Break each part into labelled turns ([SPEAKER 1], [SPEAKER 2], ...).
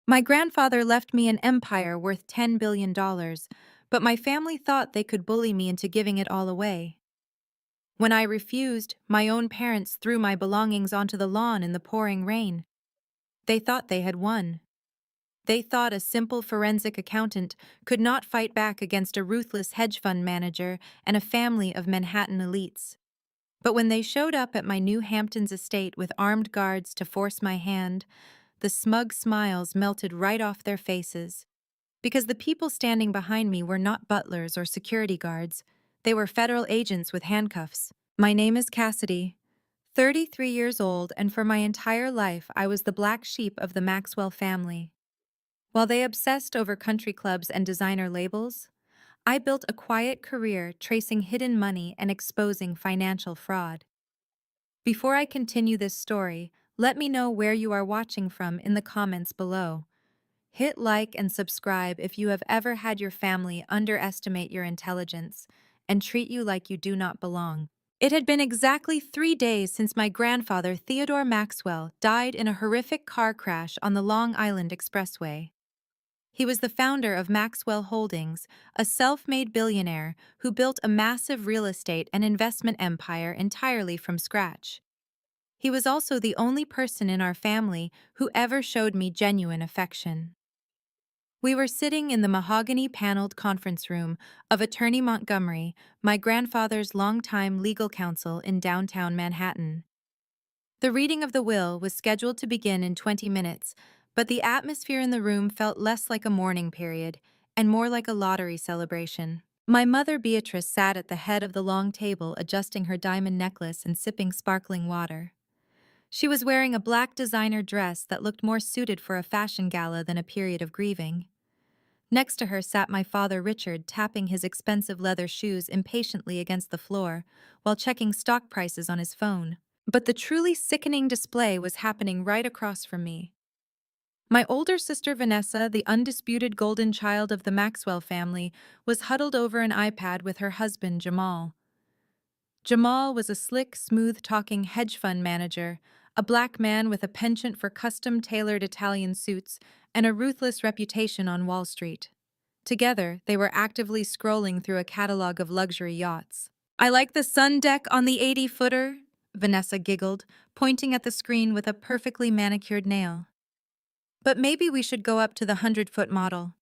[SPEAKER 1] My grandfather left me an empire worth $10 billion, but my family thought they could bully me into giving it all away. When I refused, my own parents threw my belongings onto the lawn in the pouring rain. They thought they had won. They thought a simple forensic accountant could not fight back against a ruthless hedge fund manager and a family of Manhattan elites. But when they showed up at my new Hamptons estate with armed guards to force my hand, the smug smiles melted right off their faces. Because the people standing behind me were not butlers or security guards. They were federal agents with handcuffs. My name is Cassidy, 33 years old, and for my entire life I was the black sheep of the Maxwell family. While they obsessed over country clubs and designer labels, I built a quiet career tracing hidden money and exposing financial fraud. Before I continue this story, let me know where you are watching from in the comments below. Hit like and subscribe if you have ever had your family underestimate your intelligence and treat you like you do not belong. It had been exactly 3 days since my grandfather, Theodore Maxwell, died in a horrific car crash on the Long Island Expressway. He was the founder of Maxwell Holdings, a self-made billionaire who built a massive real estate and investment empire entirely from scratch. He was also the only person in our family who ever showed me genuine affection. We were sitting in the mahogany-paneled conference room of Attorney Montgomery, my grandfather's longtime legal counsel in downtown Manhattan. The reading of the will was scheduled to begin in 20 minutes, but the atmosphere in the room felt less like a mourning period and more like a lottery celebration. My mother Beatrice sat at the head of the long table adjusting her diamond necklace and sipping sparkling water. She was wearing a black designer dress that looked more suited for a fashion gala than a period of grieving. Next to her sat my father Richard, tapping his expensive leather shoes impatiently against the floor while checking stock prices on his phone. But the truly sickening display was happening right across from me. My older sister Vanessa, the undisputed golden child of the Maxwell family, was huddled over an iPad with her husband Jamal. Jamal was a slick, smooth-talking hedge fund manager, a black man with a penchant for custom-tailored Italian suits and a ruthless reputation on Wall Street. Together, they were actively scrolling through a catalog of luxury yachts. "I like the sun deck on the 80-footer," Vanessa giggled, pointing at the screen with a perfectly manicured nail. "But maybe we should go up to the 100-foot model.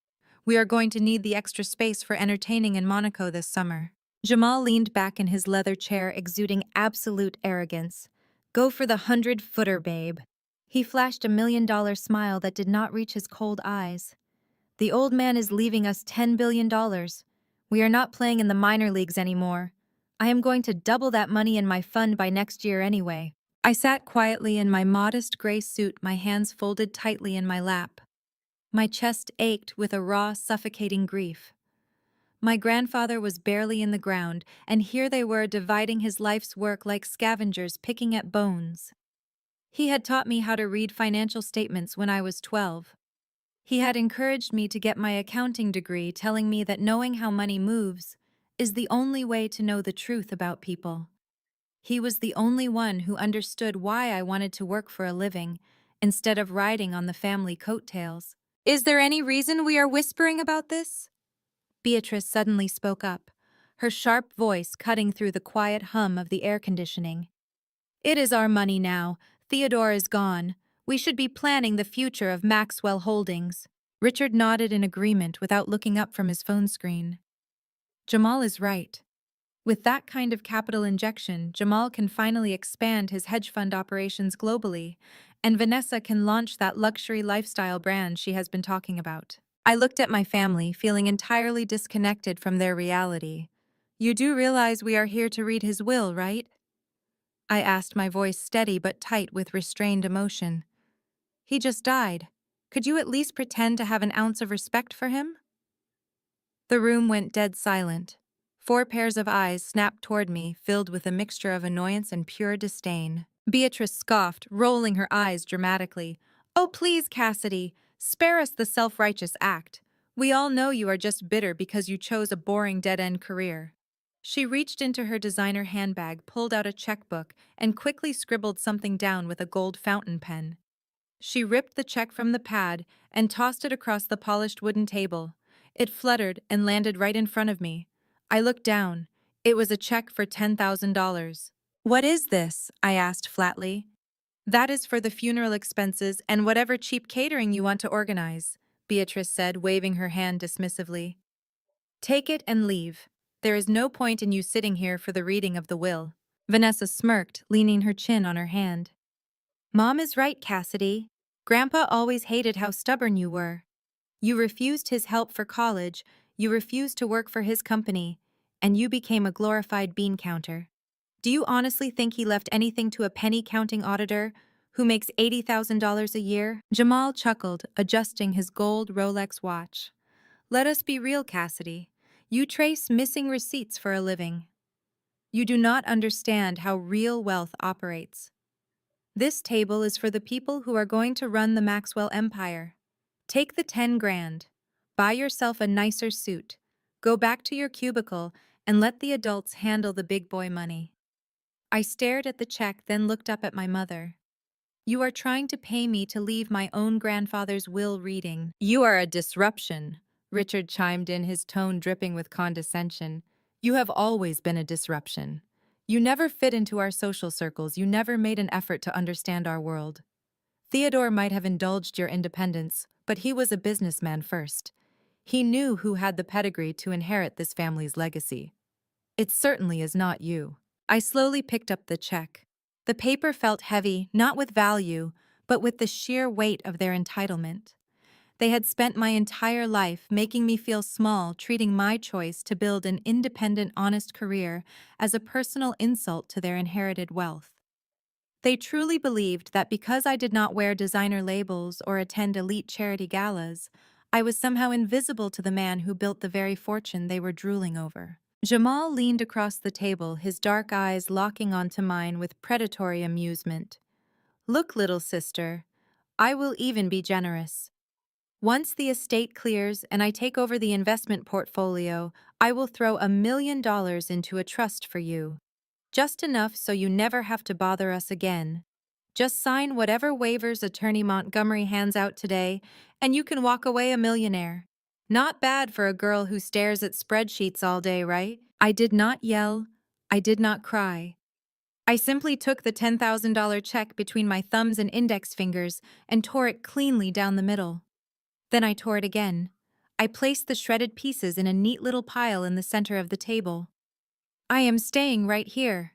[SPEAKER 1] We are going to need the extra space for entertaining in Monaco this summer." Jamal leaned back in his leather chair, exuding absolute arrogance. "Go for the 100-footer, babe." He flashed $1 million smile that did not reach his cold eyes. "The old man is leaving us $10 billion. We are not playing in the minor leagues anymore. I am going to double that money in my fund by next year anyway." I sat quietly in my modest gray suit, my hands folded tightly in my lap. My chest ached with a raw, suffocating grief. My grandfather was barely in the ground, and here they were dividing his life's work like scavengers picking at bones. He had taught me how to read financial statements when I was 12. He had encouraged me to get my accounting degree, telling me that knowing how money moves is the only way to know the truth about people. He was the only one who understood why I wanted to work for a living instead of riding on the family coattails. "Is there any reason we are whispering about this?" Beatrice suddenly spoke up, her sharp voice cutting through the quiet hum of the air conditioning. "It is our money now. Theodore is gone. We should be planning the future of Maxwell Holdings." Richard nodded in agreement without looking up from his phone screen. Jamal is right. With that kind of capital injection, Jamal can finally expand his hedge fund operations globally, and Vanessa can launch that luxury lifestyle brand she has been talking about. I looked at my family, feeling entirely disconnected from their reality. "You do realize we are here to read his will, right?" I asked, my voice steady but tight with restrained emotion. "He just died. Could you at least pretend to have an ounce of respect for him?" The room went dead silent. 4 pairs of eyes snapped toward me, filled with a mixture of annoyance and pure disdain. Beatrice scoffed, rolling her eyes dramatically. "Oh, please, Cassidy, spare us the self-righteous act. We all know you are just bitter because you chose a boring dead-end career." She reached into her designer handbag, pulled out a checkbook, and quickly scribbled something down with a gold fountain pen. She ripped the check from the pad and tossed it across the polished wooden table. It fluttered and landed right in front of me. I looked down. It was a check for $10,000. "What is this?" I asked flatly. "That is for the funeral expenses and whatever cheap catering you want to organize," Beatrice said, waving her hand dismissively. "Take it and leave. There is no point in you sitting here for the reading of the will." Vanessa smirked, leaning her chin on her hand. "Mom is right, Cassidy. Grandpa always hated how stubborn you were. You refused his help for college, you refused to work for his company, and you became a glorified bean counter. Do you honestly think he left anything to a penny-counting auditor who makes $80,000 a year?" Jamal chuckled, adjusting his gold Rolex watch. "Let us be real, Cassidy. You trace missing receipts for a living. You do not understand how real wealth operates. This table is for the people who are going to run the Maxwell empire. Take the 10 grand. Buy yourself a nicer suit. Go back to your cubicle and let the adults handle the big boy money." I stared at the check, then looked up at my mother. "You are trying to pay me to leave my own grandfather's will reading." "You are a disruption," Richard chimed in, his tone dripping with condescension. "You have always been a disruption. You never fit into our social circles, you never made an effort to understand our world. Theodore might have indulged your independence, but he was a businessman first. He knew who had the pedigree to inherit this family's legacy. It certainly is not you." I slowly picked up the check. The paper felt heavy, not with value, but with the sheer weight of their entitlement. They had spent my entire life making me feel small, treating my choice to build an independent, honest career as a personal insult to their inherited wealth. They truly believed that because I did not wear designer labels or attend elite charity galas, I was somehow invisible to the man who built the very fortune they were drooling over. Jamal leaned across the table, his dark eyes locking onto mine with predatory amusement. "Look, little sister, I will even be generous. Once the estate clears and I take over the investment portfolio, I will throw $1 million into a trust for you. Just enough so you never have to bother us again. Just sign whatever waivers Attorney Montgomery hands out today, and you can walk away a millionaire. Not bad for a girl who stares at spreadsheets all day, right?" I did not yell. I did not cry. I simply took the $10,000 check between my thumbs and index fingers and tore it cleanly down the middle. Then I tore it again. I placed the shredded pieces in a neat little pile in the center of the table. "I am staying right here,"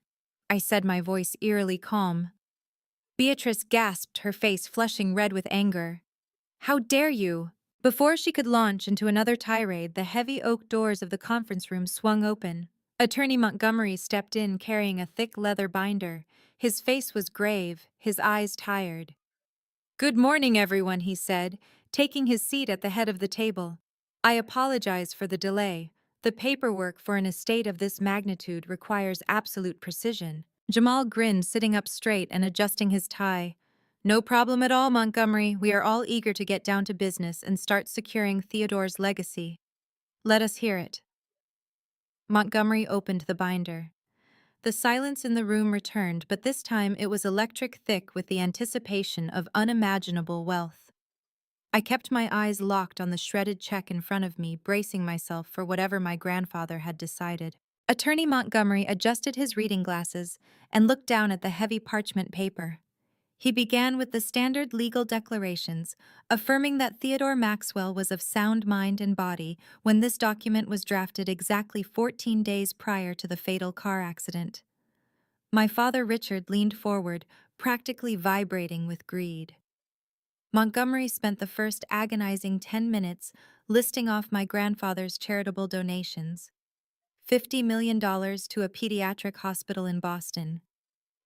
[SPEAKER 1] I said, my voice eerily calm. Beatrice gasped, her face flushing red with anger. "How dare you!" Before she could launch into another tirade, the heavy oak doors of the conference room swung open. Attorney Montgomery stepped in carrying a thick leather binder. His face was grave, his eyes tired. "Good morning, everyone," he said, taking his seat at the head of the table. "I apologize for the delay. The paperwork for an estate of this magnitude requires absolute precision." Jamal grinned, sitting up straight and adjusting his tie. "No problem at all, Montgomery. We are all eager to get down to business and start securing Theodore's legacy. Let us hear it." Montgomery opened the binder. The silence in the room returned, but this time it was electric thick with the anticipation of unimaginable wealth. I kept my eyes locked on the shredded check in front of me, bracing myself for whatever my grandfather had decided. Attorney Montgomery adjusted his reading glasses and looked down at the heavy parchment paper. He began with the standard legal declarations, affirming that Theodore Maxwell was of sound mind and body when this document was drafted exactly 14 days prior to the fatal car accident. My father Richard leaned forward, practically vibrating with greed. Montgomery spent the first agonizing 10 minutes listing off my grandfather's charitable donations. $50 million to a pediatric hospital in Boston,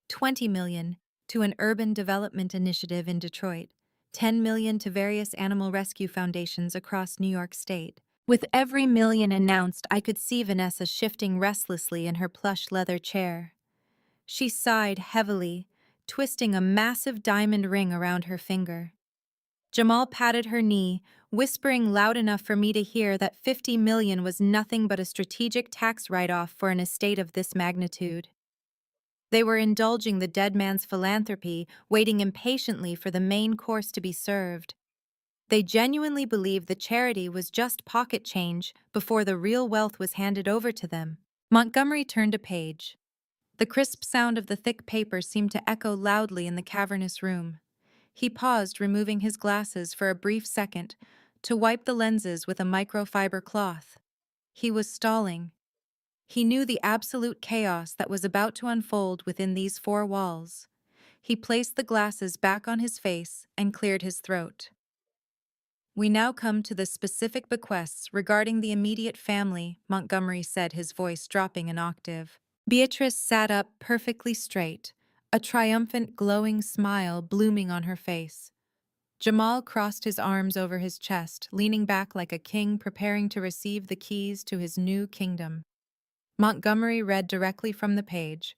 [SPEAKER 1] $20 million to an urban development initiative in Detroit, $10 million to various animal rescue foundations across New York State. With every million announced, I could see Vanessa shifting restlessly in her plush leather chair. She sighed heavily, twisting a massive diamond ring around her finger. Jamal patted her knee, whispering loud enough for me to hear that $50 million was nothing but a strategic tax write-off for an estate of this magnitude. They were indulging the dead man's philanthropy, waiting impatiently for the main course to be served. They genuinely believed the charity was just pocket change before the real wealth was handed over to them. Montgomery turned a page. The crisp sound of the thick paper seemed to echo loudly in the cavernous room. He paused, removing his glasses for a brief second, to wipe the lenses with a microfiber cloth. He was stalling. He knew the absolute chaos that was about to unfold within these four walls. He placed the glasses back on his face and cleared his throat. We now come to the specific bequests regarding the immediate family, Montgomery said, his voice dropping an octave. Beatrice sat up perfectly straight, a triumphant, glowing smile blooming on her face. Jamal crossed his arms over his chest, leaning back like a king preparing to receive the keys to his new kingdom. Montgomery read directly from the page.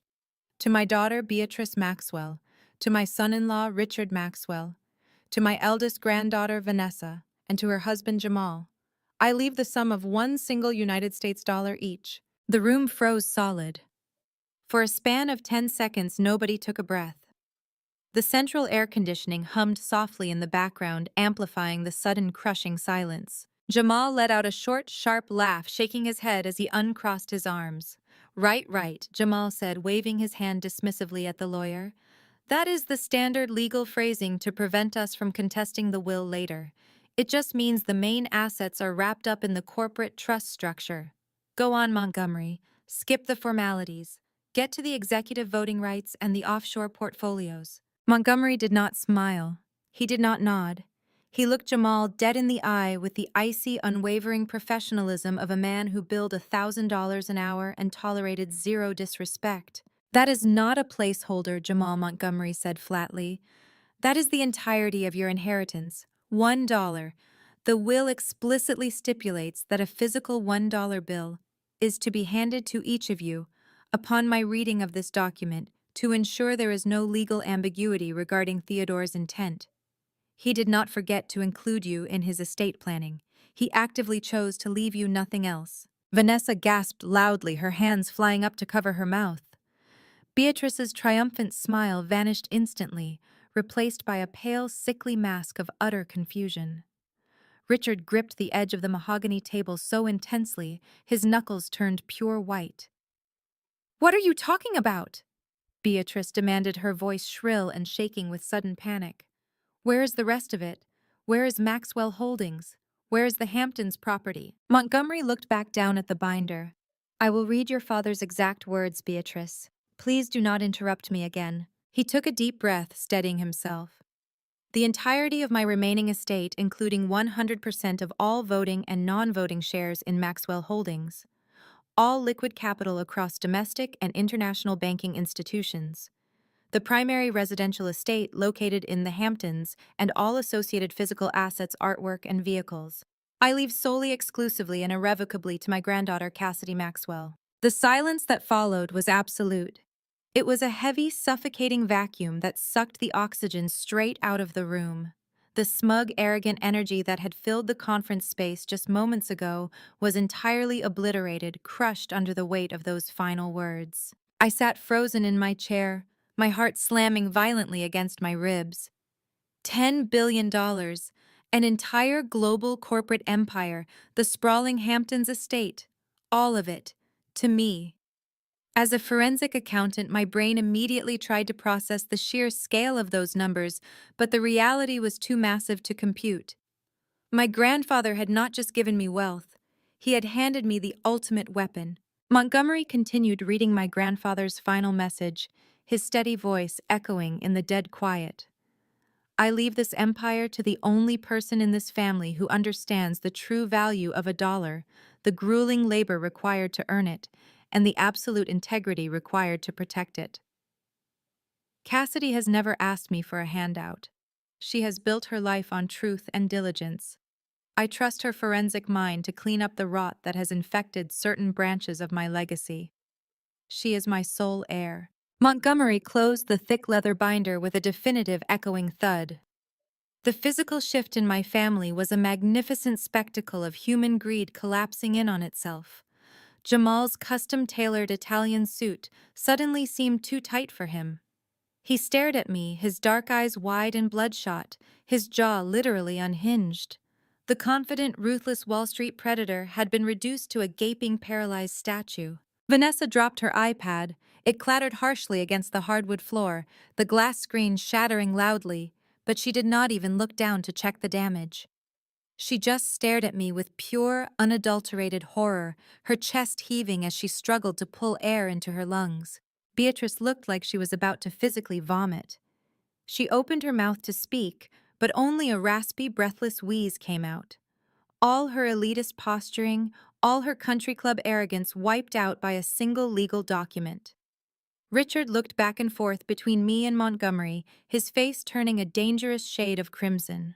[SPEAKER 1] To my daughter Beatrice Maxwell, to my son-in-law Richard Maxwell, to my eldest granddaughter Vanessa, and to her husband Jamal, I leave the sum of one single United States dollar each. The room froze solid. For a span of 10 seconds, nobody took a breath. The central air conditioning hummed softly in the background, amplifying the sudden crushing silence. Jamal let out a short, sharp laugh, shaking his head as he uncrossed his arms. Right, Jamal said, waving his hand dismissively at the lawyer. That is the standard legal phrasing to prevent us from contesting the will later. It just means the main assets are wrapped up in the corporate trust structure. Go on, Montgomery. Skip the formalities. Get to the executive voting rights and the offshore portfolios. Montgomery did not smile. He did not nod. He looked Jamal dead in the eye with the icy, unwavering professionalism of a man who billed $1,000 an hour and tolerated zero disrespect. That is not a placeholder, Jamal, Montgomery said flatly. That is the entirety of your inheritance. $1. The will explicitly stipulates that a physical $1 bill is to be handed to each of you upon my reading of this document to ensure there is no legal ambiguity regarding Theodore's intent. He did not forget to include you in his estate planning. He actively chose to leave you nothing else. Vanessa gasped loudly, her hands flying up to cover her mouth. Beatrice's triumphant smile vanished instantly, replaced by a pale, sickly mask of utter confusion. Richard gripped the edge of the mahogany table so intensely, his knuckles turned pure white. "What are you talking about?" Beatrice demanded, her voice shrill and shaking with sudden panic. "Where is the rest of it? Where is Maxwell Holdings? Where is the Hamptons property?" Montgomery looked back down at the binder. "I will read your father's exact words, Beatrice. Please do not interrupt me again." He took a deep breath, steadying himself. "The entirety of my remaining estate, including 100% of all voting and non-voting shares in Maxwell Holdings, all liquid capital across domestic and international banking institutions, the primary residential estate located in the Hamptons, and all associated physical assets, artwork, and vehicles. I leave solely, exclusively, and irrevocably to my granddaughter Cassidy Maxwell." The silence that followed was absolute. It was a heavy, suffocating vacuum that sucked the oxygen straight out of the room. The smug, arrogant energy that had filled the conference space just moments ago was entirely obliterated, crushed under the weight of those final words. I sat frozen in my chair, my heart slamming violently against my ribs. $10 billion, an entire global corporate empire, the sprawling Hamptons estate, all of it, to me. As a forensic accountant, my brain immediately tried to process the sheer scale of those numbers, but the reality was too massive to compute. My grandfather had not just given me wealth, he had handed me the ultimate weapon. Montgomery continued reading my grandfather's final message, his steady voice echoing in the dead quiet. I leave this empire to the only person in this family who understands the true value of a dollar, the grueling labor required to earn it, and the absolute integrity required to protect it. Cassidy has never asked me for a handout. She has built her life on truth and diligence. I trust her forensic mind to clean up the rot that has infected certain branches of my legacy. She is my sole heir. Montgomery closed the thick leather binder with a definitive echoing thud. The physical shift in my family was a magnificent spectacle of human greed collapsing in on itself. Jamal's custom-tailored Italian suit suddenly seemed too tight for him. He stared at me, his dark eyes wide and bloodshot, his jaw literally unhinged. The confident, ruthless Wall Street predator had been reduced to a gaping, paralyzed statue. Vanessa dropped her iPad. It clattered harshly against the hardwood floor, the glass screen shattering loudly, but she did not even look down to check the damage. She just stared at me with pure, unadulterated horror, her chest heaving as she struggled to pull air into her lungs. Beatrice looked like she was about to physically vomit. She opened her mouth to speak, but only a raspy, breathless wheeze came out. All her elitist posturing, all her country club arrogance wiped out by a single legal document. Richard looked back and forth between me and Montgomery, his face turning a dangerous shade of crimson.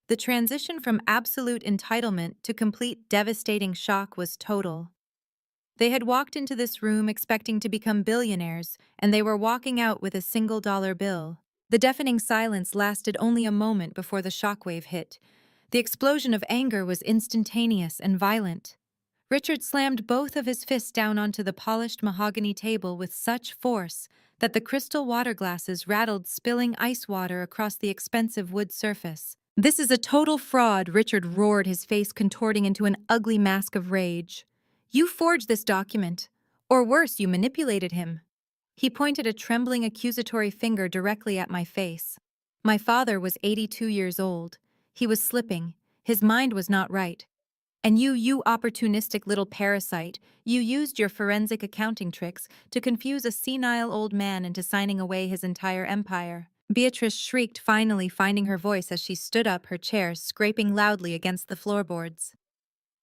[SPEAKER 1] The transition from absolute entitlement to complete devastating shock was total. They had walked into this room expecting to become billionaires, and they were walking out with a single-dollar bill. The deafening silence lasted only a moment before the shockwave hit. The explosion of anger was instantaneous and violent. Richard slammed both of his fists down onto the polished mahogany table with such force that the crystal water glasses rattled, spilling ice water across the expensive wood surface. "This is a total fraud," Richard roared, his face contorting into an ugly mask of rage. "You forged this document. Or worse, you manipulated him." He pointed a trembling accusatory finger directly at my face. My father was 82 years old. He was slipping. His mind was not right. And you opportunistic little parasite, you used your forensic accounting tricks to confuse a senile old man into signing away his entire empire. Beatrice shrieked, finally finding her voice as she stood up, her chair scraping loudly against the floorboards.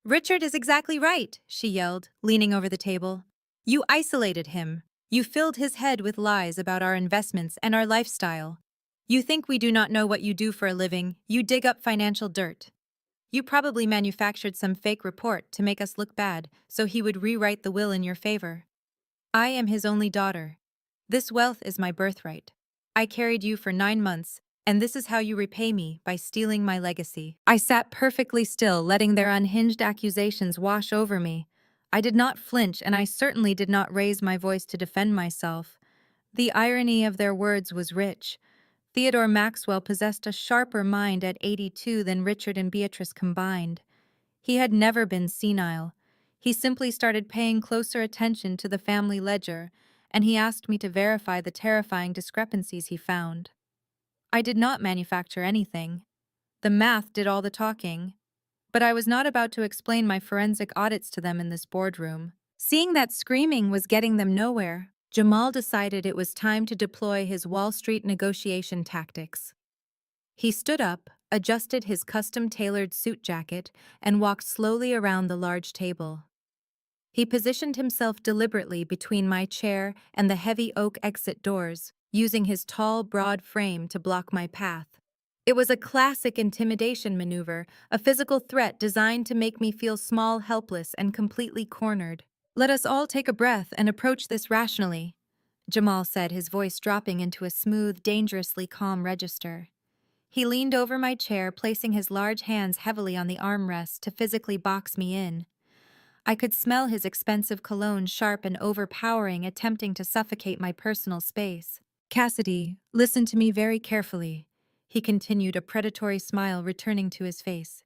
[SPEAKER 1] "Richard is exactly right," she yelled, leaning over the table. "You isolated him. You filled his head with lies about our investments and our lifestyle. You think we do not know what you do for a living. You dig up financial dirt. You probably manufactured some fake report to make us look bad so he would rewrite the will in your favor. I am his only daughter. This wealth is my birthright. I carried you for 9 months, and this is how you repay me, by stealing my legacy." I sat perfectly still, letting their unhinged accusations wash over me. I did not flinch, and I certainly did not raise my voice to defend myself. The irony of their words was rich. Theodore Maxwell possessed a sharper mind at 82 than Richard and Beatrice combined. He had never been senile. He simply started paying closer attention to the family ledger, and he asked me to verify the terrifying discrepancies he found. I did not manufacture anything. The math did all the talking. But I was not about to explain my forensic audits to them in this boardroom. Seeing that screaming was getting them nowhere, Jamal decided it was time to deploy his Wall Street negotiation tactics. He stood up, adjusted his custom-tailored suit jacket, and walked slowly around the large table. He positioned himself deliberately between my chair and the heavy oak exit doors, using his tall, broad frame to block my path. It was a classic intimidation maneuver, a physical threat designed to make me feel small, helpless, and completely cornered. "Let us all take a breath and approach this rationally," Jamal said, his voice dropping into a smooth, dangerously calm register. He leaned over my chair, placing his large hands heavily on the armrest to physically box me in. I could smell his expensive cologne, sharp and overpowering, attempting to suffocate my personal space. "Cassidy, listen to me very carefully," he continued, a predatory smile returning to his face.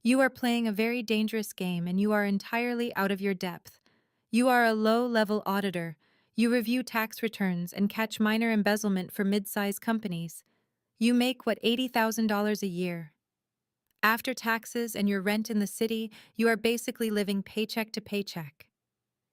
[SPEAKER 1] "You are playing a very dangerous game, and you are entirely out of your depth. You are a low-level auditor. You review tax returns and catch minor embezzlement for mid-sized companies. You make, $80,000 a year. After taxes and your rent in the city, you are basically living paycheck to paycheck.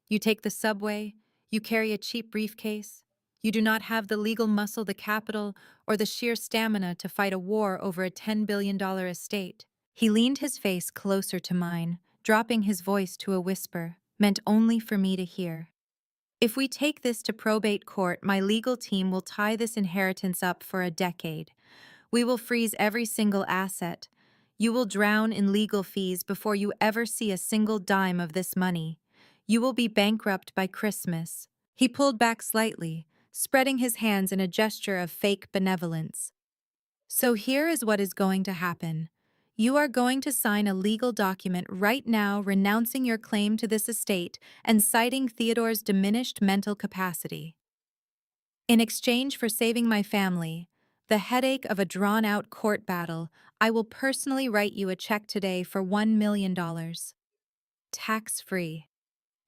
[SPEAKER 1] You take the subway, you carry a cheap briefcase. You do not have the legal muscle, the capital, or the sheer stamina to fight a war over a $10 billion estate." He leaned his face closer to mine, dropping his voice to a whisper, meant only for me to hear. "If we take this to probate court, my legal team will tie this inheritance up for a decade. We will freeze every single asset. You will drown in legal fees before you ever see a single dime of this money. You will be bankrupt by Christmas." He pulled back slightly, spreading his hands in a gesture of fake benevolence. "So here is what is going to happen. You are going to sign a legal document right now renouncing your claim to this estate and citing Theodore's diminished mental capacity. In exchange for saving my family, the headache of a drawn-out court battle, I will personally write you a check today for $1 million. Tax-free.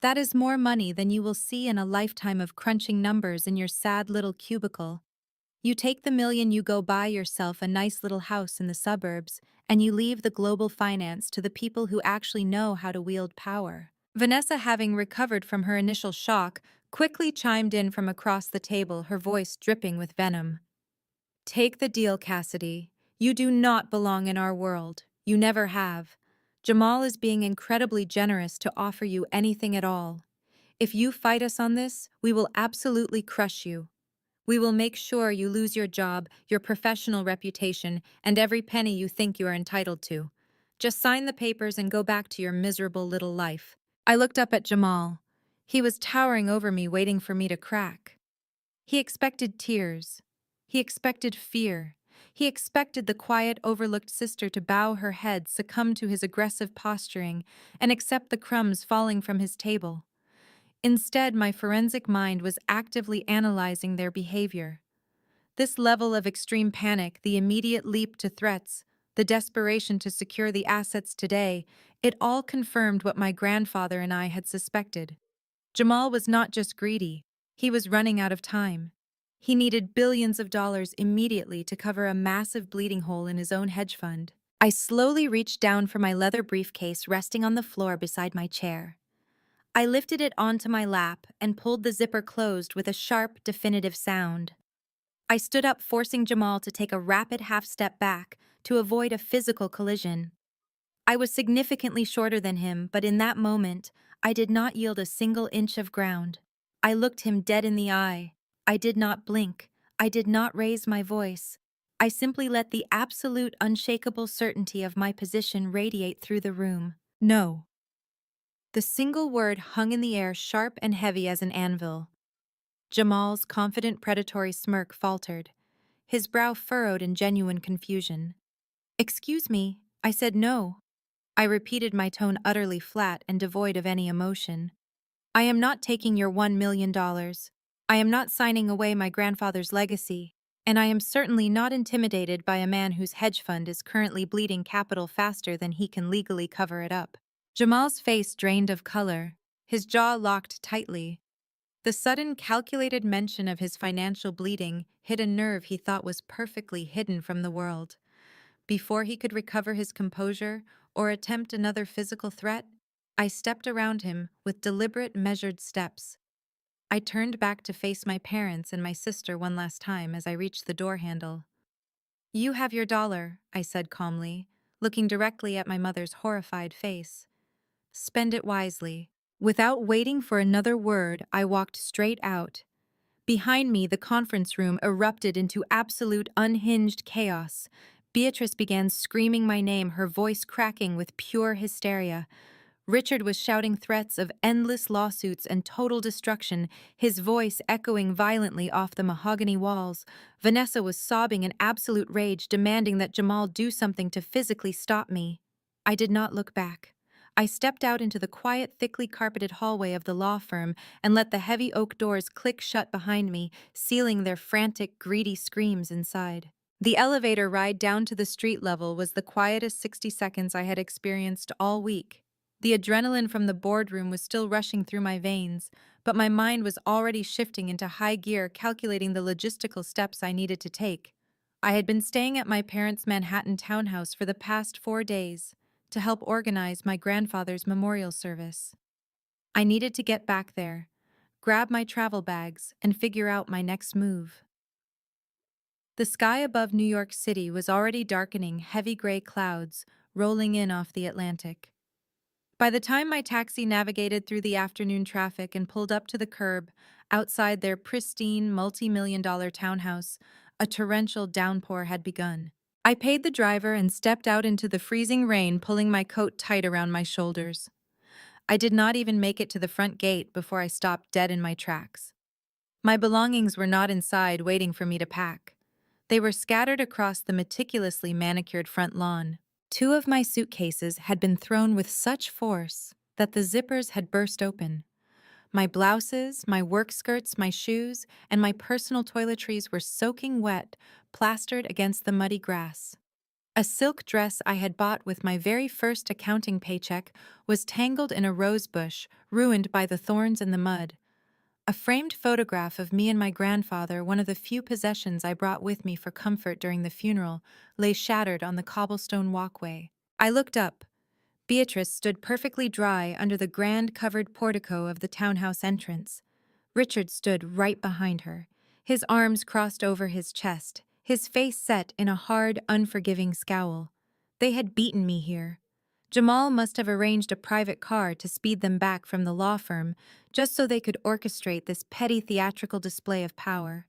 [SPEAKER 1] That is more money than you will see in a lifetime of crunching numbers in your sad little cubicle. You take the million, you go buy yourself a nice little house in the suburbs, and you leave the global finance to the people who actually know how to wield power. Vanessa, having recovered from her initial shock, quickly chimed in from across the table, her voice dripping with venom. Take the deal, Cassidy. You do not belong in our world. You never have. Jamal is being incredibly generous to offer you anything at all. If you fight us on this, we will absolutely crush you. We will make sure you lose your job, your professional reputation, and every penny you think you are entitled to. Just sign the papers and go back to your miserable little life. I looked up at Jamal. He was towering over me, waiting for me to crack. He expected tears. He expected fear. He expected the quiet, overlooked sister to bow her head, succumb to his aggressive posturing, and accept the crumbs falling from his table. Instead, my forensic mind was actively analyzing their behavior. This level of extreme panic, the immediate leap to threats, the desperation to secure the assets today, it all confirmed what my grandfather and I had suspected. Jamal was not just greedy, he was running out of time. He needed billions of dollars immediately to cover a massive bleeding hole in his own hedge fund. I slowly reached down for my leather briefcase resting on the floor beside my chair. I lifted it onto my lap and pulled the zipper closed with a sharp, definitive sound. I stood up, forcing Jamal to take a rapid half-step back to avoid a physical collision. I was significantly shorter than him, but in that moment, I did not yield a single inch of ground. I looked him dead in the eye. I did not blink. I did not raise my voice. I simply let the absolute, unshakable certainty of my position radiate through the room. No. The single word hung in the air, sharp and heavy as an anvil. Jamal's confident, predatory smirk faltered, his brow furrowed in genuine confusion. "Excuse me," I said. "No." I repeated, my tone utterly flat and devoid of any emotion. "I am not taking your $1 million. I am not signing away my grandfather's legacy, and I am certainly not intimidated by a man whose hedge fund is currently bleeding capital faster than he can legally cover it up." Jamal's face drained of color, his jaw locked tightly. The sudden, calculated mention of his financial bleeding hit a nerve he thought was perfectly hidden from the world. Before he could recover his composure or attempt another physical threat, I stepped around him with deliberate, measured steps. I turned back to face my parents and my sister one last time as I reached the door handle. "You have your dollar," I said calmly, looking directly at my mother's horrified face. "Spend it wisely." Without waiting for another word, I walked straight out. Behind me, the conference room erupted into absolute, unhinged chaos. Beatrice began screaming my name, her voice cracking with pure hysteria. Richard was shouting threats of endless lawsuits and total destruction, his voice echoing violently off the mahogany walls. Vanessa was sobbing in absolute rage, demanding that Jamal do something to physically stop me. I did not look back. I stepped out into the quiet, thickly carpeted hallway of the law firm and let the heavy oak doors click shut behind me, sealing their frantic, greedy screams inside. The elevator ride down to the street level was the quietest 60 seconds I had experienced all week. The adrenaline from the boardroom was still rushing through my veins, but my mind was already shifting into high gear, calculating the logistical steps I needed to take. I had been staying at my parents' Manhattan townhouse for the past 4 days to help organize my grandfather's memorial service. I needed to get back there, grab my travel bags, and figure out my next move. The sky above New York City was already darkening, heavy gray clouds rolling in off the Atlantic. By the time my taxi navigated through the afternoon traffic and pulled up to the curb outside their pristine, multi-million-dollar townhouse, a torrential downpour had begun. I paid the driver and stepped out into the freezing rain, pulling my coat tight around my shoulders. I did not even make it to the front gate before I stopped dead in my tracks. My belongings were not inside waiting for me to pack. They were scattered across the meticulously manicured front lawn. Two of my suitcases had been thrown with such force that the zippers had burst open. My blouses, my work skirts, my shoes, and my personal toiletries were soaking wet, plastered against the muddy grass. A silk dress I had bought with my very first accounting paycheck was tangled in a rose bush, ruined by the thorns and the mud. A framed photograph of me and my grandfather, one of the few possessions I brought with me for comfort during the funeral, lay shattered on the cobblestone walkway. I looked up. Beatrice stood perfectly dry under the grand covered portico of the townhouse entrance. Richard stood right behind her, his arms crossed over his chest, his face set in a hard, unforgiving scowl. They had beaten me here. Jamal must have arranged a private car to speed them back from the law firm, just so they could orchestrate this petty theatrical display of power.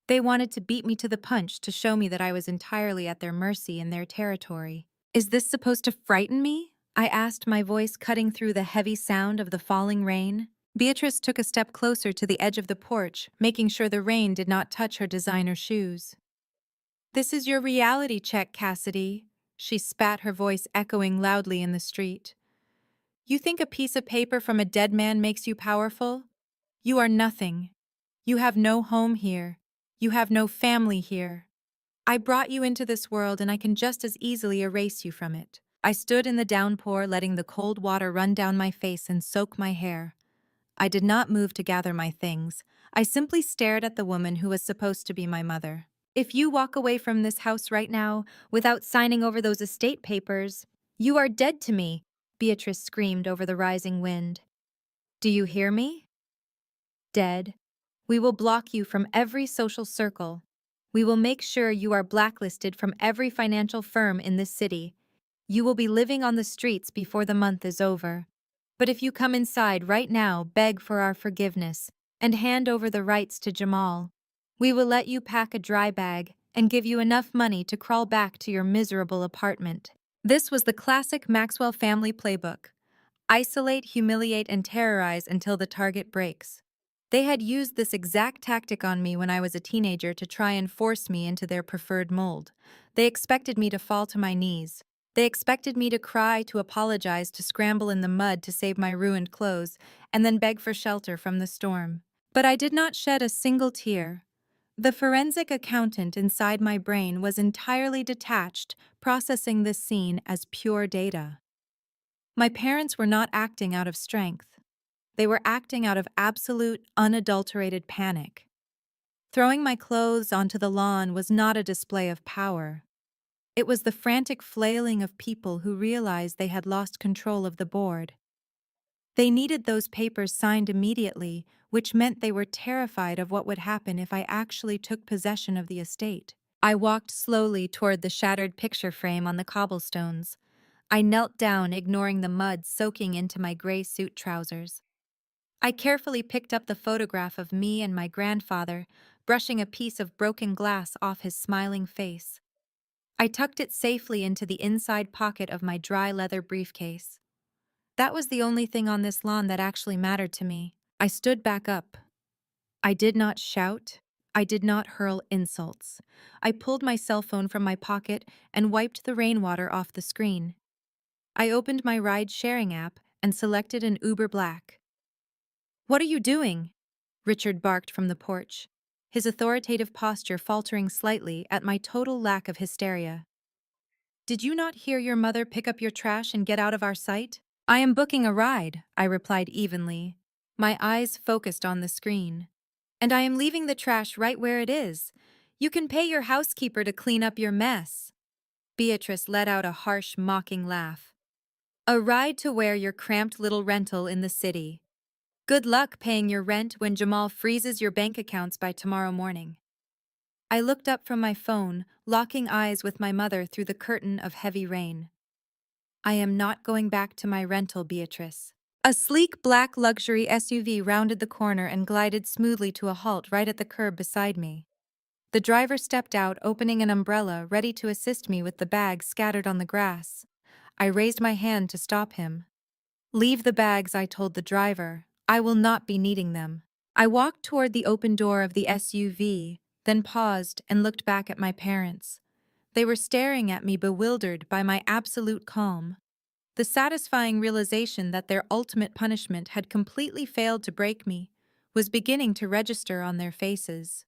[SPEAKER 1] They wanted to beat me to the punch to show me that I was entirely at their mercy in their territory. "Is this supposed to frighten me?" I asked, my voice cutting through the heavy sound of the falling rain. Beatrice took a step closer to the edge of the porch, making sure the rain did not touch her designer shoes. "This is your reality check, Cassidy," she spat, her voice echoing loudly in the street. "You think a piece of paper from a dead man makes you powerful? You are nothing. You have no home here. You have no family here. I brought you into this world and I can just as easily erase you from it." I stood in the downpour, letting the cold water run down my face and soak my hair. I did not move to gather my things. I simply stared at the woman who was supposed to be my mother. "If you walk away from this house right now, without signing over those estate papers, you are dead to me," Beatrice screamed over the rising wind. "Do you hear me? Dead. We will block you from every social circle. We will make sure you are blacklisted from every financial firm in this city. You will be living on the streets before the month is over. But if you come inside right now, beg for our forgiveness, and hand over the rights to Jamal, we will let you pack a dry bag and give you enough money to crawl back to your miserable apartment." This was the classic Maxwell family playbook. Isolate, humiliate, and terrorize until the target breaks. They had used this exact tactic on me when I was a teenager to try and force me into their preferred mold. They expected me to fall to my knees. They expected me to cry, to apologize, to scramble in the mud to save my ruined clothes, and then beg for shelter from the storm. But I did not shed a single tear. The forensic accountant inside my brain was entirely detached, processing this scene as pure data. My parents were not acting out of strength. They were acting out of absolute, unadulterated panic. Throwing my clothes onto the lawn was not a display of power. It was the frantic flailing of people who realized they had lost control of the board. They needed those papers signed immediately, which meant they were terrified of what would happen if I actually took possession of the estate. I walked slowly toward the shattered picture frame on the cobblestones. I knelt down, ignoring the mud soaking into my gray suit trousers. I carefully picked up the photograph of me and my grandfather, brushing a piece of broken glass off his smiling face. I tucked it safely into the inside pocket of my dry leather briefcase. That was the only thing on this lawn that actually mattered to me. I stood back up. I did not shout. I did not hurl insults. I pulled my cell phone from my pocket and wiped the rainwater off the screen. I opened my ride-sharing app and selected an Uber Black. "What are you doing?" Richard barked from the porch, his authoritative posture faltering slightly at my total lack of hysteria. "Did you not hear your mother pick up your trash and get out of our sight?" "I am booking a ride," I replied evenly, my eyes focused on the screen. "And I am leaving the trash right where it is. You can pay your housekeeper to clean up your mess." Beatrice let out a harsh, mocking laugh. "A ride to where your cramped little rental in the city. Good luck paying your rent when Jamal freezes your bank accounts by tomorrow morning." I looked up from my phone, locking eyes with my mother through the curtain of heavy rain. "I am not going back to my rental, Beatrice." A sleek black luxury SUV rounded the corner and glided smoothly to a halt right at the curb beside me. The driver stepped out, opening an umbrella, ready to assist me with the bags scattered on the grass. I raised my hand to stop him. "Leave the bags," I told the driver. "I will not be needing them." I walked toward the open door of the SUV, then paused and looked back at my parents. They were staring at me, bewildered by my absolute calm. The satisfying realization that their ultimate punishment had completely failed to break me was beginning to register on their faces.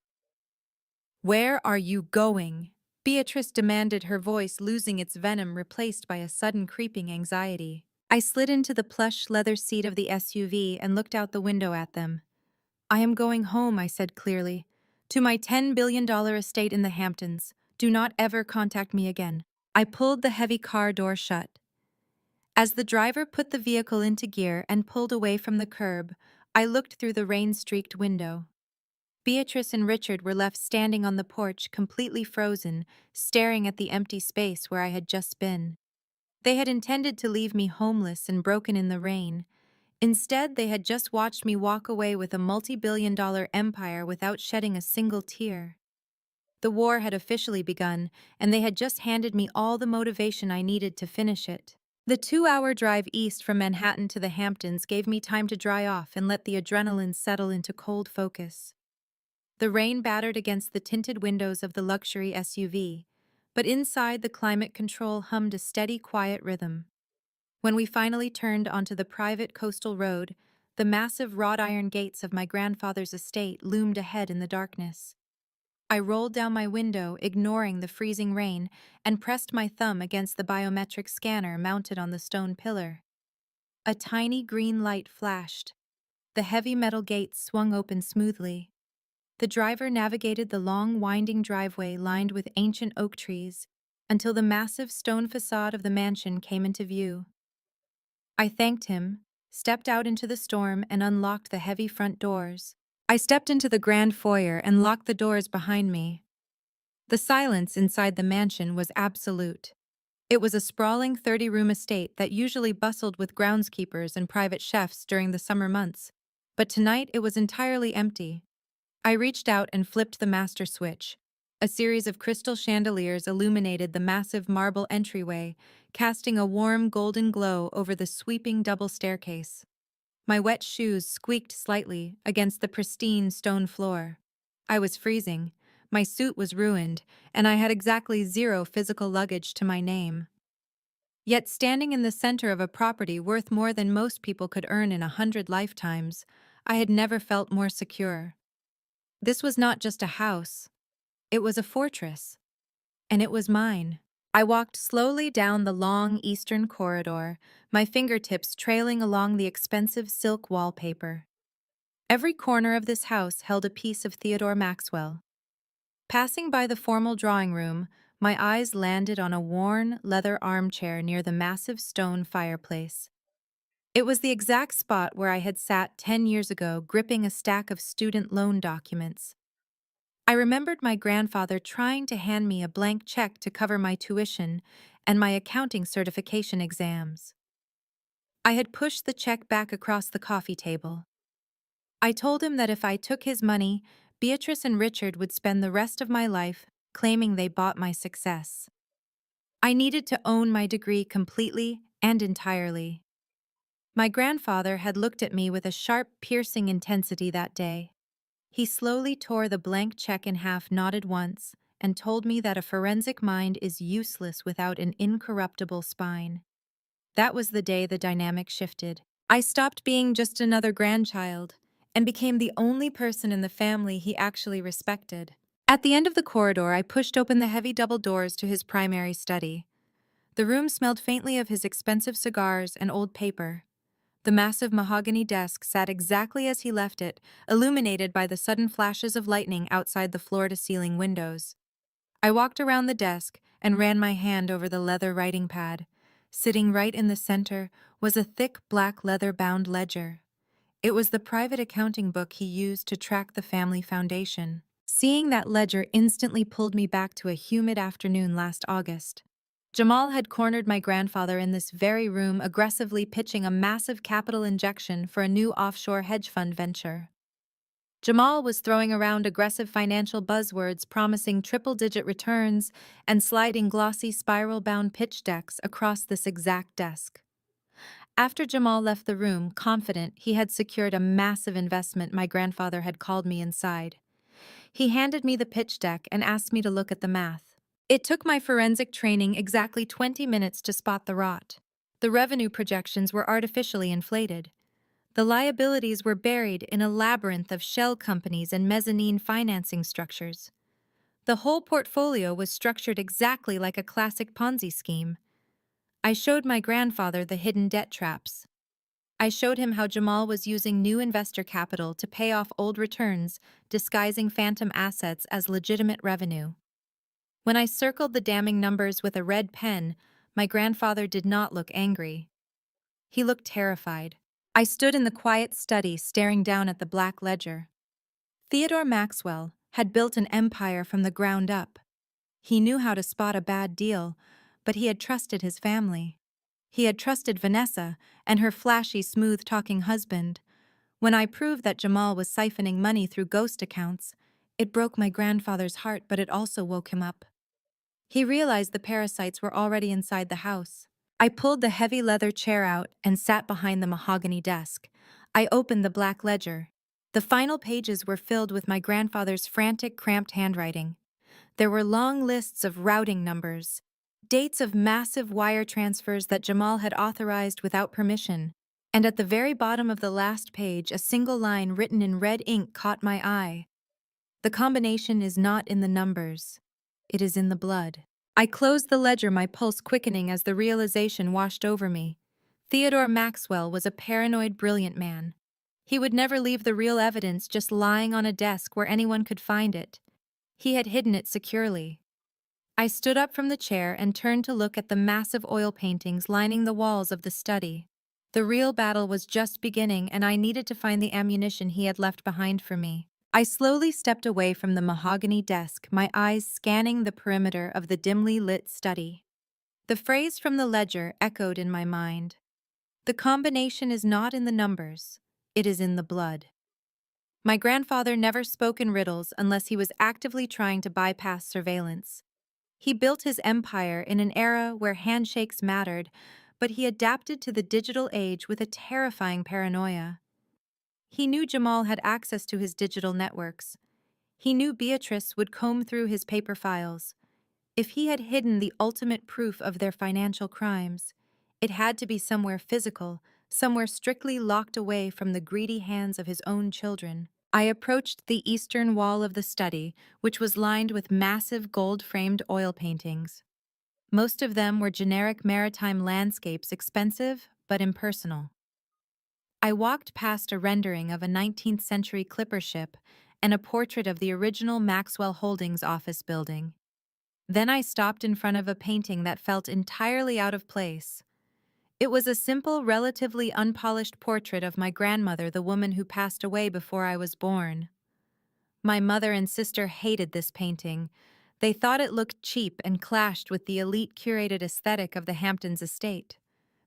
[SPEAKER 1] "Where are you going?" Beatrice demanded, her voice losing its venom, replaced by a sudden creeping anxiety. I slid into the plush leather seat of the SUV and looked out the window at them. "I am going home," I said clearly. "To my $10 billion estate in the Hamptons. Do not ever contact me again." I pulled the heavy car door shut. As the driver put the vehicle into gear and pulled away from the curb, I looked through the rain-streaked window. Beatrice and Richard were left standing on the porch, completely frozen, staring at the empty space where I had just been. They had intended to leave me homeless and broken in the rain. Instead, they had just watched me walk away with a multi-billion-dollar empire without shedding a single tear. The war had officially begun, and they had just handed me all the motivation I needed to finish it. The 2-hour drive east from Manhattan to the Hamptons gave me time to dry off and let the adrenaline settle into cold focus. The rain battered against the tinted windows of the luxury SUV, but inside the climate control hummed a steady, quiet rhythm. When we finally turned onto the private coastal road, the massive wrought iron gates of my grandfather's estate loomed ahead in the darkness. I rolled down my window, ignoring the freezing rain, and pressed my thumb against the biometric scanner mounted on the stone pillar. A tiny green light flashed. The heavy metal gates swung open smoothly. The driver navigated the long, winding driveway lined with ancient oak trees until the massive stone facade of the mansion came into view. I thanked him, stepped out into the storm, and unlocked the heavy front doors. I stepped into the grand foyer and locked the doors behind me. The silence inside the mansion was absolute. It was a sprawling 30-room estate that usually bustled with groundskeepers and private chefs during the summer months, but tonight it was entirely empty. I reached out and flipped the master switch. A series of crystal chandeliers illuminated the massive marble entryway, casting a warm golden glow over the sweeping double staircase. My wet shoes squeaked slightly against the pristine stone floor. I was freezing, my suit was ruined, and I had exactly 0 physical luggage to my name. Yet standing in the center of a property worth more than most people could earn in 100 lifetimes, I had never felt more secure. This was not just a house, it was a fortress. And it was mine. I walked slowly down the long eastern corridor, my fingertips trailing along the expensive silk wallpaper. Every corner of this house held a piece of Theodore Maxwell. Passing by the formal drawing room, my eyes landed on a worn, leather armchair near the massive stone fireplace. It was the exact spot where I had sat 10 years ago, gripping a stack of student loan documents. I remembered my grandfather trying to hand me a blank check to cover my tuition and my accounting certification exams. I had pushed the check back across the coffee table. I told him that if I took his money, Beatrice and Richard would spend the rest of my life claiming they bought my success. I needed to own my degree completely and entirely. My grandfather had looked at me with a sharp, piercing intensity that day. He slowly tore the blank check in half, nodded once, and told me that a forensic mind is useless without an incorruptible spine. That was the day the dynamic shifted. I stopped being just another grandchild and became the only person in the family he actually respected. At the end of the corridor, I pushed open the heavy double doors to his primary study. The room smelled faintly of his expensive cigars and old paper. The massive mahogany desk sat exactly as he left it, illuminated by the sudden flashes of lightning outside the floor-to-ceiling windows. I walked around the desk and ran my hand over the leather writing pad. Sitting right in the center was a thick black leather-bound ledger. It was the private accounting book he used to track the family foundation. Seeing that ledger instantly pulled me back to a humid afternoon last August. Jamal had cornered my grandfather in this very room, aggressively pitching a massive capital injection for a new offshore hedge fund venture. Jamal was throwing around aggressive financial buzzwords promising triple-digit returns and sliding glossy spiral-bound pitch decks across this exact desk. After Jamal left the room, confident he had secured a massive investment, my grandfather had called me inside. He handed me the pitch deck and asked me to look at the math. It took my forensic training exactly 20 minutes to spot the rot. The revenue projections were artificially inflated. The liabilities were buried in a labyrinth of shell companies and mezzanine financing structures. The whole portfolio was structured exactly like a classic Ponzi scheme. I showed my grandfather the hidden debt traps. I showed him how Jamal was using new investor capital to pay off old returns, disguising phantom assets as legitimate revenue. When I circled the damning numbers with a red pen, my grandfather did not look angry. He looked terrified. I stood in the quiet study staring down at the black ledger. Theodore Maxwell had built an empire from the ground up. He knew how to spot a bad deal, but he had trusted his family. He had trusted Vanessa and her flashy, smooth-talking husband. When I proved that Jamal was siphoning money through ghost accounts, it broke my grandfather's heart, but it also woke him up. He realized the parasites were already inside the house. I pulled the heavy leather chair out and sat behind the mahogany desk. I opened the black ledger. The final pages were filled with my grandfather's frantic, cramped handwriting. There were long lists of routing numbers, dates of massive wire transfers that Jamal had authorized without permission. And at the very bottom of the last page, a single line written in red ink caught my eye. The combination is not in the numbers. It is in the blood. I closed the ledger, my pulse quickening as the realization washed over me. Theodore Maxwell was a paranoid, brilliant man. He would never leave the real evidence just lying on a desk where anyone could find it. He had hidden it securely. I stood up from the chair and turned to look at the massive oil paintings lining the walls of the study. The real battle was just beginning, and I needed to find the ammunition he had left behind for me. I slowly stepped away from the mahogany desk, my eyes scanning the perimeter of the dimly lit study. The phrase from the ledger echoed in my mind. The combination is not in the numbers, it is in the blood. My grandfather never spoke in riddles unless he was actively trying to bypass surveillance. He built his empire in an era where handshakes mattered, but he adapted to the digital age with a terrifying paranoia. He knew Jamal had access to his digital networks. He knew Beatrice would comb through his paper files. If he had hidden the ultimate proof of their financial crimes, it had to be somewhere physical, somewhere strictly locked away from the greedy hands of his own children. I approached the eastern wall of the study, which was lined with massive gold-framed oil paintings. Most of them were generic maritime landscapes, expensive but impersonal. I walked past a rendering of a 19th-century clipper ship and a portrait of the original Maxwell Holdings office building. Then I stopped in front of a painting that felt entirely out of place. It was a simple, relatively unpolished portrait of my grandmother, the woman who passed away before I was born. My mother and sister hated this painting. They thought it looked cheap and clashed with the elite curated aesthetic of the Hamptons estate.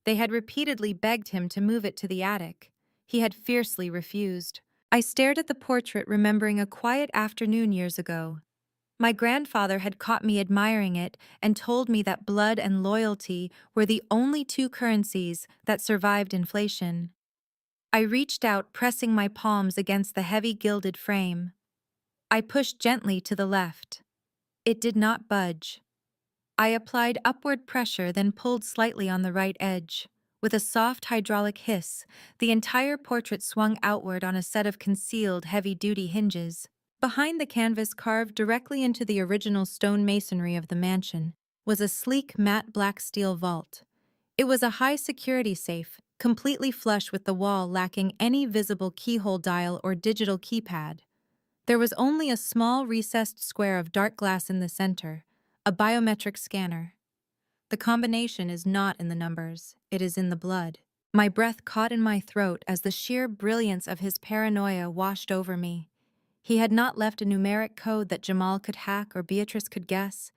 [SPEAKER 1] They had repeatedly begged him to move it to the attic. He had fiercely refused. I stared at the portrait, remembering a quiet afternoon years ago. My grandfather had caught me admiring it and told me that blood and loyalty were the only two currencies that survived inflation. I reached out, pressing my palms against the heavy gilded frame. I pushed gently to the left. It did not budge. I applied upward pressure, then pulled slightly on the right edge. With a soft hydraulic hiss, the entire portrait swung outward on a set of concealed, heavy-duty hinges. Behind the canvas, carved directly into the original stone masonry of the mansion, was a sleek, matte black steel vault. It was a high-security safe, completely flush with the wall lacking any visible keyhole dial or digital keypad. There was only a small recessed square of dark glass in the center, a biometric scanner. The combination is not in the numbers, it is in the blood. My breath caught in my throat as the sheer brilliance of his paranoia washed over me. He had not left a numeric code that Jamal could hack or Beatrice could guess.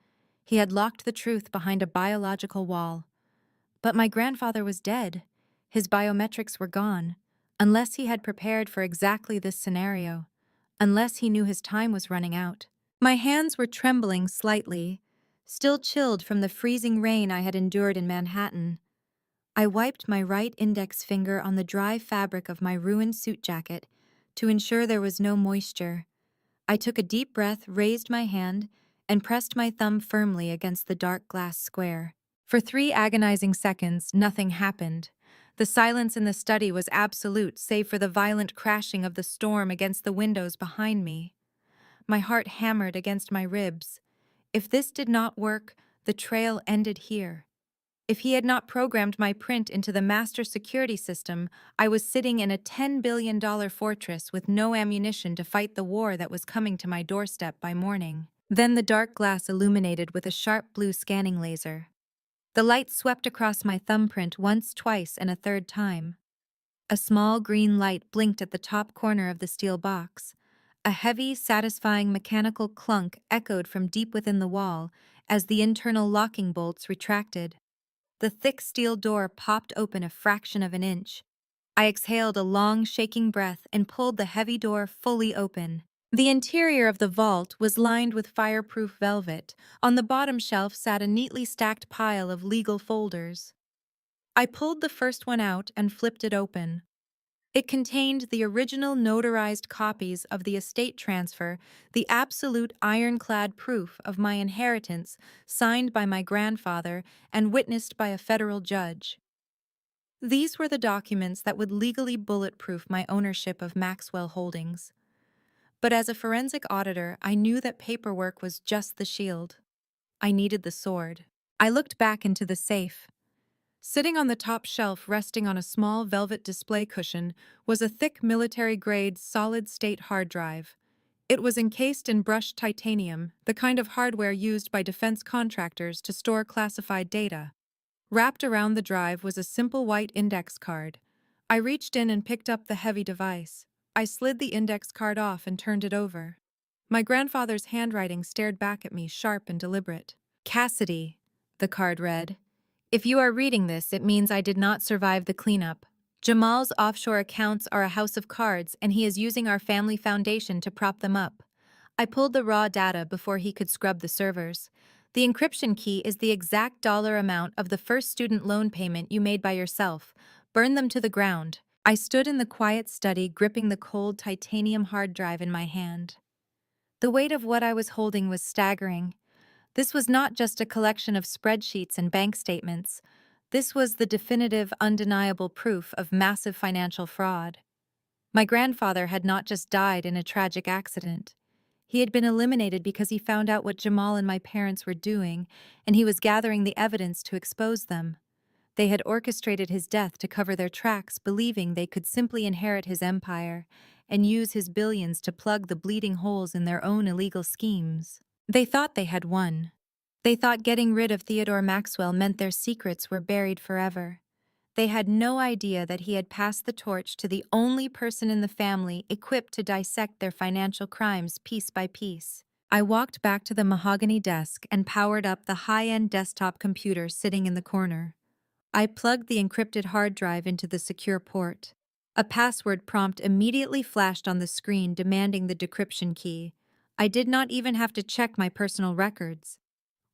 [SPEAKER 1] He had locked the truth behind a biological wall. But my grandfather was dead. His biometrics were gone, unless he had prepared for exactly this scenario. Unless he knew his time was running out. My hands were trembling slightly, still chilled from the freezing rain I had endured in Manhattan. I wiped my right index finger on the dry fabric of my ruined suit jacket to ensure there was no moisture. I took a deep breath, raised my hand, and pressed my thumb firmly against the dark glass square. For 3 agonizing seconds, nothing happened. The silence in the study was absolute, save for the violent crashing of the storm against the windows behind me. My heart hammered against my ribs. If this did not work, the trail ended here. If he had not programmed my print into the master security system, I was sitting in a $10 billion fortress with no ammunition to fight the war that was coming to my doorstep by morning. Then the dark glass illuminated with a sharp blue scanning laser. The light swept across my thumbprint once, twice, and a third time. A small green light blinked at the top corner of the steel box. A heavy, satisfying mechanical clunk echoed from deep within the wall as the internal locking bolts retracted. The thick steel door popped open a fraction of an inch. I exhaled a long, shaking breath and pulled the heavy door fully open. The interior of the vault was lined with fireproof velvet. On the bottom shelf sat a neatly stacked pile of legal folders. I pulled the first one out and flipped it open. It contained the original notarized copies of the estate transfer, the absolute ironclad proof of my inheritance, signed by my grandfather and witnessed by a federal judge. These were the documents that would legally bulletproof my ownership of Maxwell Holdings. But as a forensic auditor, I knew that paperwork was just the shield. I needed the sword. I looked back into the safe. Sitting on the top shelf, resting on a small velvet display cushion, was a thick military-grade solid-state hard drive. It was encased in brushed titanium, the kind of hardware used by defense contractors to store classified data. Wrapped around the drive was a simple white index card. I reached in and picked up the heavy device. I slid the index card off and turned it over. My grandfather's handwriting stared back at me, sharp and deliberate. "Cassidy," the card read. "If you are reading this, it means I did not survive the cleanup. Jamal's offshore accounts are a house of cards, and he is using our family foundation to prop them up." I pulled the raw data before he could scrub the servers. "The encryption key is the exact dollar amount of the first student loan payment you made by yourself. Burn them to the ground." I stood in the quiet study, gripping the cold titanium hard drive in my hand. The weight of what I was holding was staggering. This was not just a collection of spreadsheets and bank statements. This was the definitive, undeniable proof of massive financial fraud. My grandfather had not just died in a tragic accident. He had been eliminated because he found out what Jamal and my parents were doing, and he was gathering the evidence to expose them. They had orchestrated his death to cover their tracks, believing they could simply inherit his empire and use his billions to plug the bleeding holes in their own illegal schemes. They thought they had won. They thought getting rid of Theodore Maxwell meant their secrets were buried forever. They had no idea that he had passed the torch to the only person in the family equipped to dissect their financial crimes piece by piece. I walked back to the mahogany desk and powered up the high-end desktop computer sitting in the corner. I plugged the encrypted hard drive into the secure port. A password prompt immediately flashed on the screen demanding the decryption key. I did not even have to check my personal records.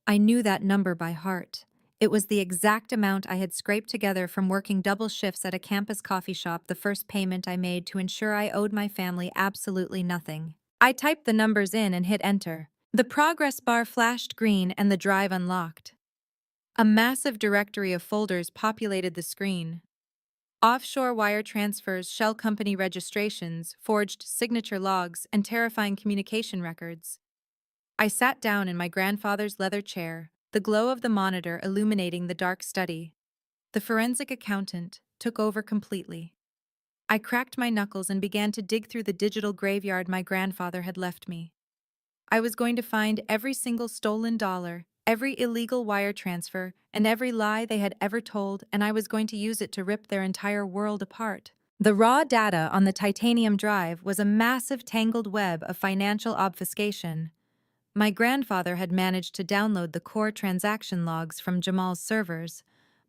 [SPEAKER 1] I knew that number by heart. It was the exact amount I had scraped together from working double shifts at a campus coffee shop, the first payment I made to ensure I owed my family absolutely nothing. I typed the numbers in and hit enter. The progress bar flashed green and the drive unlocked. A massive directory of folders populated the screen. Offshore wire transfers, shell company registrations, forged signature logs, and terrifying communication records. I sat down in my grandfather's leather chair, the glow of the monitor illuminating the dark study. The forensic accountant took over completely. I cracked my knuckles and began to dig through the digital graveyard my grandfather had left me. I was going to find every single stolen dollar, every illegal wire transfer, and every lie they had ever told, and I was going to use it to rip their entire world apart. The raw data on the titanium drive was a massive tangled web of financial obfuscation. My grandfather had managed to download the core transaction logs from Jamal's servers,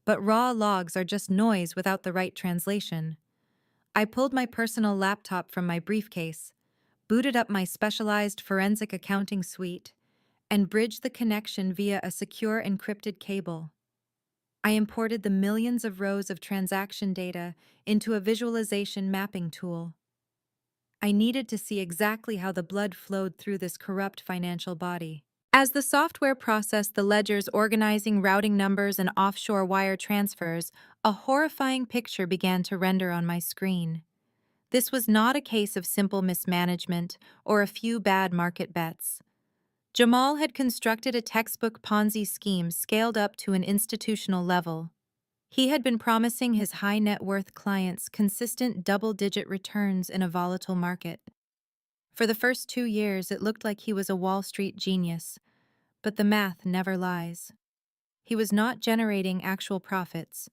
[SPEAKER 1] but raw logs are just noise without the right translation. I pulled my personal laptop from my briefcase, booted up my specialized forensic accounting suite, and bridged the connection via a secure encrypted cable. I imported the millions of rows of transaction data into a visualization mapping tool. I needed to see exactly how the blood flowed through this corrupt financial body. As the software processed the ledgers organizing routing numbers and offshore wire transfers, a horrifying picture began to render on my screen. This was not a case of simple mismanagement or a few bad market bets. Jamal had constructed a textbook Ponzi scheme scaled up to an institutional level. He had been promising his high net worth clients consistent double-digit returns in a volatile market. For the first 2 years, it looked like he was a Wall Street genius, but the math never lies. He was not generating actual profits.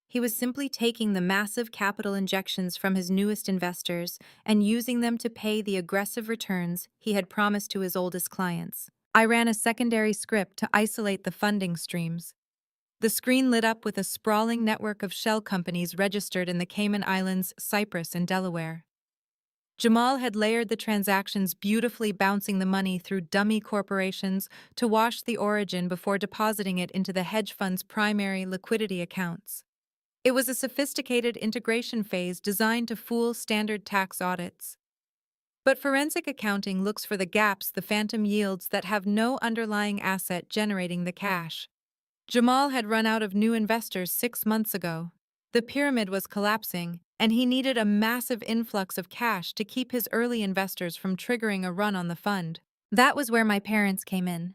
[SPEAKER 1] He was simply taking the massive capital injections from his newest investors and using them to pay the aggressive returns he had promised to his oldest clients. I ran a secondary script to isolate the funding streams. The screen lit up with a sprawling network of shell companies registered in the Cayman Islands, Cyprus, and Delaware. Jamal had layered the transactions beautifully, bouncing the money through dummy corporations to wash the origin before depositing it into the hedge fund's primary liquidity accounts. It was a sophisticated integration phase designed to fool standard tax audits. But forensic accounting looks for the gaps, the phantom yields that have no underlying asset generating the cash. Jamal had run out of new investors 6 months ago. The pyramid was collapsing, and he needed a massive influx of cash to keep his early investors from triggering a run on the fund. That was where my parents came in.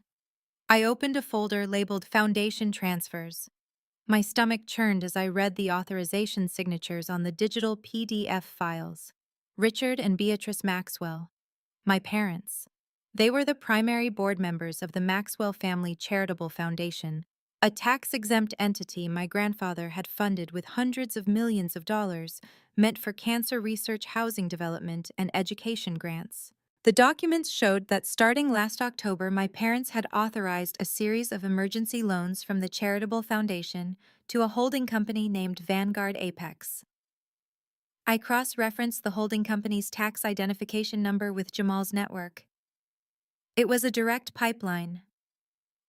[SPEAKER 1] I opened a folder labeled Foundation Transfers. My stomach churned as I read the authorization signatures on the digital PDF files. Richard and Beatrice Maxwell, my parents. They were the primary board members of the Maxwell Family Charitable Foundation, a tax-exempt entity my grandfather had funded with hundreds of millions of dollars, meant for cancer research, housing development, and education grants. The documents showed that starting last October, my parents had authorized a series of emergency loans from the charitable foundation to a holding company named Vanguard Apex. I cross-referenced the holding company's tax identification number with Jamal's network. It was a direct pipeline.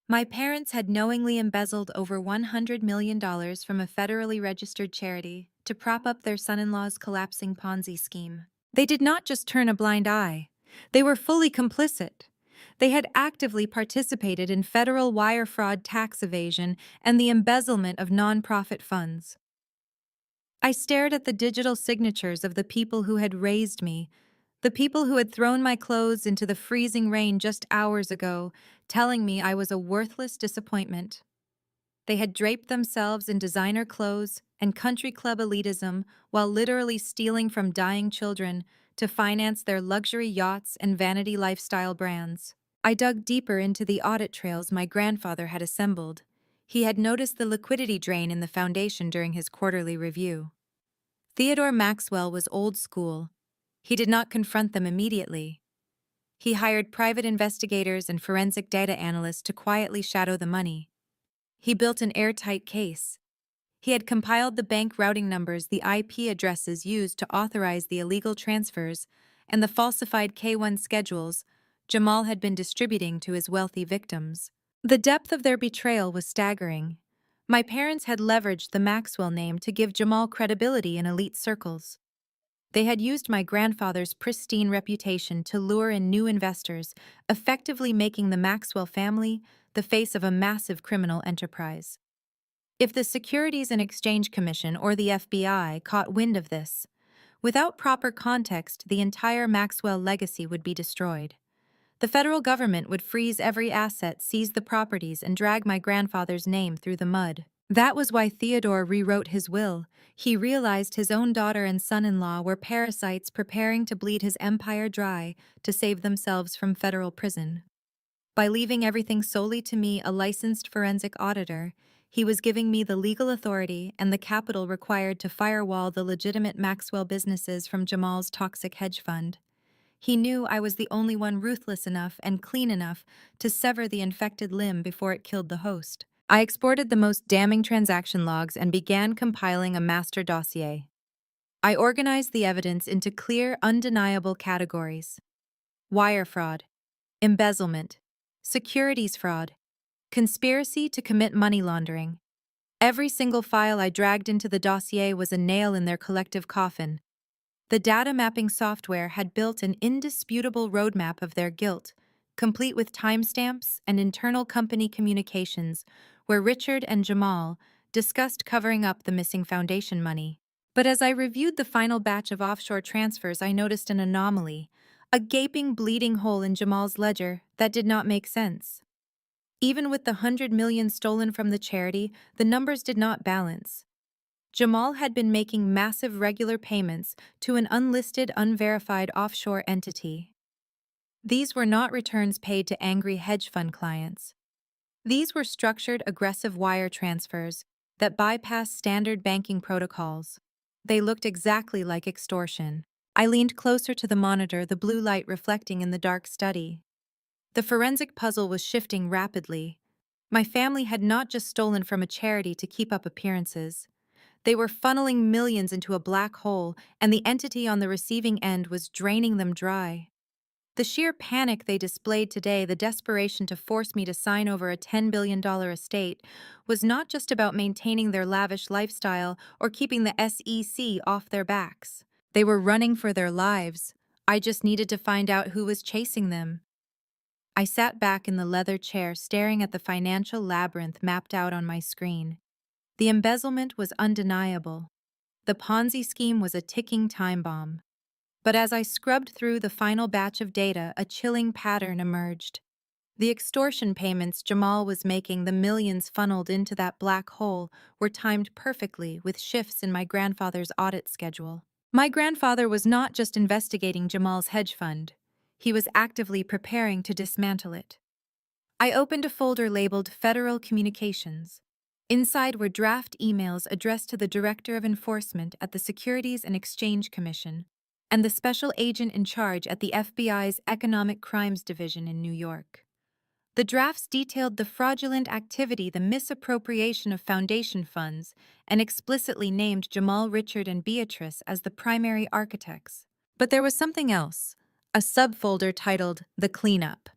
[SPEAKER 1] My parents had knowingly embezzled over $100 million from a federally registered charity to prop up their son-in-law's collapsing Ponzi scheme. They did not just turn a blind eye. They were fully complicit. They had actively participated in federal wire fraud, tax evasion, and the embezzlement of nonprofit funds. I stared at the digital signatures of the people who had raised me, the people who had thrown my clothes into the freezing rain just hours ago, telling me I was a worthless disappointment. They had draped themselves in designer clothes and country club elitism while literally stealing from dying children to finance their luxury yachts and vanity lifestyle brands. I dug deeper into the audit trails my grandfather had assembled. He had noticed the liquidity drain in the foundation during his quarterly review. Theodore Maxwell was old school. He did not confront them immediately. He hired private investigators and forensic data analysts to quietly shadow the money. He built an airtight case. He had compiled the bank routing numbers, the IP addresses used to authorize the illegal transfers, and the falsified K-1 schedules Jamal had been distributing to his wealthy victims. The depth of their betrayal was staggering. My parents had leveraged the Maxwell name to give Jamal credibility in elite circles. They had used my grandfather's pristine reputation to lure in new investors, effectively making the Maxwell family the face of a massive criminal enterprise. If the Securities and Exchange Commission or the FBI caught wind of this, without proper context, the entire Maxwell legacy would be destroyed. The federal government would freeze every asset, seize the properties, and drag my grandfather's name through the mud. That was why Theodore rewrote his will. He realized his own daughter and son-in-law were parasites preparing to bleed his empire dry to save themselves from federal prison. By leaving everything solely to me, a licensed forensic auditor, he was giving me the legal authority and the capital required to firewall the legitimate Maxwell businesses from Jamal's toxic hedge fund. He knew I was the only one ruthless enough and clean enough to sever the infected limb before it killed the host. I exported the most damning transaction logs and began compiling a master dossier. I organized the evidence into clear, undeniable categories: wire fraud, embezzlement, securities fraud, conspiracy to commit money laundering. Every single file I dragged into the dossier was a nail in their collective coffin. The data mapping software had built an indisputable roadmap of their guilt, complete with timestamps and internal company communications, where Richard and Jamal discussed covering up the missing foundation money. But as I reviewed the final batch of offshore transfers, I noticed an anomaly, a gaping, bleeding hole in Jamal's ledger that did not make sense. Even with the 100 million stolen from the charity, the numbers did not balance. Jamal had been making massive regular payments to an unlisted, unverified offshore entity. These were not returns paid to angry hedge fund clients. These were structured, aggressive wire transfers that bypassed standard banking protocols. They looked exactly like extortion. I leaned closer to the monitor, the blue light reflecting in the dark study. The forensic puzzle was shifting rapidly. My family had not just stolen from a charity to keep up appearances. They were funneling millions into a black hole, and the entity on the receiving end was draining them dry. The sheer panic they displayed today, the desperation to force me to sign over a $10 billion estate, was not just about maintaining their lavish lifestyle or keeping the SEC off their backs. They were running for their lives. I just needed to find out who was chasing them. I sat back in the leather chair, staring at the financial labyrinth mapped out on my screen. The embezzlement was undeniable. The Ponzi scheme was a ticking time bomb. But as I scrubbed through the final batch of data, a chilling pattern emerged. The extortion payments Jamal was making, the millions funneled into that black hole, were timed perfectly with shifts in my grandfather's audit schedule. My grandfather was not just investigating Jamal's hedge fund. He was actively preparing to dismantle it. I opened a folder labeled Federal Communications. Inside were draft emails addressed to the Director of Enforcement at the Securities and Exchange Commission and the special agent in charge at the FBI's Economic Crimes Division in New York. The drafts detailed the fraudulent activity, the misappropriation of foundation funds, and explicitly named Jamal, Richard, and Beatrice as the primary architects. But there was something else, a subfolder titled The Cleanup.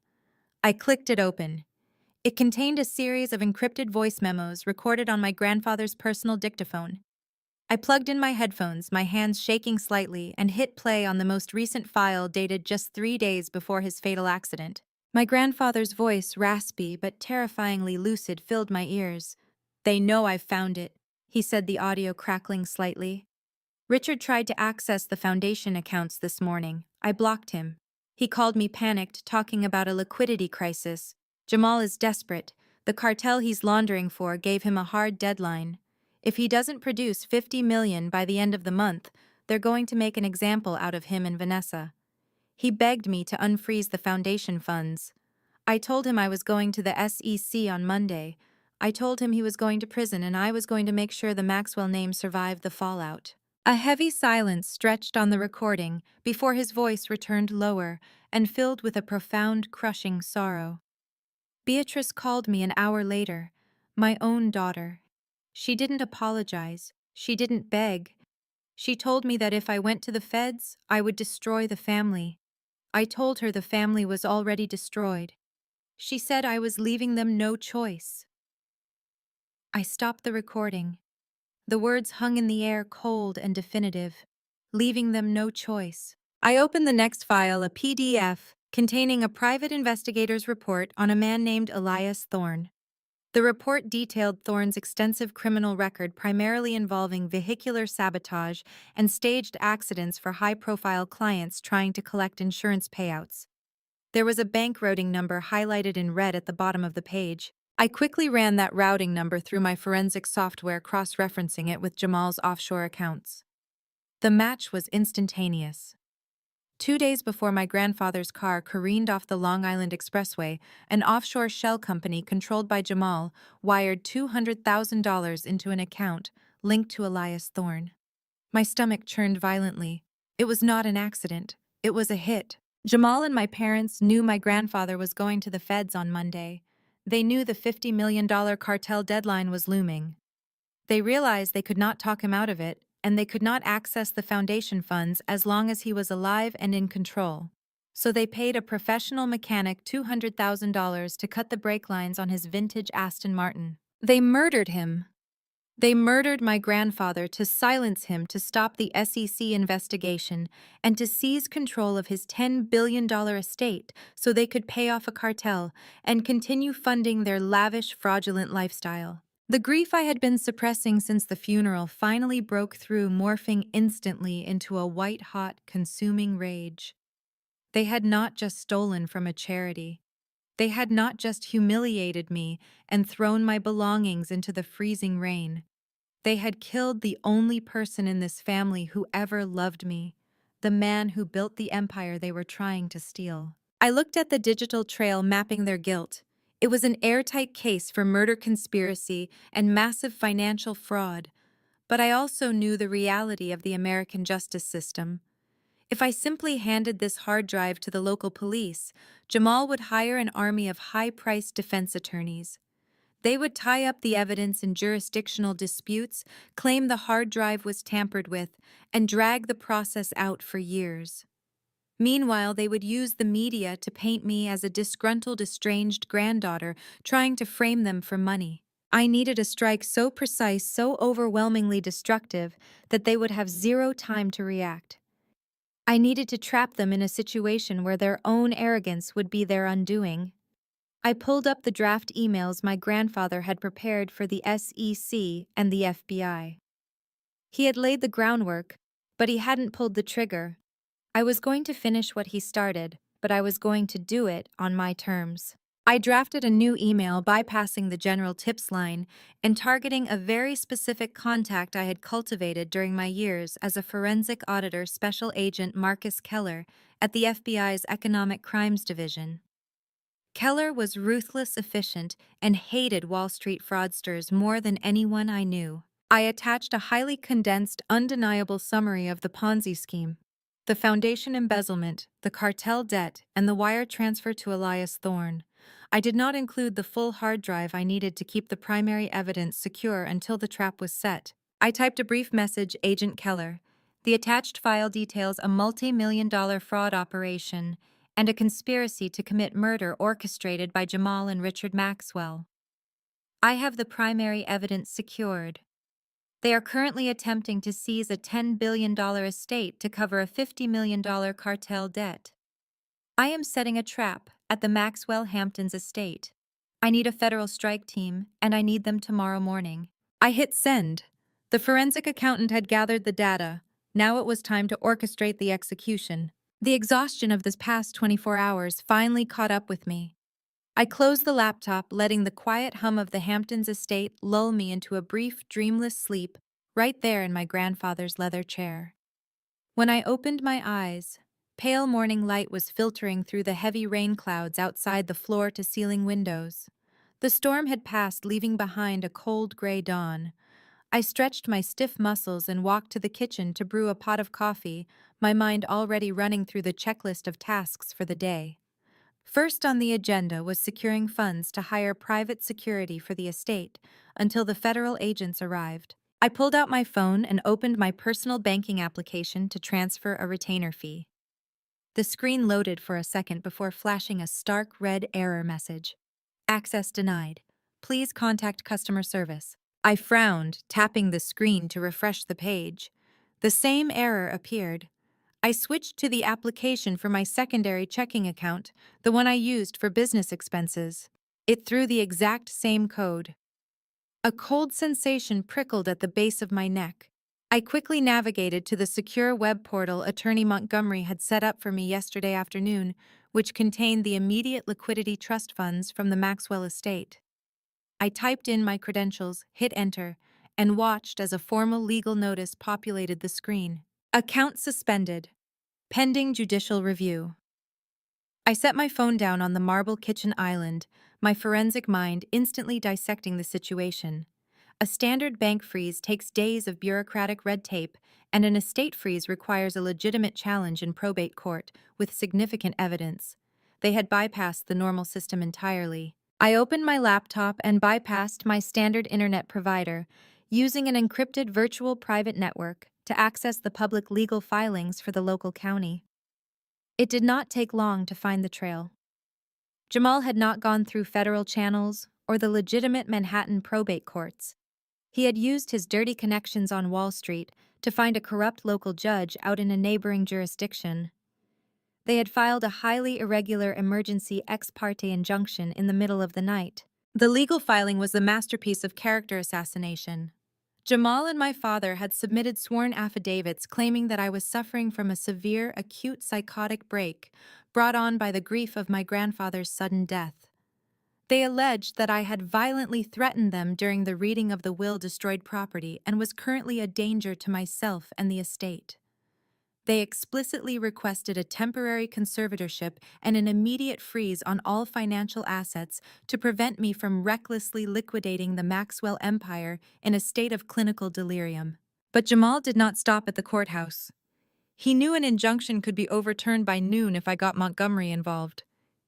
[SPEAKER 1] I clicked it open. It contained a series of encrypted voice memos recorded on my grandfather's personal dictaphone. I plugged in my headphones, my hands shaking slightly, and hit play on the most recent file dated just 3 days before his fatal accident. My grandfather's voice, raspy but terrifyingly lucid, filled my ears. "They know I've found it," he said, the audio crackling slightly. "Richard tried to access the foundation accounts this morning. I blocked him. He called me panicked, talking about a liquidity crisis. Jamal is desperate. The cartel he's laundering for gave him a hard deadline. If he doesn't produce $50 million by the end of the month, they're going to make an example out of him and Vanessa. He begged me to unfreeze the foundation funds. I told him I was going to the SEC on Monday. I told him he was going to prison and I was going to make sure the Maxwell name survived the fallout." A heavy silence stretched on the recording before his voice returned lower and filled with a profound, crushing sorrow. "Beatrice called me an hour later, my own daughter. She didn't apologize. She didn't beg. She told me that if I went to the feds, I would destroy the family. I told her the family was already destroyed. She said I was leaving them no choice." I stopped the recording. The words hung in the air, cold and definitive. Leaving them no choice. I opened the next file, a PDF, containing a private investigator's report on a man named Elias Thorne. The report detailed Thorne's extensive criminal record, primarily involving vehicular sabotage and staged accidents for high-profile clients trying to collect insurance payouts. There was a bank routing number highlighted in red at the bottom of the page. I quickly ran that routing number through my forensic software, cross-referencing it with Jamal's offshore accounts. The match was instantaneous. 2 days before my grandfather's car careened off the Long Island Expressway, an offshore shell company controlled by Jamal wired $200,000 into an account linked to Elias Thorne. My stomach churned violently. It was not an accident. It was a hit. Jamal and my parents knew my grandfather was going to the feds on Monday. They knew the $50 million cartel deadline was looming. They realized they could not talk him out of it, and they could not access the foundation funds as long as he was alive and in control. So they paid a professional mechanic $200,000 to cut the brake lines on his vintage Aston Martin. They murdered him. They murdered my grandfather to silence him to stop the SEC investigation and to seize control of his $10 billion estate so they could pay off a cartel and continue funding their lavish, fraudulent lifestyle. The grief I had been suppressing since the funeral finally broke through, morphing instantly into a white-hot, consuming rage. They had not just stolen from a charity. They had not just humiliated me and thrown my belongings into the freezing rain. They had killed the only person in this family who ever loved me, the man who built the empire they were trying to steal. I looked at the digital trail mapping their guilt. It was an airtight case for murder conspiracy and massive financial fraud, but I also knew the reality of the American justice system. If I simply handed this hard drive to the local police, Jamal would hire an army of high-priced defense attorneys. They would tie up the evidence in jurisdictional disputes, claim the hard drive was tampered with, and drag the process out for years. Meanwhile, they would use the media to paint me as a disgruntled, estranged granddaughter trying to frame them for money. I needed a strike so precise, so overwhelmingly destructive, that they would have zero time to react. I needed to trap them in a situation where their own arrogance would be their undoing. I pulled up the draft emails my grandfather had prepared for the SEC and the FBI. He had laid the groundwork, but he hadn't pulled the trigger. I was going to finish what he started, but I was going to do it on my terms. I drafted a new email bypassing the general tips line and targeting a very specific contact I had cultivated during my years as a forensic auditor special agent, Marcus Keller, at the FBI's Economic Crimes Division. Keller was ruthless, efficient, and hated Wall Street fraudsters more than anyone I knew. I attached a highly condensed, undeniable summary of the Ponzi scheme, the foundation embezzlement, the cartel debt, and the wire transfer to Elias Thorne. I did not include the full hard drive I needed to keep the primary evidence secure until the trap was set. I typed a brief message, Agent Keller. The attached file details a multi-million-dollar fraud operation and a conspiracy to commit murder orchestrated by Jamal and Richard Maxwell. I have the primary evidence secured. They are currently attempting to seize a $10 billion estate to cover a $50 million cartel debt. I am setting a trap at the Maxwell Hamptons estate. I need a federal strike team, and I need them tomorrow morning. I hit send. The forensic accountant had gathered the data. Now it was time to orchestrate the execution. The exhaustion of this past 24 hours finally caught up with me. I closed the laptop, letting the quiet hum of the Hamptons estate lull me into a brief, dreamless sleep right there in my grandfather's leather chair. When I opened my eyes, pale morning light was filtering through the heavy rain clouds outside the floor-to-ceiling windows. The storm had passed, leaving behind a cold gray dawn. I stretched my stiff muscles and walked to the kitchen to brew a pot of coffee, my mind already running through the checklist of tasks for the day. First on the agenda was securing funds to hire private security for the estate until the federal agents arrived. I pulled out my phone and opened my personal banking application to transfer a retainer fee. The screen loaded for a second before flashing a stark red error message. Access denied. Please contact customer service. I frowned, tapping the screen to refresh the page. The same error appeared. I switched to the application for my secondary checking account, the one I used for business expenses. It threw the exact same code. A cold sensation prickled at the base of my neck. I quickly navigated to the secure web portal Attorney Montgomery had set up for me yesterday afternoon, which contained the immediate liquidity trust funds from the Maxwell estate. I typed in my credentials, hit enter, and watched as a formal legal notice populated the screen. Account suspended. Pending judicial review. I set my phone down on the marble kitchen island, my forensic mind instantly dissecting the situation. A standard bank freeze takes days of bureaucratic red tape, and an estate freeze requires a legitimate challenge in probate court with significant evidence. They had bypassed the normal system entirely. I opened my laptop and bypassed my standard internet provider, using an encrypted virtual private network to access the public legal filings for the local county. It did not take long to find the trail. Jamal had not gone through federal channels or the legitimate Manhattan probate courts. He had used his dirty connections on Wall Street to find a corrupt local judge out in a neighboring jurisdiction. They had filed a highly irregular emergency ex parte injunction in the middle of the night. The legal filing was the masterpiece of character assassination. Jamal and my father had submitted sworn affidavits claiming that I was suffering from a severe, acute psychotic break brought on by the grief of my grandfather's sudden death. They alleged that I had violently threatened them during the reading of the will-destroyed property and was currently a danger to myself and the estate. They explicitly requested a temporary conservatorship and an immediate freeze on all financial assets to prevent me from recklessly liquidating the Maxwell empire in a state of clinical delirium. But Jamal did not stop at the courthouse. He knew an injunction could be overturned by noon if I got Montgomery involved.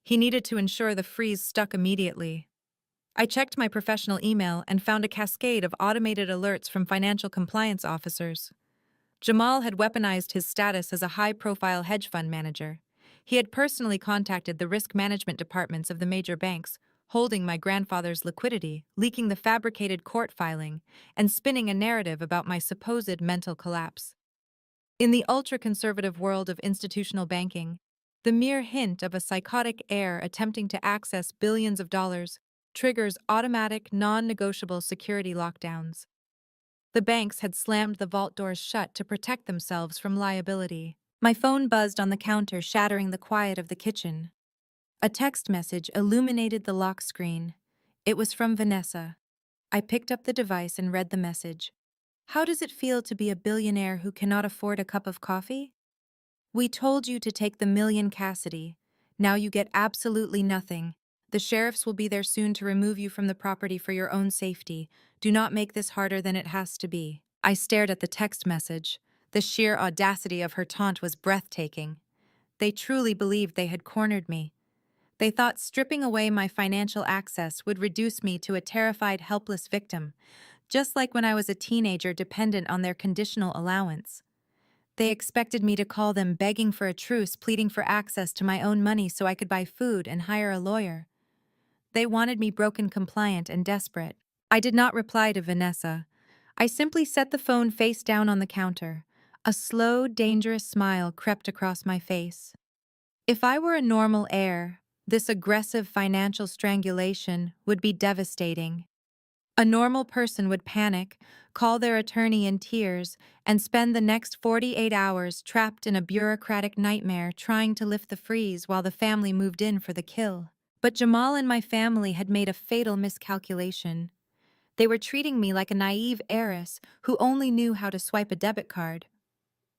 [SPEAKER 1] He needed to ensure the freeze stuck immediately. I checked my professional email and found a cascade of automated alerts from financial compliance officers. Jamal had weaponized his status as a high-profile hedge fund manager. He had personally contacted the risk management departments of the major banks, holding my grandfather's liquidity, leaking the fabricated court filing, and spinning a narrative about my supposed mental collapse. In the ultra-conservative world of institutional banking, the mere hint of a psychotic heir attempting to access billions of dollars triggers automatic, non-negotiable security lockdowns. The banks had slammed the vault doors shut to protect themselves from liability. My phone buzzed on the counter, shattering the quiet of the kitchen. A text message illuminated the lock screen. It was from Vanessa. I picked up the device and read the message. How does it feel to be a billionaire who cannot afford a cup of coffee? We told you to take the million, Cassidy. Now you get absolutely nothing. The sheriffs will be there soon to remove you from the property for your own safety. Do not make this harder than it has to be. I stared at the text message. The sheer audacity of her taunt was breathtaking. They truly believed they had cornered me. They thought stripping away my financial access would reduce me to a terrified, helpless victim, just like when I was a teenager dependent on their conditional allowance. They expected me to call them begging for a truce, pleading for access to my own money so I could buy food and hire a lawyer. They wanted me broken, compliant, and desperate. I did not reply to Vanessa. I simply set the phone face down on the counter. A slow, dangerous smile crept across my face. If I were a normal heir, this aggressive financial strangulation would be devastating. A normal person would panic, call their attorney in tears, and spend the next 48 hours trapped in a bureaucratic nightmare trying to lift the freeze while the family moved in for the kill. But Jamal and my family had made a fatal miscalculation. They were treating me like a naive heiress who only knew how to swipe a debit card.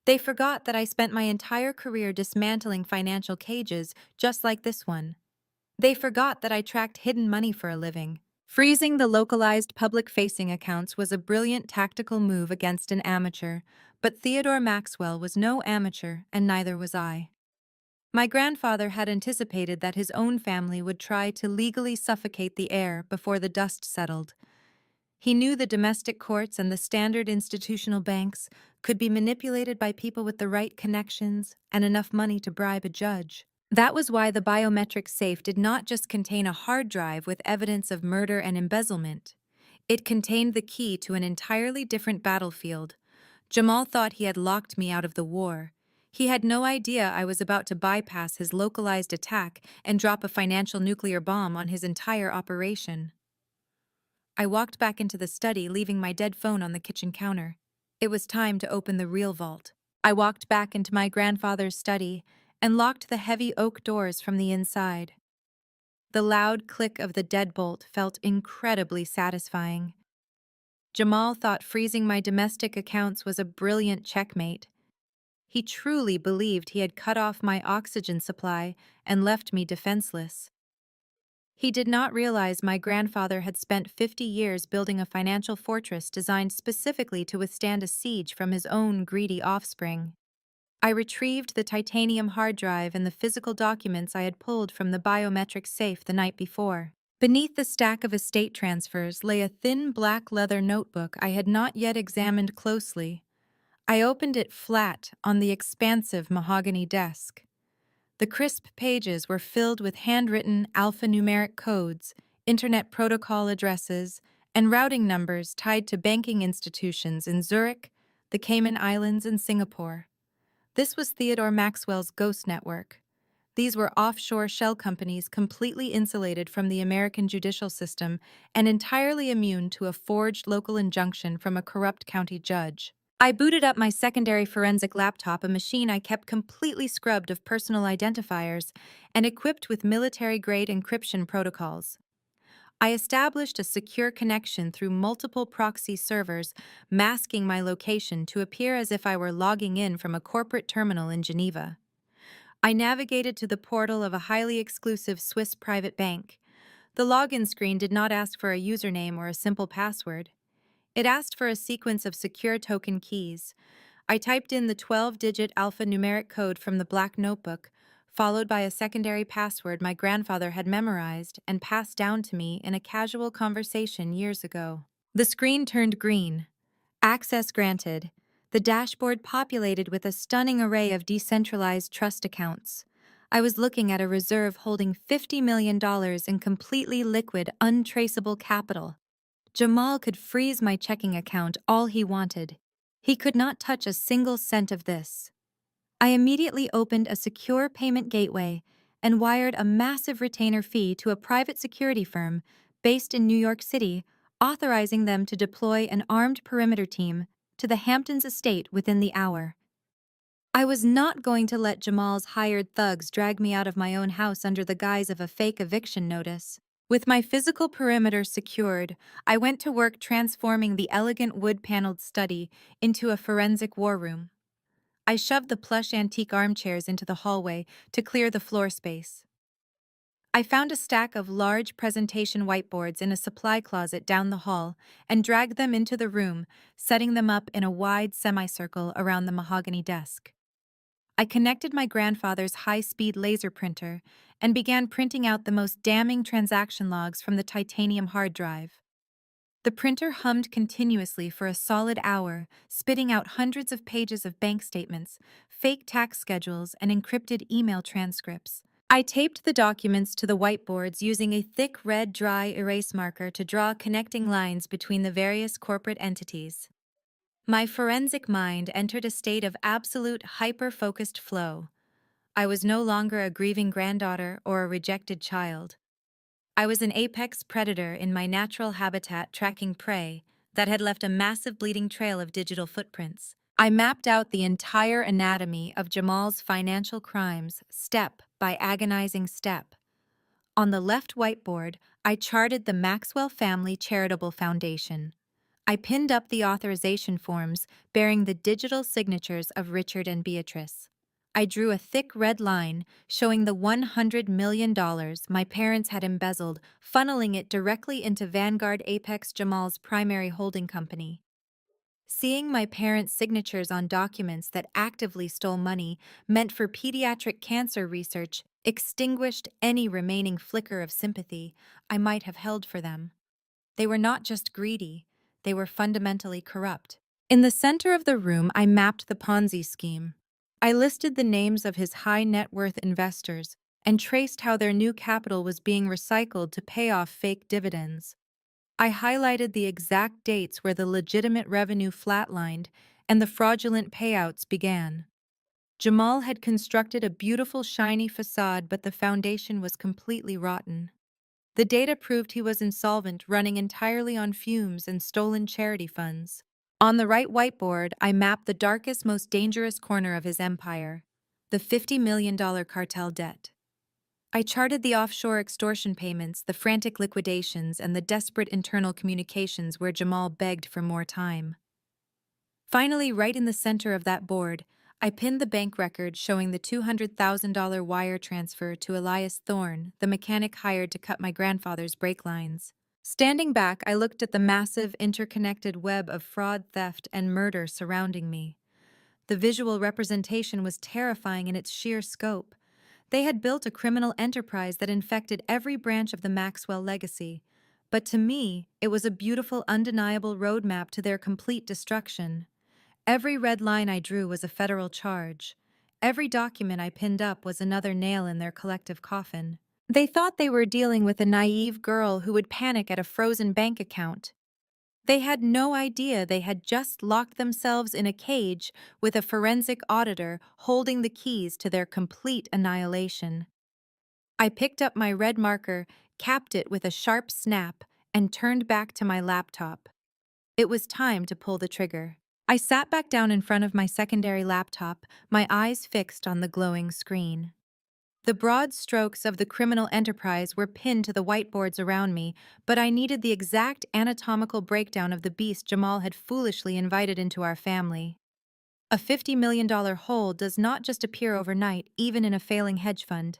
[SPEAKER 1] They forgot that I spent my entire career dismantling financial cages just like this one. They forgot that I tracked hidden money for a living. Freezing the localized public-facing accounts was a brilliant tactical move against an amateur, but Theodore Maxwell was no amateur, and neither was I. My grandfather had anticipated that his own family would try to legally suffocate the heir before the dust settled. He knew the domestic courts and the standard institutional banks could be manipulated by people with the right connections and enough money to bribe a judge. That was why the biometric safe did not just contain a hard drive with evidence of murder and embezzlement. It contained the key to an entirely different battlefield. Jamal thought he had locked me out of the war. He had no idea I was about to bypass his localized attack and drop a financial nuclear bomb on his entire operation. I walked back into the study, leaving my dead phone on the kitchen counter. It was time to open the real vault. I walked back into my grandfather's study and locked the heavy oak doors from the inside. The loud click of the deadbolt felt incredibly satisfying. Jamal thought freezing my domestic accounts was a brilliant checkmate. He truly believed he had cut off my oxygen supply and left me defenseless. He did not realize my grandfather had spent 50 years building a financial fortress designed specifically to withstand a siege from his own greedy offspring. I retrieved the titanium hard drive and the physical documents I had pulled from the biometric safe the night before. Beneath the stack of estate transfers lay a thin black leather notebook I had not yet examined closely. I opened it flat on the expansive mahogany desk. The crisp pages were filled with handwritten alphanumeric codes, internet protocol addresses, and routing numbers tied to banking institutions in Zurich, the Cayman Islands, and Singapore. This was Theodore Maxwell's ghost network. These were offshore shell companies completely insulated from the American judicial system and entirely immune to a forged local injunction from a corrupt county judge. I booted up my secondary forensic laptop, a machine I kept completely scrubbed of personal identifiers and equipped with military-grade encryption protocols. I established a secure connection through multiple proxy servers, masking my location to appear as if I were logging in from a corporate terminal in Geneva. I navigated to the portal of a highly exclusive Swiss private bank. The login screen did not ask for a username or a simple password. It asked for a sequence of secure token keys. I typed in the 12-digit alphanumeric code from the black notebook, followed by a secondary password my grandfather had memorized and passed down to me in a casual conversation years ago. The screen turned green. Access granted. The dashboard populated with a stunning array of decentralized trust accounts. I was looking at a reserve holding $50 million in completely liquid, untraceable capital. Jamal could freeze my checking account all he wanted. He could not touch a single cent of this. I immediately opened a secure payment gateway and wired a massive retainer fee to a private security firm based in New York City, authorizing them to deploy an armed perimeter team to the Hamptons estate within the hour. I was not going to let Jamal's hired thugs drag me out of my own house under the guise of a fake eviction notice. With my physical perimeter secured, I went to work transforming the elegant wood-paneled study into a forensic war room. I shoved the plush antique armchairs into the hallway to clear the floor space. I found a stack of large presentation whiteboards in a supply closet down the hall and dragged them into the room, setting them up in a wide semicircle around the mahogany desk. I connected my grandfather's high-speed laser printer and began printing out the most damning transaction logs from the titanium hard drive. The printer hummed continuously for a solid hour, spitting out hundreds of pages of bank statements, fake tax schedules, and encrypted email transcripts. I taped the documents to the whiteboards using a thick red dry erase marker to draw connecting lines between the various corporate entities. My forensic mind entered a state of absolute hyper-focused flow. I was no longer a grieving granddaughter or a rejected child. I was an apex predator in my natural habitat tracking prey that had left a massive bleeding trail of digital footprints. I mapped out the entire anatomy of Jamal's financial crimes, step by agonizing step. On the left whiteboard, I charted the Maxwell Family Charitable Foundation. I pinned up the authorization forms bearing the digital signatures of Richard and Beatrice. I drew a thick red line showing the $100 million my parents had embezzled, funneling it directly into Vanguard Apex Jamal's primary holding company. Seeing my parents' signatures on documents that actively stole money meant for pediatric cancer research extinguished any remaining flicker of sympathy I might have held for them. They were not just greedy, they were fundamentally corrupt. In the center of the room, I mapped the Ponzi scheme. I listed the names of his high net worth investors and traced how their new capital was being recycled to pay off fake dividends. I highlighted the exact dates where the legitimate revenue flatlined and the fraudulent payouts began. Jamal had constructed a beautiful shiny facade, but the foundation was completely rotten. The data proved he was insolvent, running entirely on fumes and stolen charity funds. On the right whiteboard, I mapped the darkest, most dangerous corner of his empire, the $50 million cartel debt. I charted the offshore extortion payments, the frantic liquidations, and the desperate internal communications where Jamal begged for more time. Finally, right in the center of that board, I pinned the bank record showing the $200,000 wire transfer to Elias Thorne, the mechanic hired to cut my grandfather's brake lines. Standing back, I looked at the massive, interconnected web of fraud, theft, and murder surrounding me. The visual representation was terrifying in its sheer scope. They had built a criminal enterprise that infected every branch of the Maxwell legacy. But to me, it was a beautiful, undeniable roadmap to their complete destruction. Every red line I drew was a federal charge. Every document I pinned up was another nail in their collective coffin. They thought they were dealing with a naive girl who would panic at a frozen bank account. They had no idea they had just locked themselves in a cage with a forensic auditor holding the keys to their complete annihilation. I picked up my red marker, capped it with a sharp snap, and turned back to my laptop. It was time to pull the trigger. I sat back down in front of my secondary laptop, my eyes fixed on the glowing screen. The broad strokes of the criminal enterprise were pinned to the whiteboards around me, but I needed the exact anatomical breakdown of the beast Jamal had foolishly invited into our family. A $50 million hole does not just appear overnight, even in a failing hedge fund.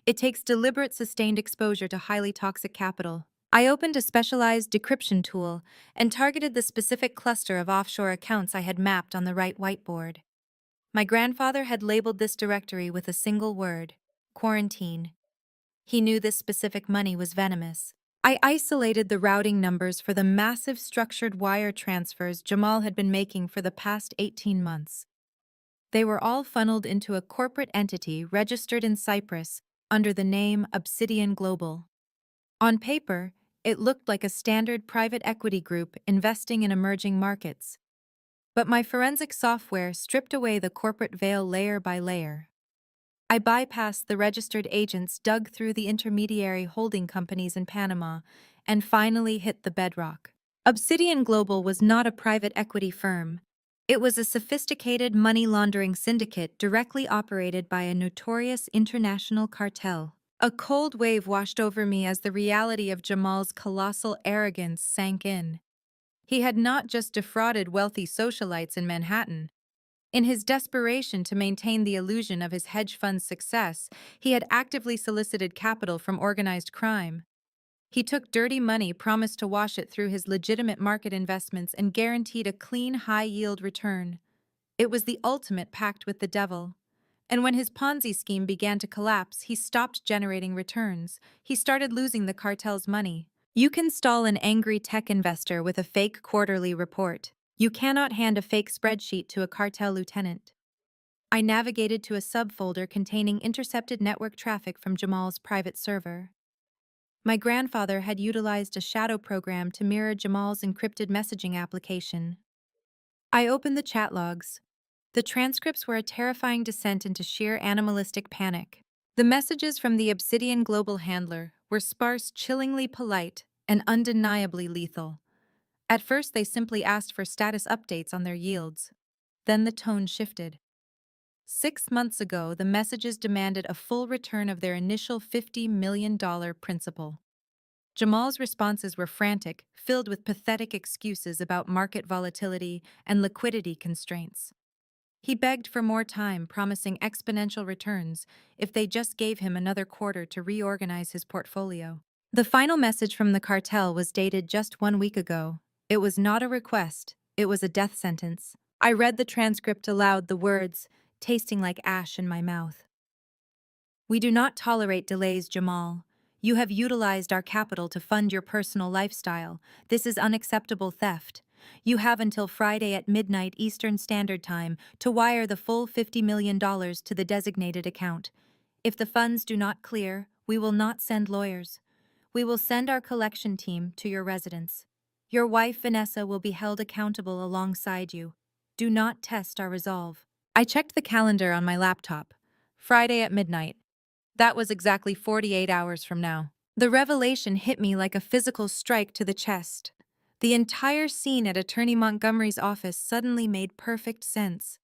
[SPEAKER 1] It takes deliberate, sustained exposure to highly toxic capital. I opened a specialized decryption tool and targeted the specific cluster of offshore accounts I had mapped on the right whiteboard. My grandfather had labeled this directory with a single word: quarantine. He knew this specific money was venomous. I isolated the routing numbers for the massive structured wire transfers Jamal had been making for the past 18 months. They were all funneled into a corporate entity registered in Cyprus under the name Obsidian Global. On paper, it looked like a standard private equity group investing in emerging markets. But my forensic software stripped away the corporate veil layer by layer. I bypassed the registered agents, dug through the intermediary holding companies in Panama, and finally hit the bedrock. Obsidian Global was not a private equity firm. It was a sophisticated money laundering syndicate directly operated by a notorious international cartel. A cold wave washed over me as the reality of Jamal's colossal arrogance sank in. He had not just defrauded wealthy socialites in Manhattan. In his desperation to maintain the illusion of his hedge fund's success, he had actively solicited capital from organized crime. He took dirty money, promised to wash it through his legitimate market investments, and guaranteed a clean, high-yield return. It was the ultimate pact with the devil. And when his Ponzi scheme began to collapse, he stopped generating returns. He started losing the cartel's money. You can stall an angry tech investor with a fake quarterly report. You cannot hand a fake spreadsheet to a cartel lieutenant. I navigated to a subfolder containing intercepted network traffic from Jamal's private server. My grandfather had utilized a shadow program to mirror Jamal's encrypted messaging application. I opened the chat logs. The transcripts were a terrifying descent into sheer animalistic panic. The messages from the Obsidian Global handler were sparse, chillingly polite, and undeniably lethal. At first, they simply asked for status updates on their yields. Then the tone shifted. 6 months ago, the messages demanded a full return of their initial $50 million principal. Jamal's responses were frantic, filled with pathetic excuses about market volatility and liquidity constraints. He begged for more time, promising exponential returns if they just gave him another quarter to reorganize his portfolio. The final message from the cartel was dated just 1 week ago. It was not a request, it was a death sentence. I read the transcript aloud, the words tasting like ash in my mouth. We do not tolerate delays, Jamal. You have utilized our capital to fund your personal lifestyle. This is unacceptable theft. You have until Friday at midnight Eastern Standard Time to wire the full $50 million to the designated account. If the funds do not clear, we will not send lawyers. We will send our collection team to your residence. Your wife, Vanessa, will be held accountable alongside you. Do not test our resolve. I checked the calendar on my laptop. Friday at midnight. That was exactly 48 hours from now. The revelation hit me like a physical strike to the chest. The entire scene at Attorney Montgomery's office suddenly made perfect sense.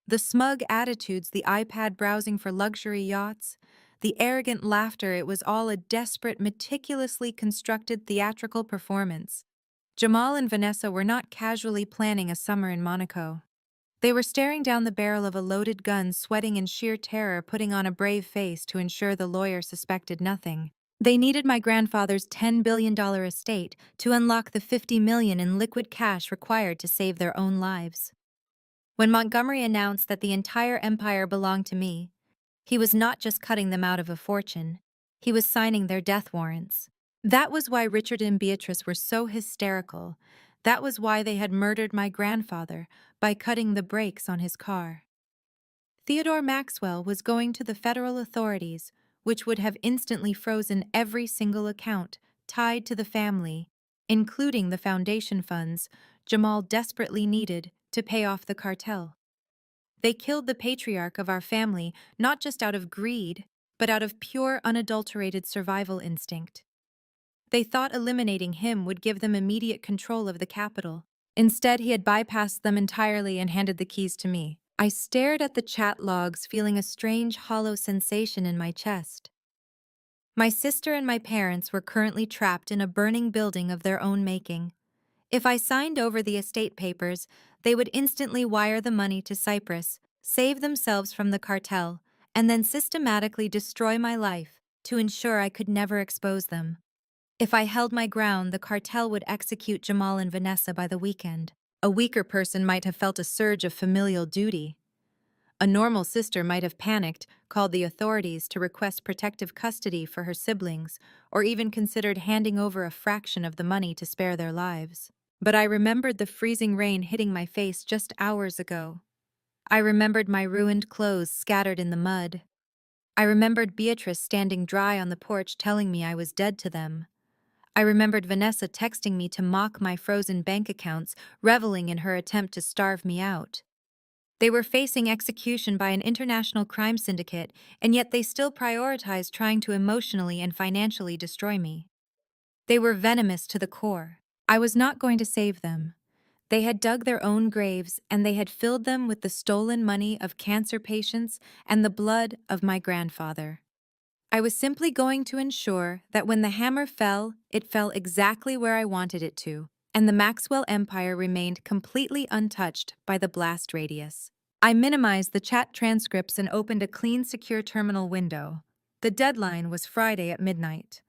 [SPEAKER 1] The smug attitudes, the iPad browsing for luxury yachts, the arrogant laughter, it was all a desperate, meticulously constructed theatrical performance. Jamal and Vanessa were not casually planning a summer in Monaco. They were staring down the barrel of a loaded gun, sweating in sheer terror, putting on a brave face to ensure the lawyer suspected nothing. They needed my grandfather's $10 billion estate to unlock the $50 million in liquid cash required to save their own lives. When Montgomery announced that the entire empire belonged to me, he was not just cutting them out of a fortune, he was signing their death warrants. That was why Richard and Beatrice were so hysterical. That was why they had murdered my grandfather by cutting the brakes on his car. Theodore Maxwell was going to the federal authorities, which would have instantly frozen every single account tied to the family including the foundation funds Jamal desperately needed to pay off the cartel. They killed the patriarch of our family not just out of greed, but out of pure, unadulterated survival instinct. They thought eliminating him would give them immediate control of the capital. Instead, he had bypassed them entirely and handed the keys to me. I stared at the chat logs, feeling a strange, hollow sensation in my chest. My sister and my parents were currently trapped in a burning building of their own making. If I signed over the estate papers, they would instantly wire the money to Cyprus, save themselves from the cartel, and then systematically destroy my life to ensure I could never expose them. If I held my ground, the cartel would execute Jamal and Vanessa by the weekend. A weaker person might have felt a surge of familial duty. A normal sister might have panicked, called the authorities to request protective custody for her siblings, or even considered handing over a fraction of the money to spare their lives. But I remembered the freezing rain hitting my face just hours ago. I remembered my ruined clothes scattered in the mud. I remembered Beatrice standing dry on the porch telling me I was dead to them. I remembered Vanessa texting me to mock my frozen bank accounts, reveling in her attempt to starve me out. They were facing execution by an international crime syndicate, and yet they still prioritized trying to emotionally and financially destroy me. They were venomous to the core. I was not going to save them. They had dug their own graves, and they had filled them with the stolen money of cancer patients and the blood of my grandfather. I was simply going to ensure that when the hammer fell, it fell exactly where I wanted it to, and the Maxwell empire remained completely untouched by the blast radius. I minimized the chat transcripts and opened a clean, secure terminal window. The deadline was Friday at midnight.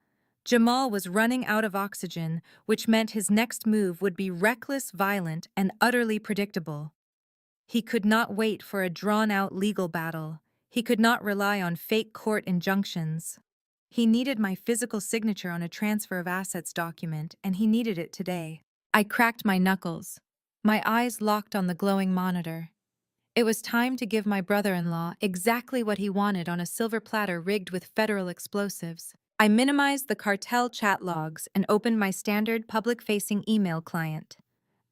[SPEAKER 1] Jamal was running out of oxygen, which meant his next move would be reckless, violent, and utterly predictable. He could not wait for a drawn-out legal battle. He could not rely on fake court injunctions. He needed my physical signature on a transfer of assets document, and he needed it today. I cracked my knuckles. My eyes locked on the glowing monitor. It was time to give my brother-in-law exactly what he wanted on a silver platter rigged with federal explosives. I minimized the cartel chat logs and opened my standard public-facing email client.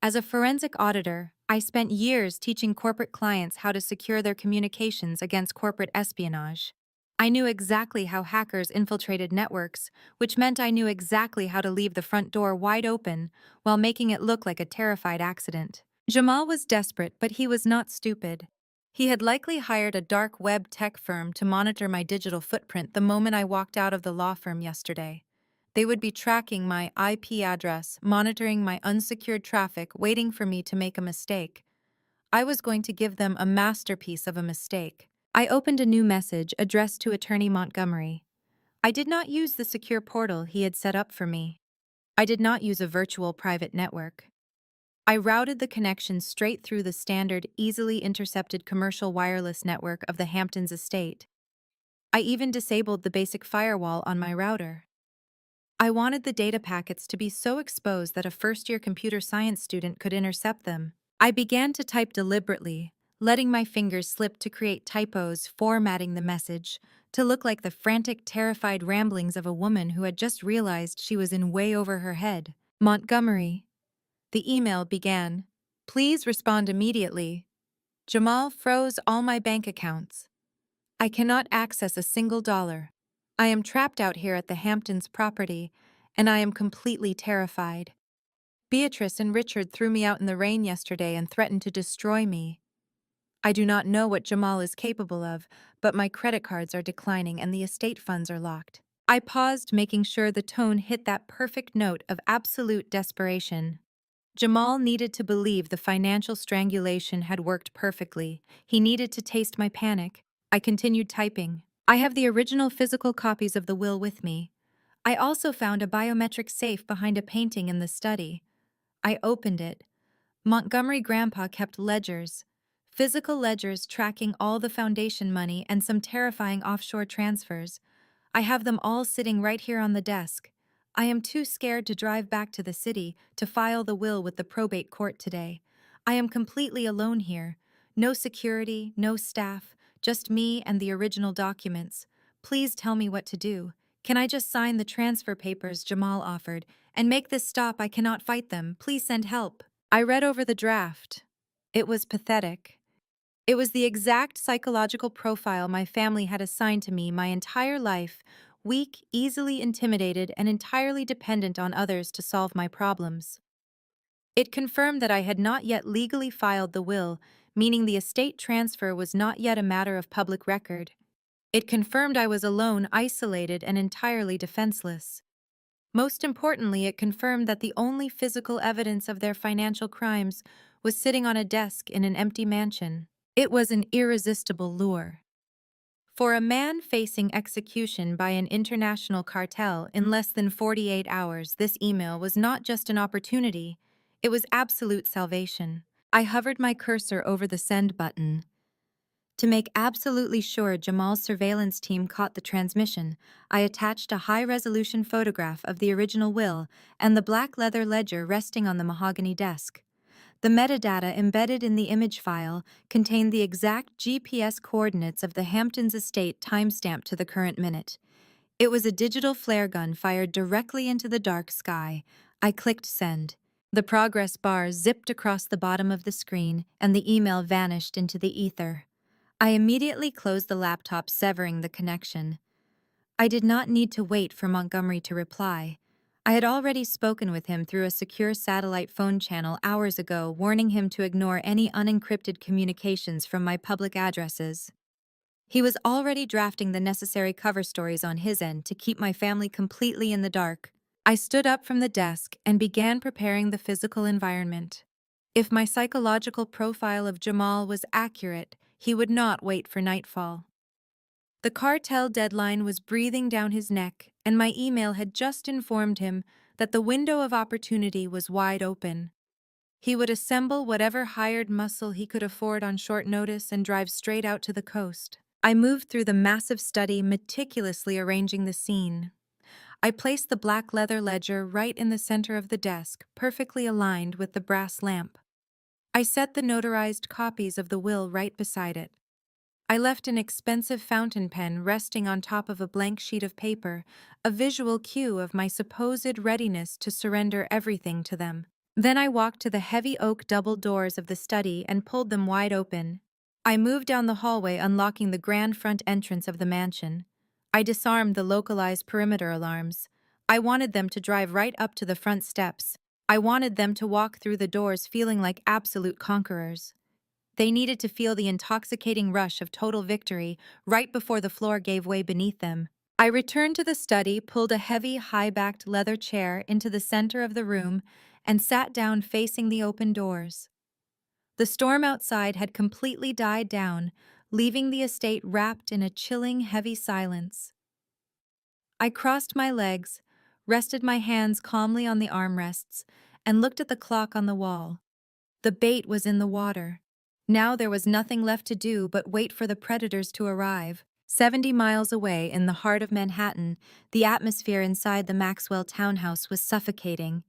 [SPEAKER 1] As a forensic auditor, I spent years teaching corporate clients how to secure their communications against corporate espionage. I knew exactly how hackers infiltrated networks, which meant I knew exactly how to leave the front door wide open while making it look like a terrified accident. Jamal was desperate, but he was not stupid. He had likely hired a dark web tech firm to monitor my digital footprint the moment I walked out of the law firm yesterday. They would be tracking my IP address, monitoring my unsecured traffic, waiting for me to make a mistake. I was going to give them a masterpiece of a mistake. I opened a new message addressed to Attorney Montgomery. I did not use the secure portal he had set up for me. I did not use a virtual private network. I routed the connection straight through the standard, easily intercepted commercial wireless network of the Hamptons estate. I even disabled the basic firewall on my router. I wanted the data packets to be so exposed that a first-year computer science student could intercept them. I began to type deliberately, letting my fingers slip to create typos, formatting the message to look like the frantic, terrified ramblings of a woman who had just realized she was in way over her head. Montgomery. The email began. Please respond immediately. Jamal froze all my bank accounts. I cannot access a single dollar. I am trapped out here at the Hamptons property, and I am completely terrified. Beatrice and Richard threw me out in the rain yesterday and threatened to destroy me. I do not know what Jamal is capable of, but my credit cards are declining and the estate funds are locked. I paused, making sure the tone hit that perfect note of absolute desperation. Jamal needed to believe the financial strangulation had worked perfectly. He needed to taste my panic. I continued typing. I have the original physical copies of the will with me. I also found a biometric safe behind a painting in the study. I opened it. Montgomery Grandpa kept ledgers. Physical ledgers tracking all the foundation money and some terrifying offshore transfers. I have them all sitting right here on the desk. I am too scared to drive back to the city to file the will with the probate court today. I am completely alone here. No security, no staff, just me and the original documents. Please tell me what to do. Can I just sign the transfer papers Jamal offered And make this stop, I cannot fight them. Please send help. I read over the draft. It was pathetic. It was the exact psychological profile my family had assigned to me my entire life: weak, easily intimidated, and entirely dependent on others to solve my problems. It confirmed that I had not yet legally filed the will, meaning the estate transfer was not yet a matter of public record. It confirmed I was alone, isolated, and entirely defenseless. Most importantly, it confirmed that the only physical evidence of their financial crimes was sitting on a desk in an empty mansion. It was an irresistible lure. For a man facing execution by an international cartel in less than 48 hours, this email was not just an opportunity, it was absolute salvation. I hovered my cursor over the send button. To make absolutely sure Jamal's surveillance team caught the transmission, I attached a high-resolution photograph of the original will and the black leather ledger resting on the mahogany desk. The metadata embedded in the image file contained the exact GPS coordinates of the Hamptons estate timestamped to the current minute. It was a digital flare gun fired directly into the dark sky. I clicked send. The progress bar zipped across the bottom of the screen, and the email vanished into the ether. I immediately closed the laptop, severing the connection. I did not need to wait for Montgomery to reply. I had already spoken with him through a secure satellite phone channel hours ago, warning him to ignore any unencrypted communications from my public addresses. He was already drafting the necessary cover stories on his end to keep my family completely in the dark. I stood up from the desk and began preparing the physical environment. If my psychological profile of Jamal was accurate, he would not wait for nightfall. The cartel deadline was breathing down his neck, and my email had just informed him that the window of opportunity was wide open. He would assemble whatever hired muscle he could afford on short notice and drive straight out to the coast. I moved through the massive study, meticulously arranging the scene. I placed the black leather ledger right in the center of the desk, perfectly aligned with the brass lamp. I set the notarized copies of the will right beside it. I left an expensive fountain pen resting on top of a blank sheet of paper, a visual cue of my supposed readiness to surrender everything to them. Then I walked to the heavy oak double doors of the study and pulled them wide open. I moved down the hallway, unlocking the grand front entrance of the mansion. I disarmed the localized perimeter alarms. I wanted them to drive right up to the front steps. I wanted them to walk through the doors feeling like absolute conquerors. They needed to feel the intoxicating rush of total victory right before the floor gave way beneath them. I returned to the study, pulled a heavy, high-backed leather chair into the center of the room, and sat down facing the open doors. The storm outside had completely died down, leaving the estate wrapped in a chilling, heavy silence. I crossed my legs, rested my hands calmly on the armrests, and looked at the clock on the wall. The bait was in the water. Now there was nothing left to do but wait for the predators to arrive. 70 miles away in the heart of Manhattan, the atmosphere inside the Maxwell townhouse was suffocating.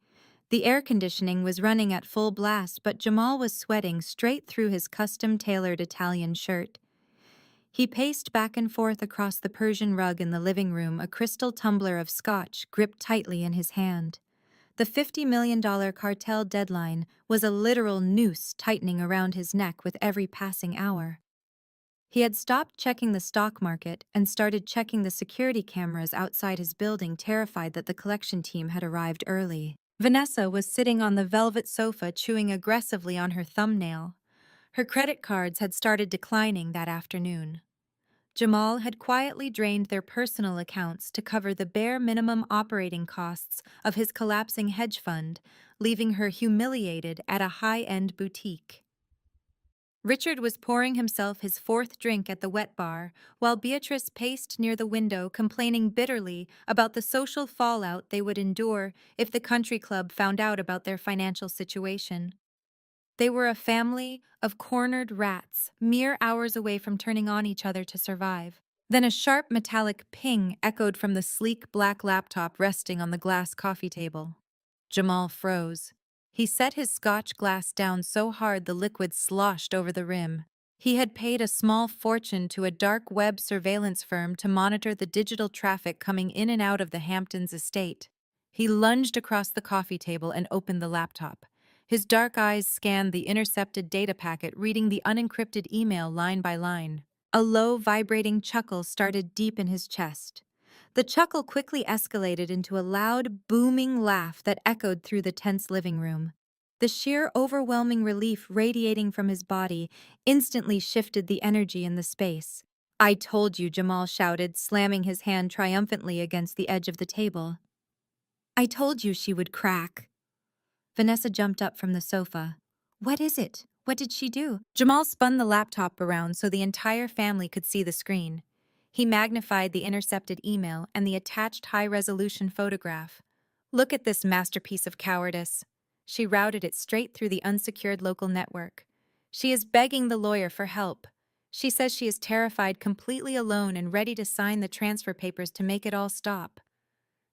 [SPEAKER 1] The air conditioning was running at full blast, but Jamal was sweating straight through his custom-tailored Italian shirt. He paced back and forth across the Persian rug in the living room, a crystal tumbler of scotch gripped tightly in his hand. The $50 million cartel deadline was a literal noose tightening around his neck with every passing hour. He had stopped checking the stock market and started checking the security cameras outside his building, terrified that the collection team had arrived early. Vanessa was sitting on the velvet sofa, chewing aggressively on her thumbnail. Her credit cards had started declining that afternoon. Jamal had quietly drained their personal accounts to cover the bare minimum operating costs of his collapsing hedge fund, leaving her humiliated at a high-end boutique. Richard was pouring himself his fourth drink at the wet bar, while Beatrice paced near the window, complaining bitterly about the social fallout they would endure if the country club found out about their financial situation. They were a family of cornered rats, mere hours away from turning on each other to survive. Then a sharp metallic ping echoed from the sleek black laptop resting on the glass coffee table. Jamal froze. He set his scotch glass down so hard the liquid sloshed over the rim. He had paid a small fortune to a dark web surveillance firm to monitor the digital traffic coming in and out of the Hamptons estate. He lunged across the coffee table and opened the laptop. His dark eyes scanned the intercepted data packet, reading the unencrypted email line by line. A low, vibrating chuckle started deep in his chest. The chuckle quickly escalated into a loud, booming laugh that echoed through the tense living room. The sheer, overwhelming relief radiating from his body instantly shifted the energy in the space. "I told you," Jamal shouted, slamming his hand triumphantly against the edge of the table. "I told you she would crack." Vanessa jumped up from the sofa. "What is it? What did she do?" Jamal spun the laptop around so the entire family could see the screen. He magnified the intercepted email and the attached high-resolution photograph. "Look at this masterpiece of cowardice." She routed it straight through the unsecured local network. "She is begging the lawyer for help. She says she is terrified, completely alone, and ready to sign the transfer papers to make it all stop.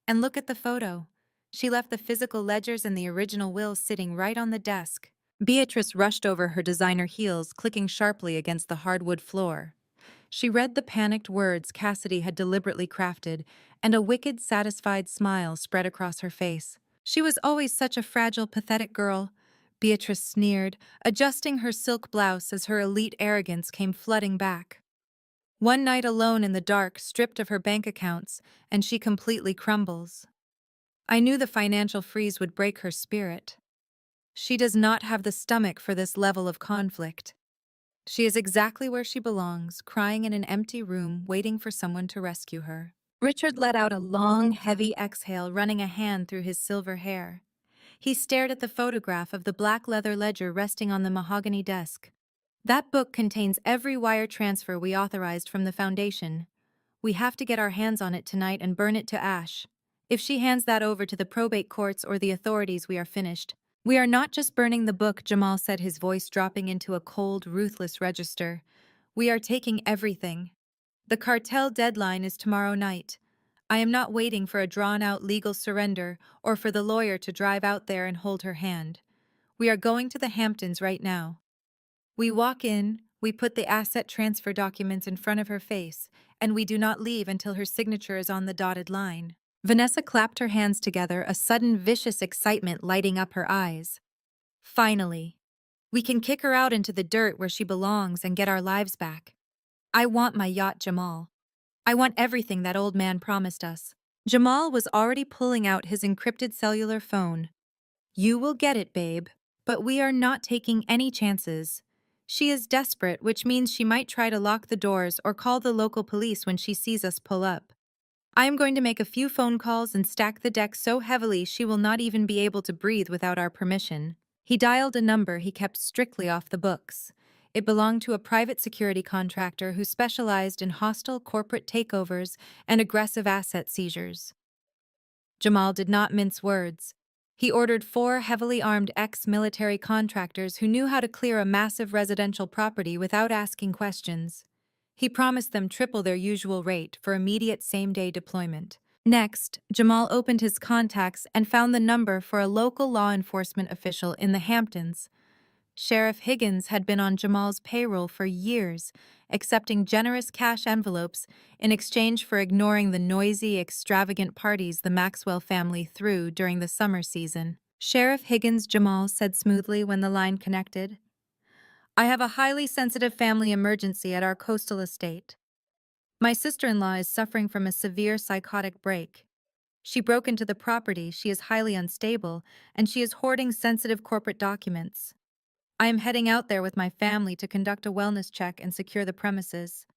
[SPEAKER 1] And look at the photo. She left the physical ledgers and the original will sitting right on the desk." Beatrice rushed over her designer heels, clicking sharply against the hardwood floor. She read the panicked words Cassidy had deliberately crafted, and a wicked, satisfied smile spread across her face. "She was always such a fragile, pathetic girl," Beatrice sneered, adjusting her silk blouse as her elite arrogance came flooding back. "One night alone in the dark, stripped of her bank accounts, and she completely crumbles. I knew the financial freeze would break her spirit. She does not have the stomach for this level of conflict. She is exactly where she belongs, crying in an empty room, waiting for someone to rescue her." Richard let out a long, heavy exhale, running a hand through his silver hair. He stared at the photograph of the black leather ledger resting on the mahogany desk. "That book contains every wire transfer we authorized from the Foundation. We have to get our hands on it tonight and burn it to ash. If she hands that over to the probate courts or the authorities, we are finished." "We are not just burning the book," Jamal said, his voice dropping into a cold, ruthless register. "We are taking everything. The cartel deadline is tomorrow night. I am not waiting for a drawn-out legal surrender or for the lawyer to drive out there and hold her hand. We are going to the Hamptons right now. We walk in, we put the asset transfer documents in front of her face, and we do not leave until her signature is on the dotted line." Vanessa clapped her hands together, a sudden vicious excitement lighting up her eyes. "Finally. We can kick her out into the dirt where she belongs and get our lives back. I want my yacht, Jamal. I want everything that old man promised us." Jamal was already pulling out his encrypted cellular phone. "You will get it, babe, but we are not taking any chances. She is desperate, which means she might try to lock the doors or call the local police when she sees us pull up. I am going to make a few phone calls and stack the deck so heavily she will not even be able to breathe without our permission." He dialed a number he kept strictly off the books. It belonged to a private security contractor who specialized in hostile corporate takeovers and aggressive asset seizures. Jamal did not mince words. He ordered 4 heavily armed ex-military contractors who knew how to clear a massive residential property without asking questions. He promised them triple their usual rate for immediate same-day deployment. Next, Jamal opened his contacts and found the number for a local law enforcement official in the Hamptons. Sheriff Higgins had been on Jamal's payroll for years, accepting generous cash envelopes in exchange for ignoring the noisy, extravagant parties the Maxwell family threw during the summer season. "Sheriff Higgins," Jamal said smoothly when the line connected. "I have a highly sensitive family emergency at our coastal estate. My sister-in-law is suffering from a severe psychotic break. She broke into the property, she is highly unstable, and she is hoarding sensitive corporate documents. I am heading out there with my family to conduct a wellness check and secure the premises.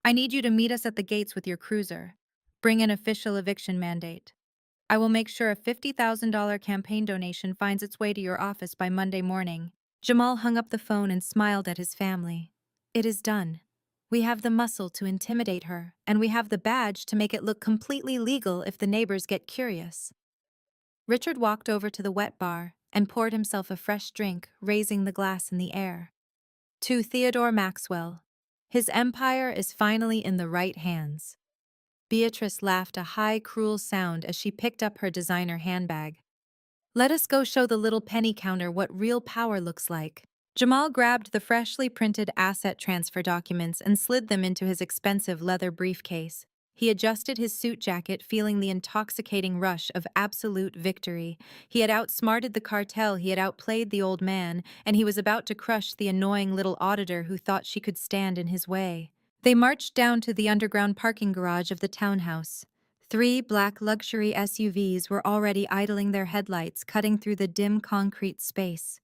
[SPEAKER 1] I need you to meet us at the gates with your cruiser. Bring an official eviction mandate. I will make sure a $50,000 campaign donation finds its way to your office by Monday morning." Jamal hung up the phone and smiled at his family. "It is done. We have the muscle to intimidate her, and we have the badge to make it look completely legal if the neighbors get curious." Richard walked over to the wet bar and poured himself a fresh drink, raising the glass in the air. "To Theodore Maxwell. His empire is finally in the right hands." Beatrice laughed a high, cruel sound as she picked up her designer handbag. "Let us go show the little penny counter what real power looks like." Jamal grabbed the freshly printed asset transfer documents and slid them into his expensive leather briefcase. He adjusted his suit jacket, feeling the intoxicating rush of absolute victory. He had outsmarted the cartel, he had outplayed the old man, and he was about to crush the annoying little auditor who thought she could stand in his way. They marched down to the underground parking garage of the townhouse. 3 black luxury SUVs were already idling their headlights, cutting through the dim concrete space.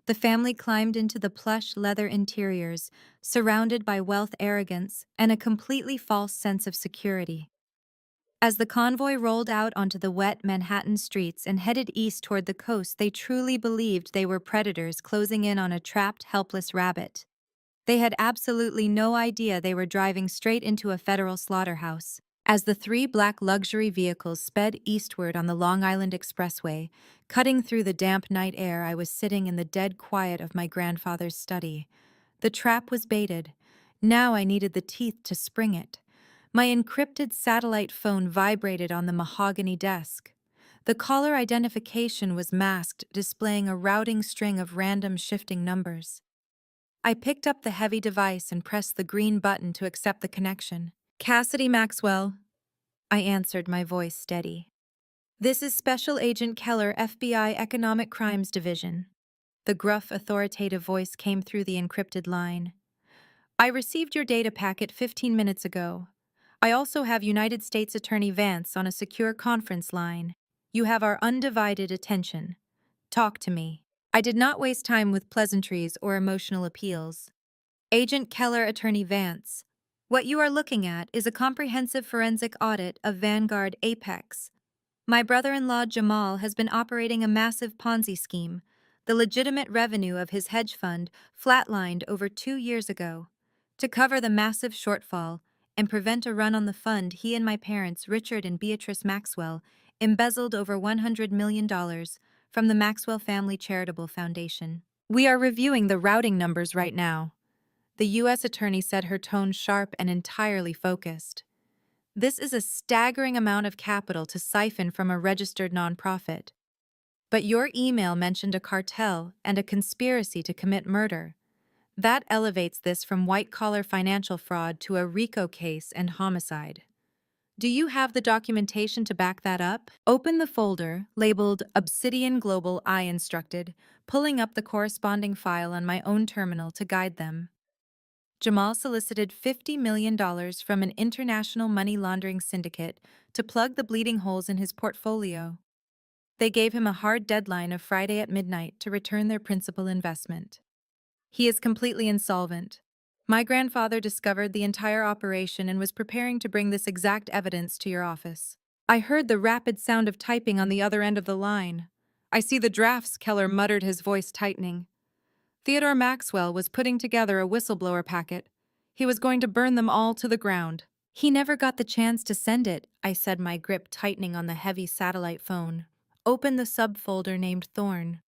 [SPEAKER 1] The family climbed into the plush leather interiors, surrounded by wealth, arrogance, and a completely false sense of security. As the convoy rolled out onto the wet Manhattan streets and headed east toward the coast, they truly believed they were predators closing in on a trapped, helpless rabbit. They had absolutely no idea they were driving straight into a federal slaughterhouse. As the 3 black luxury vehicles sped eastward on the Long Island Expressway, cutting through the damp night air, I was sitting in the dead quiet of my grandfather's study. The trap was baited. Now I needed the teeth to spring it. My encrypted satellite phone vibrated on the mahogany desk. The caller identification was masked, displaying a routing string of random shifting numbers. I picked up the heavy device and pressed the green button to accept the connection. "Cassidy Maxwell," I answered, my voice steady. "This is Special Agent Keller, FBI Economic Crimes Division." The gruff, authoritative voice came through the encrypted line. "I received your data packet 15 minutes ago. I also have United States Attorney Vance on a secure conference line. You have our undivided attention. Talk to me." I did not waste time with pleasantries or emotional appeals. "Agent Keller, Attorney Vance. What you are looking at is a comprehensive forensic audit of Vanguard Apex. My brother-in-law Jamal has been operating a massive Ponzi scheme. The legitimate revenue of his hedge fund flatlined over 2 years ago. To cover the massive shortfall and prevent a run on the fund, he and my parents, Richard and Beatrice Maxwell, embezzled over $100 million from the Maxwell Family Charitable Foundation. We are reviewing the routing numbers right now." The U.S. attorney said, her tone sharp and entirely focused. "This is a staggering amount of capital to siphon from a registered nonprofit. But your email mentioned a cartel and a conspiracy to commit murder. That elevates this from white-collar financial fraud to a RICO case and homicide. Do you have the documentation to back that up?" "Open the folder, labeled Obsidian Global," I instructed, pulling up the corresponding file on my own terminal to guide them. Jamal solicited $50 million from an international money laundering syndicate to plug the bleeding holes in his portfolio. They gave him a hard deadline of Friday at midnight to return their principal investment. He is completely insolvent. My grandfather discovered the entire operation and was preparing to bring this exact evidence to your office. I heard the rapid sound of typing on the other end of the line. "I see the drafts," Keller muttered, his voice tightening. Theodore Maxwell was putting together a whistleblower packet. He was going to burn them all to the ground. "He never got the chance to send it," I said, my grip tightening on the heavy satellite phone. "Open the subfolder named Thorn."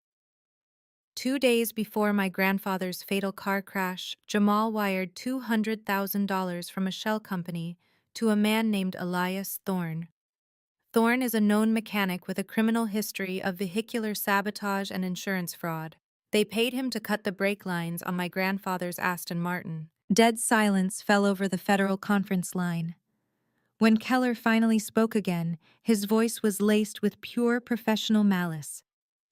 [SPEAKER 1] 2 days before my grandfather's fatal car crash, Jamal wired $200,000 from a shell company to a man named Elias Thorn. Thorn is a known mechanic with a criminal history of vehicular sabotage and insurance fraud. They paid him to cut the brake lines on my grandfather's Aston Martin. Dead silence fell over the federal conference line. When Keller finally spoke again, his voice was laced with pure professional malice.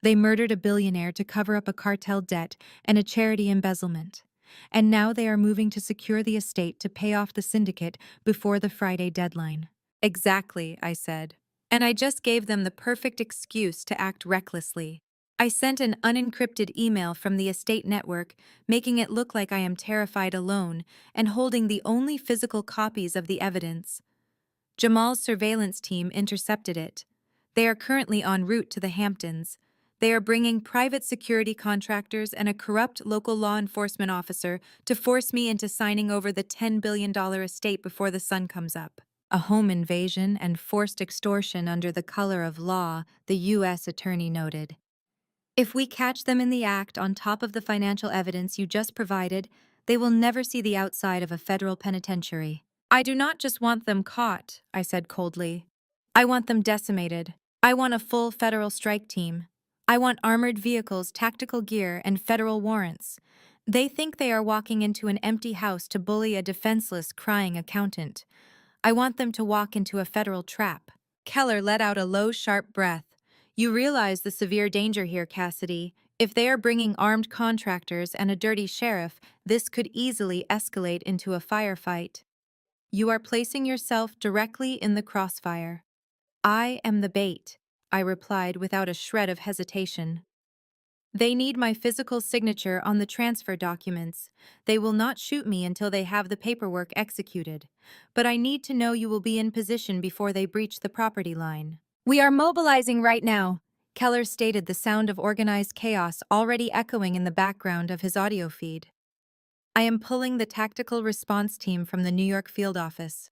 [SPEAKER 1] They murdered a billionaire to cover up a cartel debt and a charity embezzlement. And now they are moving to secure the estate to pay off the syndicate before the Friday deadline. "Exactly," I said. "And I just gave them the perfect excuse to act recklessly." I sent an unencrypted email from the estate network, making it look like I am terrified alone and holding the only physical copies of the evidence. Jamal's surveillance team intercepted it. They are currently en route to the Hamptons. They are bringing private security contractors and a corrupt local law enforcement officer to force me into signing over the $10 billion estate before the sun comes up. A home invasion and forced extortion under the color of law, the U.S. attorney noted. "If we catch them in the act on top of the financial evidence you just provided, they will never see the outside of a federal penitentiary." "I do not just want them caught," I said coldly. "I want them decimated. I want a full federal strike team. I want armored vehicles, tactical gear, and federal warrants. They think they are walking into an empty house to bully a defenseless, crying accountant. I want them to walk into a federal trap. Keller let out a low, sharp breath. You realize the severe danger here, Cassidy. If they are bringing armed contractors and a dirty sheriff, this could easily escalate into a firefight. You are placing yourself directly in the crossfire. I am the bait, I replied without a shred of hesitation. They need my physical signature on the transfer documents. They will not shoot me until they have the paperwork executed. But I need to know you will be in position before they breach the property line. We are mobilizing right now, Keller stated, the sound of organized chaos already echoing in the background of his audio feed. I am pulling the tactical response team from the New York field office.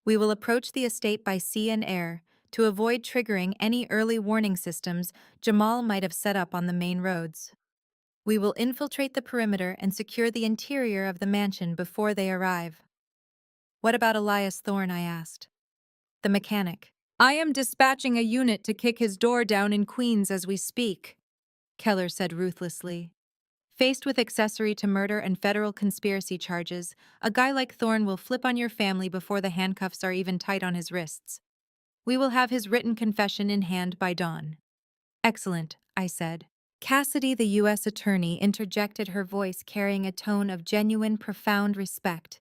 [SPEAKER 1] We will approach the estate by sea and air to avoid triggering any early warning systems Jamal might have set up on the main roads. We will infiltrate the perimeter and secure the interior of the mansion before they arrive. What about Elias Thorne? I asked. The mechanic. I am dispatching a unit to kick his door down in Queens as we speak, Keller said ruthlessly. Faced with accessory to murder and federal conspiracy charges, a guy like Thorne will flip on your family before the handcuffs are even tight on his wrists. We will have his written confession in hand by dawn. Excellent, I said. Cassidy, the U.S. attorney, interjected, her voice carrying a tone of genuine, profound respect.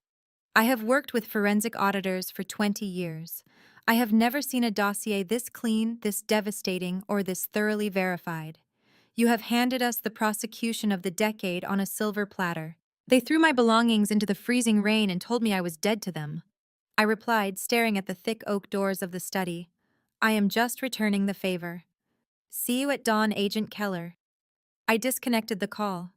[SPEAKER 1] I have worked with forensic auditors for 20 years. I have never seen a dossier this clean, this devastating, or this thoroughly verified. You have handed us the prosecution of the decade on a silver platter. They threw my belongings into the freezing rain and told me I was dead to them. I replied, staring at the thick oak doors of the study. I am just returning the favor. See you at dawn, Agent Keller. I disconnected the call.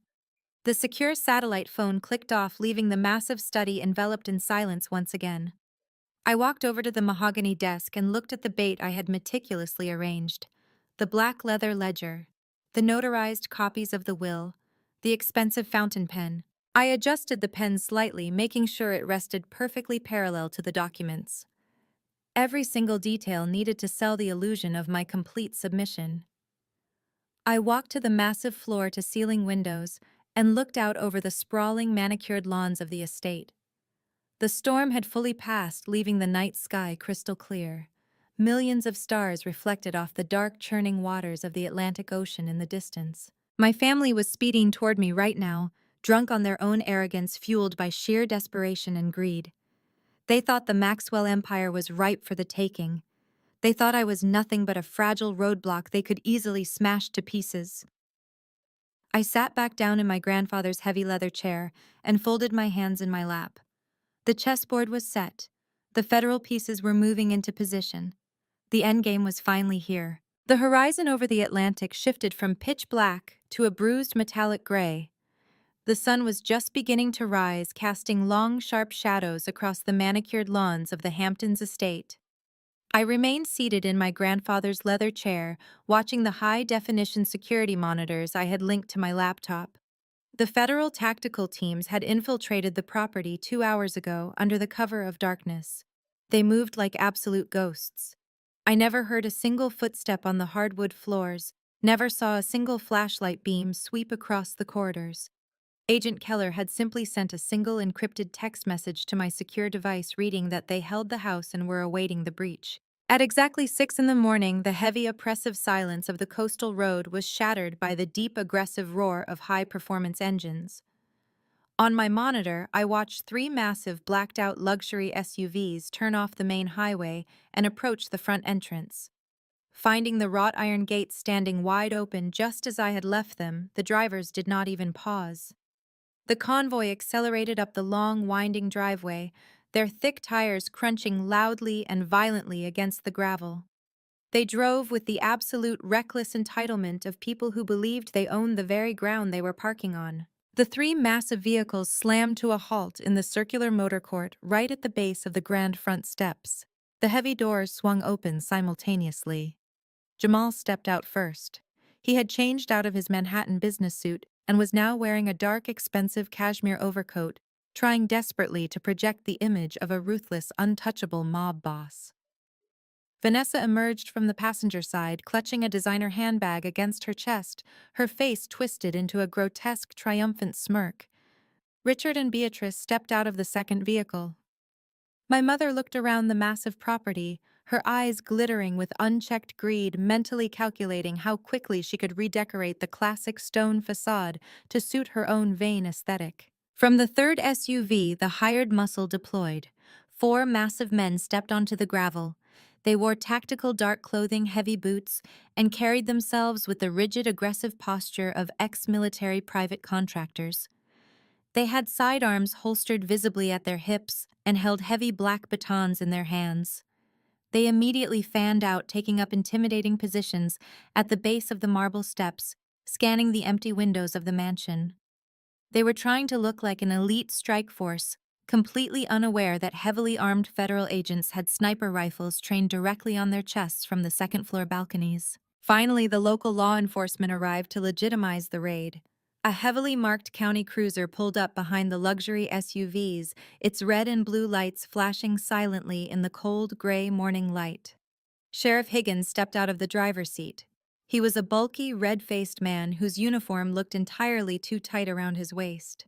[SPEAKER 1] The secure satellite phone clicked off, leaving the massive study enveloped in silence once again. I walked over to the mahogany desk and looked at the bait I had meticulously arranged. The black leather ledger, the notarized copies of the will, the expensive fountain pen. I adjusted the pen slightly, making sure it rested perfectly parallel to the documents. Every single detail needed to sell the illusion of my complete submission. I walked to the massive floor-to-ceiling windows and looked out over the sprawling, manicured lawns of the estate. The storm had fully passed, leaving the night sky crystal clear. Millions of stars reflected off the dark, churning waters of the Atlantic Ocean in the distance. My family was speeding toward me right now, drunk on their own arrogance fueled by sheer desperation and greed. They thought the Maxwell Empire was ripe for the taking. They thought I was nothing but a fragile roadblock they could easily smash to pieces. I sat back down in my grandfather's heavy leather chair and folded my hands in my lap. The chessboard was set. The federal pieces were moving into position. The endgame was finally here. The horizon over the Atlantic shifted from pitch black to a bruised metallic gray. The sun was just beginning to rise, casting long, sharp shadows across the manicured lawns of the Hamptons estate. I remained seated in my grandfather's leather chair, watching the high-definition security monitors I had linked to my laptop. The federal tactical teams had infiltrated the property 2 hours ago under the cover of darkness. They moved like absolute ghosts. I never heard a single footstep on the hardwood floors, never saw a single flashlight beam sweep across the corridors. Agent Keller had simply sent a single encrypted text message to my secure device reading that they held the house and were awaiting the breach. At exactly 6 in the morning, the heavy, oppressive silence of the coastal road was shattered by the deep, aggressive roar of high-performance engines. On my monitor, I watched 3 massive, blacked-out luxury SUVs turn off the main highway and approach the front entrance. Finding the wrought iron gates standing wide open just as I had left them, the drivers did not even pause. The convoy accelerated up the long, winding driveway, their thick tires crunching loudly and violently against the gravel. They drove with the absolute reckless entitlement of people who believed they owned the very ground they were parking on. The 3 massive vehicles slammed to a halt in the circular motor court right at the base of the grand front steps. The heavy doors swung open simultaneously. Jamal stepped out first. He had changed out of his Manhattan business suit and was now wearing a dark, expensive cashmere overcoat, trying desperately to project the image of a ruthless, untouchable mob boss. Vanessa emerged from the passenger side, clutching a designer handbag against her chest, her face twisted into a grotesque, triumphant smirk. Richard and Beatrice stepped out of the second vehicle. My mother looked around the massive property, her eyes glittering with unchecked greed, mentally calculating how quickly she could redecorate the classic stone facade to suit her own vain aesthetic. From the third SUV, the hired muscle deployed. Four massive men stepped onto the gravel. They wore tactical dark clothing, heavy boots, and carried themselves with the rigid, aggressive posture of ex-military private contractors. They had sidearms holstered visibly at their hips and held heavy black batons in their hands. They immediately fanned out, taking up intimidating positions at the base of the marble steps, scanning the empty windows of the mansion. They were trying to look like an elite strike force, completely unaware that heavily armed federal agents had sniper rifles trained directly on their chests from the second-floor balconies. Finally, the local law enforcement arrived to legitimize the raid. A heavily marked county cruiser pulled up behind the luxury SUVs, its red and blue lights flashing silently in the cold, gray morning light. Sheriff Higgins stepped out of the driver's seat. He was a bulky, red-faced man whose uniform looked entirely too tight around his waist.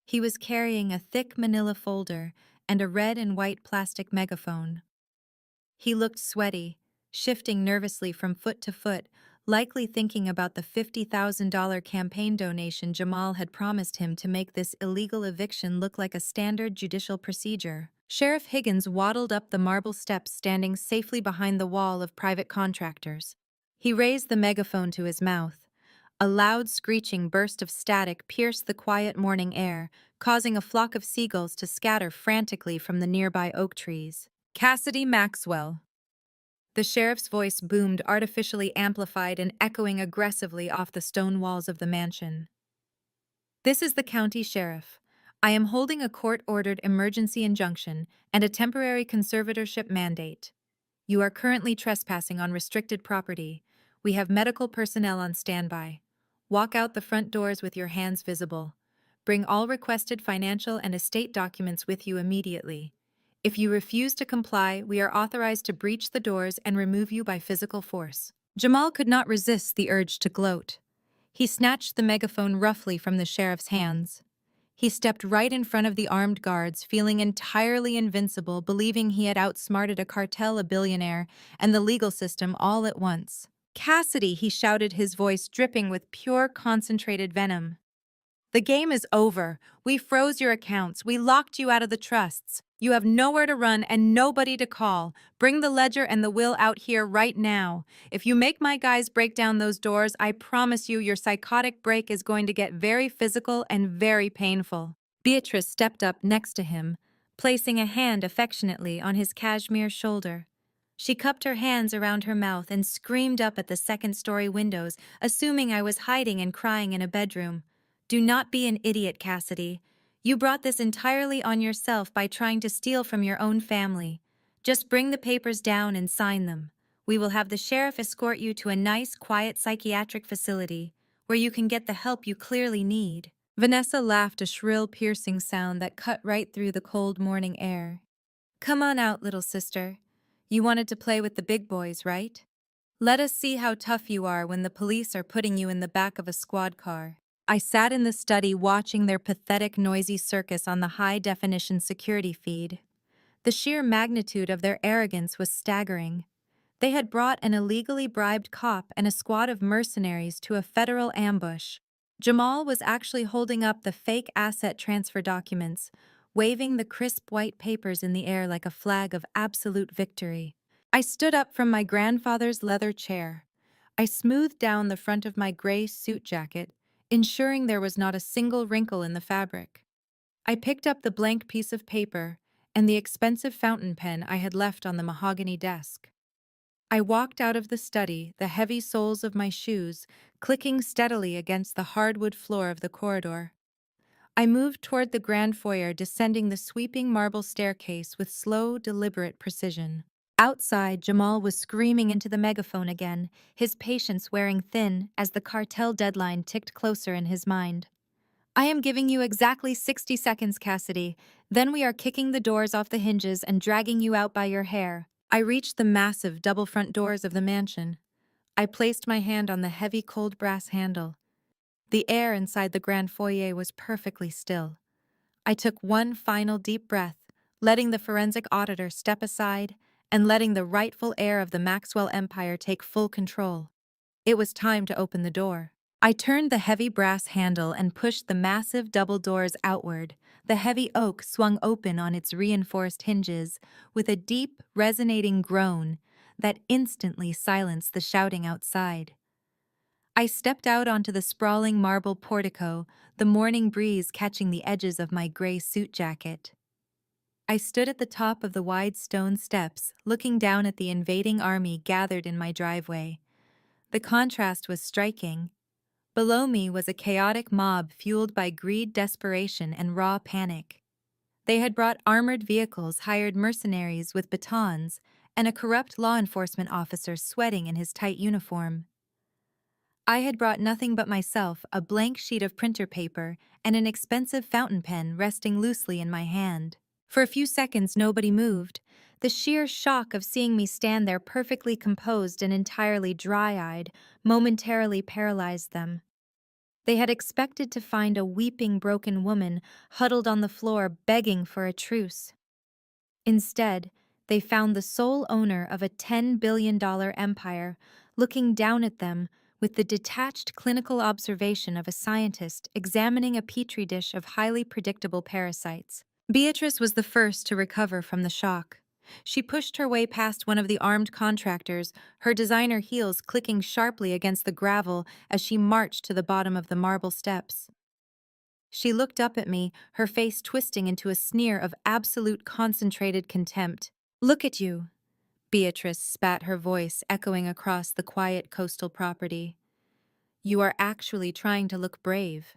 [SPEAKER 1] He was carrying a thick manila folder and a red and white plastic megaphone. He looked sweaty, shifting nervously from foot to foot, likely thinking about the $50,000 campaign donation Jamal had promised him to make this illegal eviction look like a standard judicial procedure. Sheriff Higgins waddled up the marble steps, standing safely behind the wall of private contractors. He raised the megaphone to his mouth. A loud screeching burst of static pierced the quiet morning air, causing a flock of seagulls to scatter frantically from the nearby oak trees. Cassidy Maxwell. The sheriff's voice boomed, artificially amplified and echoing aggressively off the stone walls of the mansion. This is the county sheriff. I am holding a court-ordered emergency injunction and a temporary conservatorship mandate. You are currently trespassing on restricted property. We have medical personnel on standby. Walk out the front doors with your hands visible. Bring all requested financial and estate documents with you immediately. If you refuse to comply, we are authorized to breach the doors and remove you by physical force. Jamal could not resist the urge to gloat. He snatched the megaphone roughly from the sheriff's hands. He stepped right in front of the armed guards, feeling entirely invincible, believing he had outsmarted a cartel, a billionaire, and the legal system all at once. Cassidy, he shouted, his voice dripping with pure, concentrated venom. The game is over. We froze your accounts. We locked you out of the trusts. You have nowhere to run and nobody to call. Bring the ledger and the will out here right now. If you make my guys break down those doors, I promise you your psychotic break is going to get very physical and very painful. Beatrice stepped up next to him, placing a hand affectionately on his cashmere shoulder. She cupped her hands around her mouth and screamed up at the second-story windows, assuming I was hiding and crying in a bedroom. Do not be an idiot, Cassidy. You brought this entirely on yourself by trying to steal from your own family. Just bring the papers down and sign them. We will have the sheriff escort you to a nice, quiet psychiatric facility where you can get the help you clearly need. Vanessa laughed, a shrill, piercing sound that cut right through the cold morning air. Come on out, little sister. You wanted to play with the big boys, right? Let us see how tough you are when the police are putting you in the back of a squad car. I sat in the study watching their pathetic, noisy circus on the high-definition security feed. The sheer magnitude of their arrogance was staggering. They had brought an illegally bribed cop and a squad of mercenaries to a federal ambush. Jamal was actually holding up the fake asset transfer documents, waving the crisp white papers in the air like a flag of absolute victory. I stood up from my grandfather's leather chair. I smoothed down the front of my gray suit jacket, ensuring there was not a single wrinkle in the fabric. I picked up the blank piece of paper and the expensive fountain pen I had left on the mahogany desk. I walked out of the study, the heavy soles of my shoes clicking steadily against the hardwood floor of the corridor. I moved toward the grand foyer, descending the sweeping marble staircase with slow, deliberate precision. Outside, Jamal was screaming into the megaphone again, his patience wearing thin as the cartel deadline ticked closer in his mind. I am giving you exactly 60 seconds, Cassidy. Then we are kicking the doors off the hinges and dragging you out by your hair. I reached the massive double front doors of the mansion. I placed my hand on the heavy cold brass handle. The air inside the grand foyer was perfectly still. I took one final deep breath, letting the forensic auditor step aside and letting the rightful heir of the Maxwell empire take full control. It was time to open the door. I turned the heavy brass handle and pushed the massive double doors outward. The heavy oak swung open on its reinforced hinges with a deep, resonating groan that instantly silenced the shouting outside. I stepped out onto the sprawling marble portico, the morning breeze catching the edges of my gray suit jacket. I stood at the top of the wide stone steps, looking down at the invading army gathered in my driveway. The contrast was striking. Below me was a chaotic mob fueled by greed, desperation, and raw panic. They had brought armored vehicles, hired mercenaries with batons, and a corrupt law enforcement officer sweating in his tight uniform. I had brought nothing but myself, a blank sheet of printer paper, and an expensive fountain pen resting loosely in my hand. For a few seconds, nobody moved. The sheer shock of seeing me stand there perfectly composed and entirely dry-eyed momentarily paralyzed them. They had expected to find a weeping, broken woman huddled on the floor begging for a truce. Instead, they found the sole owner of a $10 billion empire looking down at them with the detached clinical observation of a scientist examining a petri dish of highly predictable parasites. Beatrice was the first to recover from the shock. She pushed her way past one of the armed contractors, her designer heels clicking sharply against the gravel as she marched to the bottom of the marble steps. She looked up at me, her face twisting into a sneer of absolute concentrated contempt. "Look at you," Beatrice spat, her voice echoing across the quiet coastal property. "You are actually trying to look brave.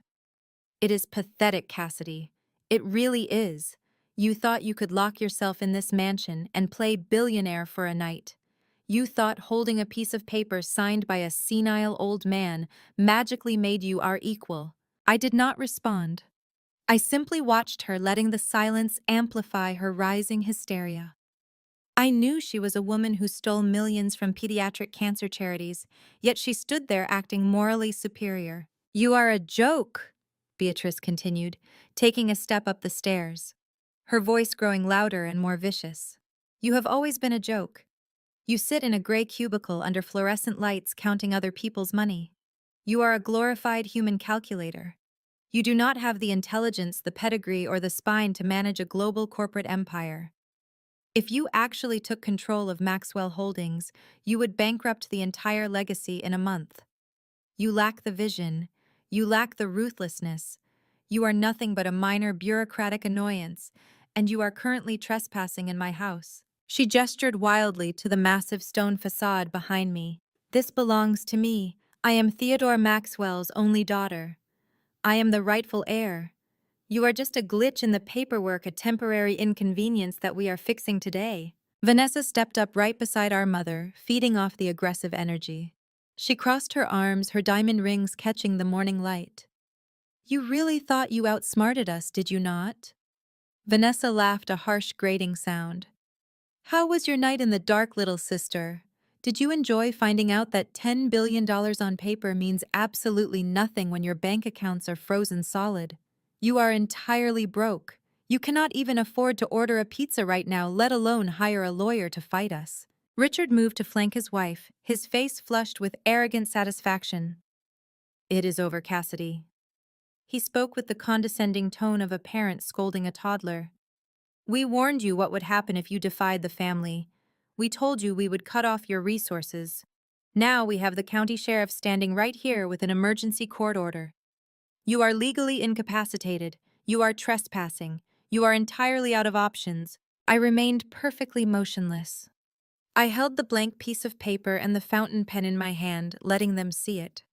[SPEAKER 1] It is pathetic, Cassidy. It really is. You thought you could lock yourself in this mansion and play billionaire for a night. You thought holding a piece of paper signed by a senile old man magically made you our equal." I did not respond. I simply watched her, letting the silence amplify her rising hysteria. I knew she was a woman who stole millions from pediatric cancer charities, yet she stood there acting morally superior. "You are a joke," Beatrice continued, taking a step up the stairs, her voice growing louder and more vicious. "You have always been a joke. You sit in a gray cubicle under fluorescent lights counting other people's money. You are a glorified human calculator. You do not have the intelligence, the pedigree, or the spine to manage a global corporate empire. If you actually took control of Maxwell Holdings, you would bankrupt the entire legacy in a month. You lack the vision. You lack the ruthlessness. You are nothing but a minor bureaucratic annoyance, and you are currently trespassing in my house." She gestured wildly to the massive stone facade behind me. "This belongs to me. I am Theodore Maxwell's only daughter. I am the rightful heir. You are just a glitch in the paperwork, a temporary inconvenience that we are fixing today." Vanessa stepped up right beside our mother, feeding off the aggressive energy. She crossed her arms, her diamond rings catching the morning light. "You really thought you outsmarted us, did you not?" Vanessa laughed, a harsh grating sound. "How was your night in the dark, little sister? Did you enjoy finding out that $10 billion on paper means absolutely nothing when your bank accounts are frozen solid? You are entirely broke. You cannot even afford to order a pizza right now, let alone hire a lawyer to fight us." Richard moved to flank his wife, his face flushed with arrogant satisfaction. "It is over, Cassidy." He spoke with the condescending tone of a parent scolding a toddler. "We warned you what would happen if you defied the family. We told you we would cut off your resources. Now we have the county sheriff standing right here with an emergency court order. You are legally incapacitated. You are trespassing. You are entirely out of options." I remained perfectly motionless. I held the blank piece of paper and the fountain pen in my hand, letting them see it.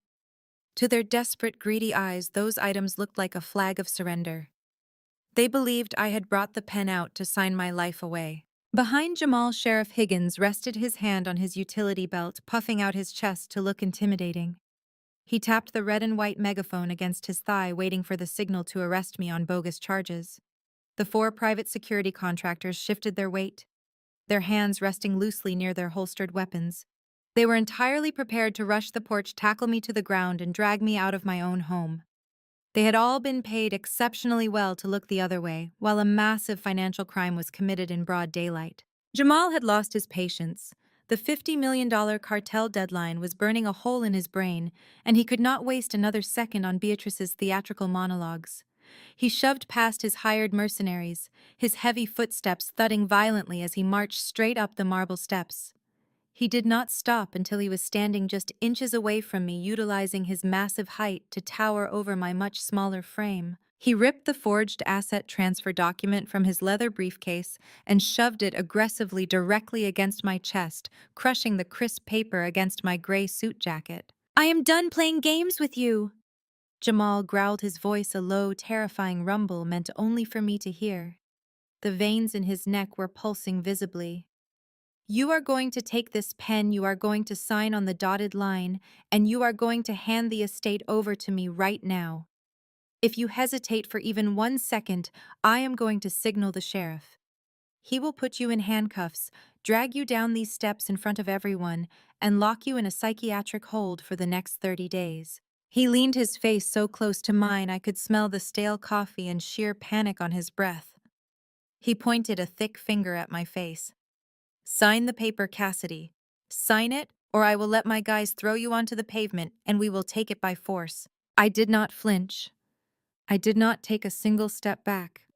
[SPEAKER 1] To their desperate, greedy eyes, those items looked like a flag of surrender. They believed I had brought the pen out to sign my life away. Behind Jamal, Sheriff Higgins rested his hand on his utility belt, puffing out his chest to look intimidating. He tapped the red and white megaphone against his thigh, waiting for the signal to arrest me on bogus charges. The 4 private security contractors shifted their weight, their hands resting loosely near their holstered weapons. They were entirely prepared to rush the porch, tackle me to the ground, and drag me out of my own home. They had all been paid exceptionally well to look the other way, while a massive financial crime was committed in broad daylight. Jamal had lost his patience. The $50 million cartel deadline was burning a hole in his brain, and he could not waste another second on Beatrice's theatrical monologues. He shoved past his hired mercenaries, his heavy footsteps thudding violently as he marched straight up the marble steps. He did not stop until he was standing just inches away from me, utilizing his massive height to tower over my much smaller frame. He ripped the forged asset transfer document from his leather briefcase and shoved it aggressively directly against my chest, crushing the crisp paper against my gray suit jacket. "I am done playing games with you!" Jamal growled, his voice a low, terrifying rumble meant only for me to hear. The veins in his neck were pulsing visibly. "You are going to take this pen, you are going to sign on the dotted line, and you are going to hand the estate over to me right now. If you hesitate for even 1 second, I am going to signal the sheriff. He will put you in handcuffs, drag you down these steps in front of everyone, and lock you in a psychiatric hold for the next 30 days. He leaned his face so close to mine I could smell the stale coffee and sheer panic on his breath. He pointed a thick finger at my face. "Sign the paper, Cassidy. Sign it, or I will let my guys throw you onto the pavement and we will take it by force." I did not flinch. I did not take a single step back.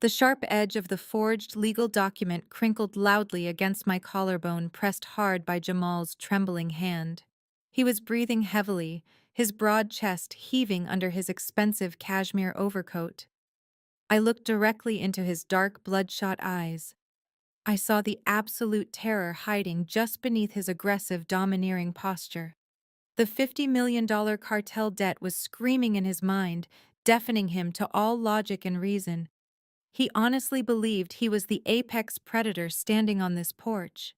[SPEAKER 1] The sharp edge of the forged legal document crinkled loudly against my collarbone, pressed hard by Jamal's trembling hand. He was breathing heavily, his broad chest heaving under his expensive cashmere overcoat. I looked directly into his dark, bloodshot eyes. I saw the absolute terror hiding just beneath his aggressive, domineering posture. The $50 million cartel debt was screaming in his mind, deafening him to all logic and reason. He honestly believed he was the apex predator standing on this porch.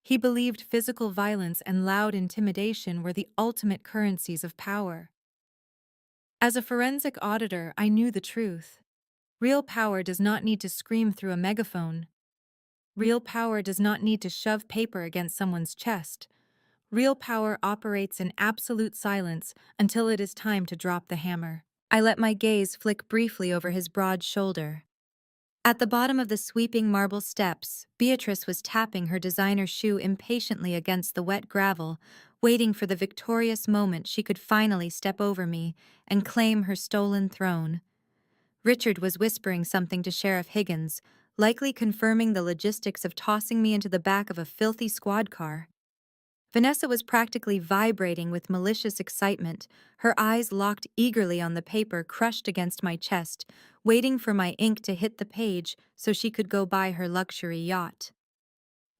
[SPEAKER 1] He believed physical violence and loud intimidation were the ultimate currencies of power. As a forensic auditor, I knew the truth. Real power does not need to scream through a megaphone. Real power does not need to shove paper against someone's chest. Real power operates in absolute silence until it is time to drop the hammer. I let my gaze flick briefly over his broad shoulder. At the bottom of the sweeping marble steps, Beatrice was tapping her designer shoe impatiently against the wet gravel, waiting for the victorious moment she could finally step over me and claim her stolen throne. Richard was whispering something to Sheriff Higgins, likely confirming the logistics of tossing me into the back of a filthy squad car. Vanessa was practically vibrating with malicious excitement, her eyes locked eagerly on the paper crushed against my chest, waiting for my ink to hit the page so she could go buy her luxury yacht.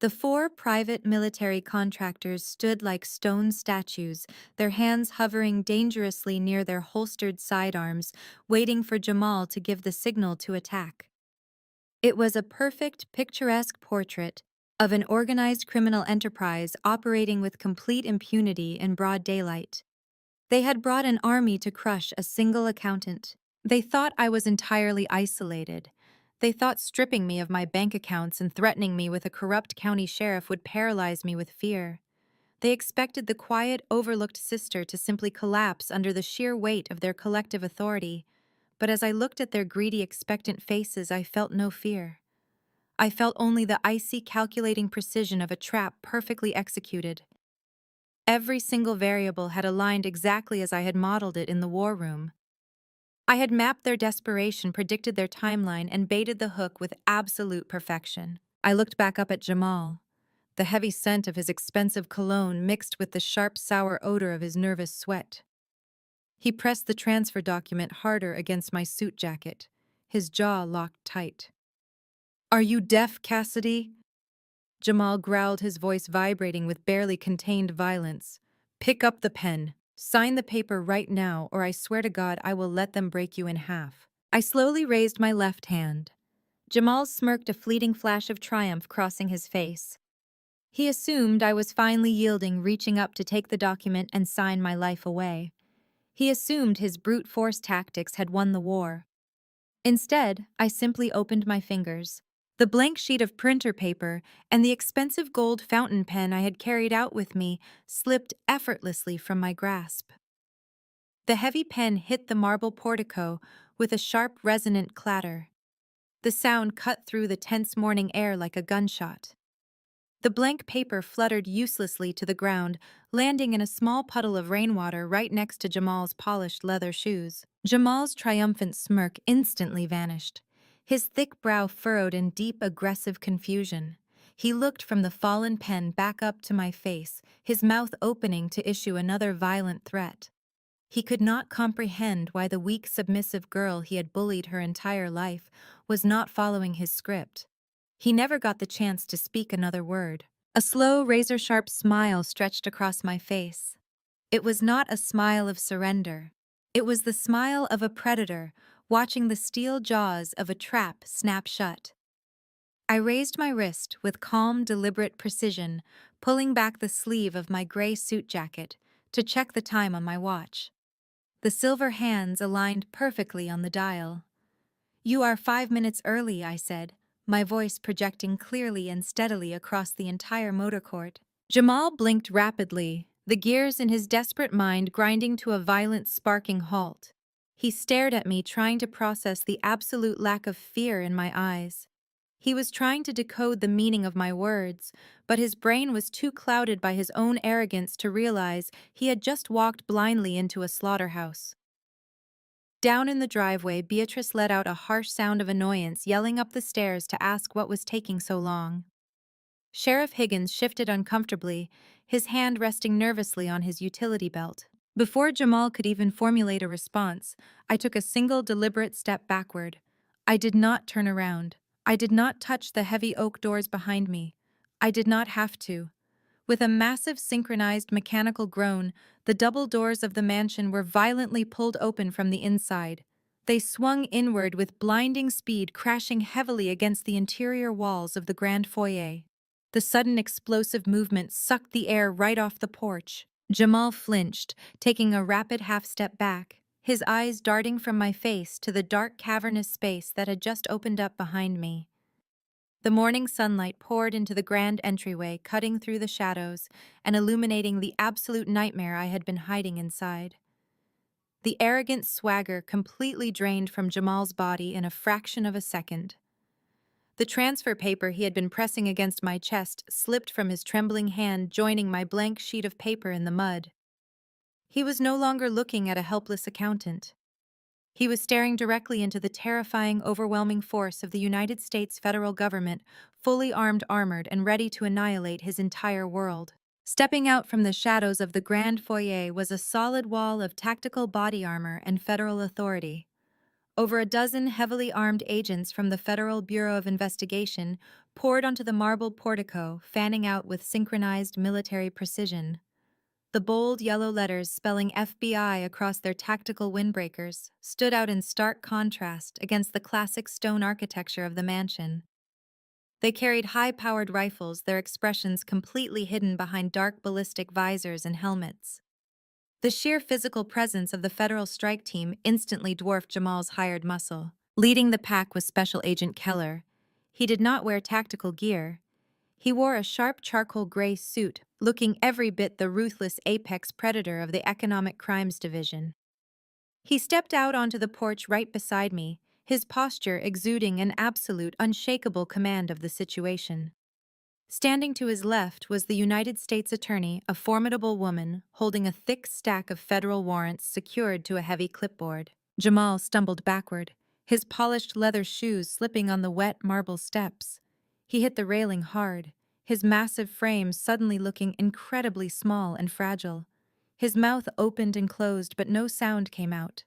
[SPEAKER 1] The 4 private military contractors stood like stone statues, their hands hovering dangerously near their holstered sidearms, waiting for Jamal to give the signal to attack. It was a perfect, picturesque portrait of an organized criminal enterprise operating with complete impunity in broad daylight. They had brought an army to crush a single accountant. They thought I was entirely isolated. They thought stripping me of my bank accounts and threatening me with a corrupt county sheriff would paralyze me with fear. They expected the quiet, overlooked sister to simply collapse under the sheer weight of their collective authority. But as I looked at their greedy, expectant faces, I felt no fear. I felt only the icy, calculating precision of a trap perfectly executed. Every single variable had aligned exactly as I had modeled it in the war room. I had mapped their desperation, predicted their timeline, and baited the hook with absolute perfection. I looked back up at Jamal. The heavy scent of his expensive cologne mixed with the sharp, sour odor of his nervous sweat. He pressed the transfer document harder against my suit jacket, his jaw locked tight. "Are you deaf, Cassidy?" Jamal growled, his voice vibrating with barely contained violence. "Pick up the pen. Sign the paper right now, or I swear to God I will let them break you in half." I slowly raised my left hand. Jamal smirked, a fleeting flash of triumph crossing his face. He assumed I was finally yielding, reaching up to take the document and sign my life away. He assumed his brute force tactics had won the war. Instead, I simply opened my fingers. The blank sheet of printer paper and the expensive gold fountain pen I had carried out with me slipped effortlessly from my grasp. The heavy pen hit the marble portico with a sharp, resonant clatter. The sound cut through the tense morning air like a gunshot. The blank paper fluttered uselessly to the ground, landing in a small puddle of rainwater right next to Jamal's polished leather shoes. Jamal's triumphant smirk instantly vanished. His thick brow furrowed in deep, aggressive confusion. He looked from the fallen pen back up to my face, his mouth opening to issue another violent threat. He could not comprehend why the weak, submissive girl he had bullied her entire life was not following his script. He never got the chance to speak another word. A slow, razor-sharp smile stretched across my face. It was not a smile of surrender. It was the smile of a predator watching the steel jaws of a trap snap shut. I raised my wrist with calm, deliberate precision, pulling back the sleeve of my gray suit jacket to check the time on my watch. The silver hands aligned perfectly on the dial. "You are 5 minutes early," I said, my voice projecting clearly and steadily across the entire motor court. Jamal blinked rapidly, the gears in his desperate mind grinding to a violent, sparking halt. He stared at me, trying to process the absolute lack of fear in my eyes. He was trying to decode the meaning of my words, but his brain was too clouded by his own arrogance to realize he had just walked blindly into a slaughterhouse. Down in the driveway, Beatrice let out a harsh sound of annoyance, yelling up the stairs to ask what was taking so long. Sheriff Higgins shifted uncomfortably, his hand resting nervously on his utility belt. Before Jamal could even formulate a response, I took a single deliberate step backward. I did not turn around. I did not touch the heavy oak doors behind me. I did not have to. With a massive synchronized mechanical groan, the double doors of the mansion were violently pulled open from the inside. They swung inward with blinding speed, crashing heavily against the interior walls of the grand foyer. The sudden explosive movement sucked the air right off the porch. Jamal flinched, taking a rapid half-step back, his eyes darting from my face to the dark cavernous space that had just opened up behind me. The morning sunlight poured into the grand entryway, cutting through the shadows and illuminating the absolute nightmare I had been hiding inside. The arrogant swagger completely drained from Jamal's body in a fraction of a second. The transfer paper he had been pressing against my chest slipped from his trembling hand, joining my blank sheet of paper in the mud. He was no longer looking at a helpless accountant. He was staring directly into the terrifying, overwhelming force of the United States federal government, fully armed, armored, and ready to annihilate his entire world. Stepping out from the shadows of the grand foyer was a solid wall of tactical body armor and federal authority. Over a dozen heavily armed agents from the Federal Bureau of Investigation poured onto the marble portico, fanning out with synchronized military precision. The bold yellow letters spelling FBI across their tactical windbreakers stood out in stark contrast against the classic stone architecture of the mansion. They carried high-powered rifles, their expressions completely hidden behind dark ballistic visors and helmets. The sheer physical presence of the federal strike team instantly dwarfed Jamal's hired muscle. Leading the pack was Special Agent Keller. He did not wear tactical gear. He wore a sharp charcoal gray suit, looking every bit the ruthless apex predator of the Economic Crimes Division. He stepped out onto the porch right beside me, his posture exuding an absolute, unshakable command of the situation. Standing to his left was the United States Attorney, a formidable woman, holding a thick stack of federal warrants secured to a heavy clipboard. Jamal stumbled backward, his polished leather shoes slipping on the wet marble steps. He hit the railing hard, his massive frame suddenly looking incredibly small and fragile. His mouth opened and closed, but no sound came out.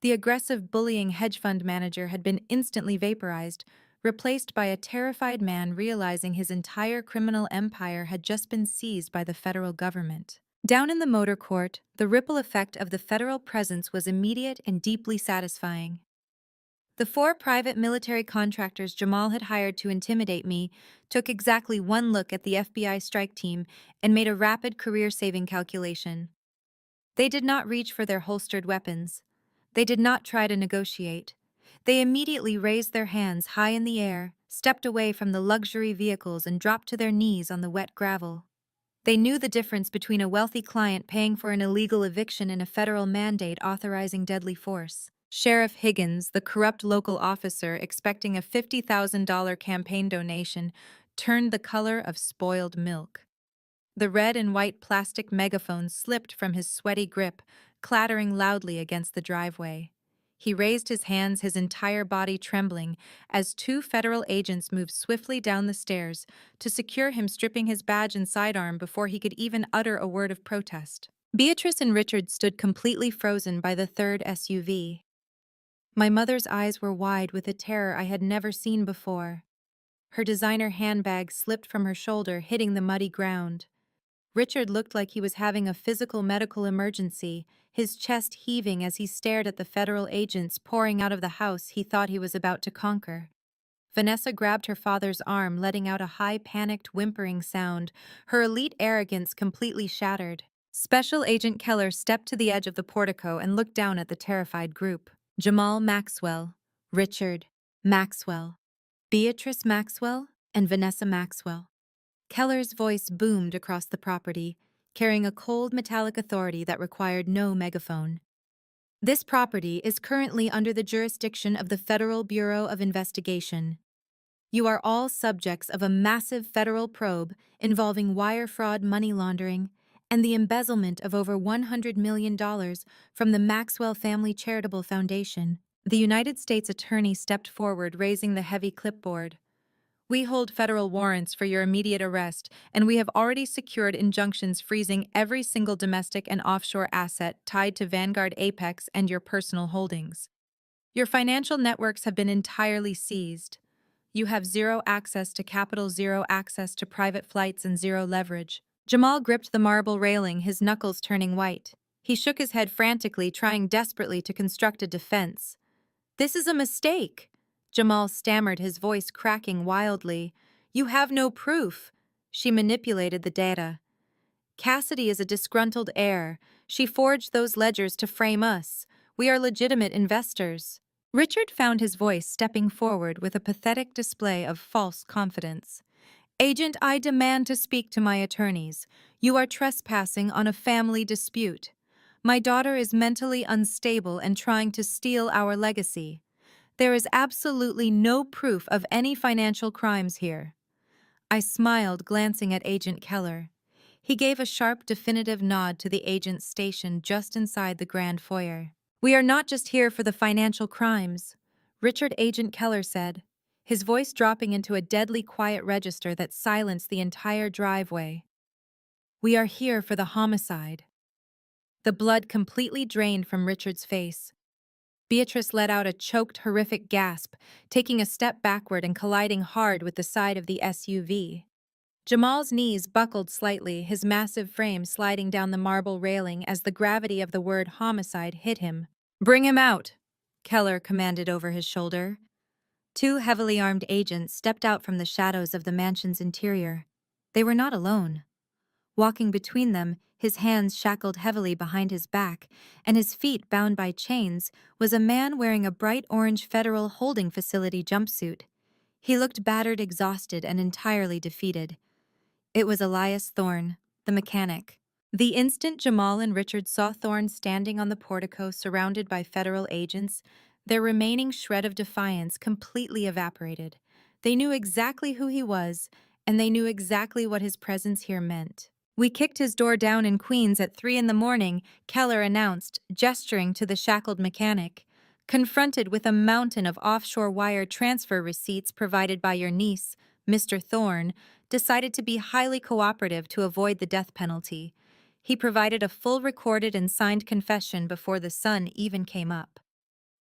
[SPEAKER 1] The aggressive, bullying hedge fund manager had been instantly vaporized, replaced by a terrified man realizing his entire criminal empire had just been seized by the federal government. Down in the motor court, the ripple effect of the federal presence was immediate and deeply satisfying. The 4 private military contractors Jamal had hired to intimidate me took exactly one look at the FBI strike team and made a rapid career-saving calculation. They did not reach for their holstered weapons. They did not try to negotiate. They immediately raised their hands high in the air, stepped away from the luxury vehicles, and dropped to their knees on the wet gravel. They knew the difference between a wealthy client paying for an illegal eviction and a federal mandate authorizing deadly force. Sheriff Higgins, the corrupt local officer expecting a $50,000 campaign donation, turned the color of spoiled milk. The red and white plastic megaphone slipped from his sweaty grip, clattering loudly against the driveway. He raised his hands, his entire body trembling, as two federal agents moved swiftly down the stairs to secure him, stripping his badge and sidearm before he could even utter a word of protest. Beatrice and Richard stood completely frozen by the third SUV. My mother's eyes were wide with a terror I had never seen before. Her designer handbag slipped from her shoulder, hitting the muddy ground. Richard looked like he was having a physical medical emergency, his chest heaving as he stared at the federal agents pouring out of the house he thought he was about to conquer. Vanessa grabbed her father's arm, letting out a high, panicked, whimpering sound, her elite arrogance completely shattered. Special Agent Keller stepped to the edge of the portico and looked down at the terrified group. Jamal Maxwell, Richard Maxwell, Beatrice Maxwell, and Vanessa Maxwell. Keller's voice boomed across the property, carrying a cold metallic authority that required no megaphone. This property is currently under the jurisdiction of the Federal Bureau of Investigation. You are all subjects of a massive federal probe involving wire fraud, money laundering, and the embezzlement of over $100 million from the Maxwell Family Charitable Foundation. The United States Attorney stepped forward, raising the heavy clipboard. We hold federal warrants for your immediate arrest, and we have already secured injunctions freezing every single domestic and offshore asset tied to Vanguard Apex and your personal holdings. Your financial networks have been entirely seized. You have zero access to capital, zero access to private flights, and zero leverage. Jamal gripped the marble railing, his knuckles turning white. He shook his head frantically, trying desperately to construct a defense. "This is a mistake," Jamal stammered, his voice cracking wildly. "You have no proof." She manipulated the data. "Cassidy is a disgruntled heir. She forged those ledgers to frame us. We are legitimate investors." Richard found his voice, stepping forward with a pathetic display of false confidence. "Agent, I demand to speak to my attorneys. You are trespassing on a family dispute. My daughter is mentally unstable and trying to steal our legacy. There is absolutely no proof of any financial crimes here." I smiled, glancing at Agent Keller. He gave a sharp, definitive nod to the agents stationed just inside the grand foyer. "We are not just here for the financial crimes," Richard Agent Keller said, his voice dropping into a deadly quiet register that silenced the entire driveway. "We are here for the homicide." The blood completely drained from Richard's face. Beatrice let out a choked, horrific gasp, taking a step backward and colliding hard with the side of the SUV. Jamal's knees buckled slightly, his massive frame sliding down the marble railing as the gravity of the word homicide hit him. "Bring him out," Keller commanded over his shoulder. Two heavily armed agents stepped out from the shadows of the mansion's interior. They were not alone. Walking between them, his hands shackled heavily behind his back and his feet bound by chains, was a man wearing a bright orange Federal Holding Facility jumpsuit. He looked battered, exhausted, and entirely defeated. It was Elias Thorne, the mechanic. The instant Jamal and Richard saw Thorne standing on the portico surrounded by federal agents, their remaining shred of defiance completely evaporated. They knew exactly who he was, and they knew exactly what his presence here meant. "We kicked his door down in Queens at 3 in the morning, Keller announced, gesturing to the shackled mechanic. "Confronted with a mountain of offshore wire transfer receipts provided by your niece, Mr. Thorne, decided to be highly cooperative to avoid the death penalty. He provided a full recorded and signed confession before the sun even came up.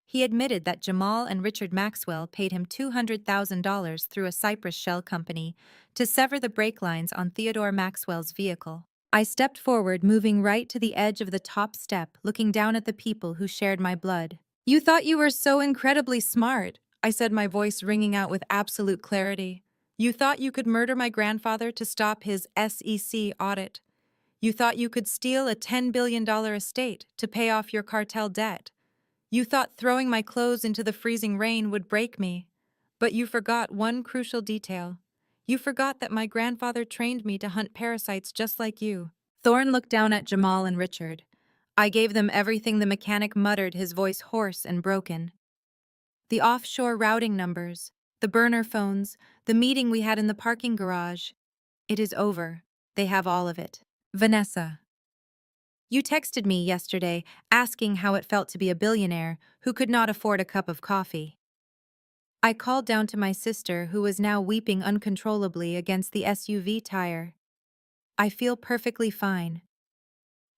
[SPEAKER 1] He admitted that Jamal and Richard Maxwell paid him $200,000 through a Cyprus shell company to sever the brake lines on Theodore Maxwell's vehicle." I stepped forward, moving right to the edge of the top step, looking down at the people who shared my blood. "You thought you were so incredibly smart," I said, my voice ringing out with absolute clarity. "You thought you could murder my grandfather to stop his SEC audit. You thought you could steal a $10 billion estate to pay off your cartel debt. You thought throwing my clothes into the freezing rain would break me. But you forgot one crucial detail. You forgot that my grandfather trained me to hunt parasites just like you. Thorne looked down at Jamal and Richard. I gave them everything, the mechanic muttered, his voice hoarse and broken. The offshore routing numbers, the burner phones, the meeting we had in the parking garage. It is over. They have all of it. Vanessa. You texted me yesterday asking how it felt to be a billionaire who could not afford a cup of coffee. I called down to my sister, who was now weeping uncontrollably against the SUV tire. I feel perfectly fine.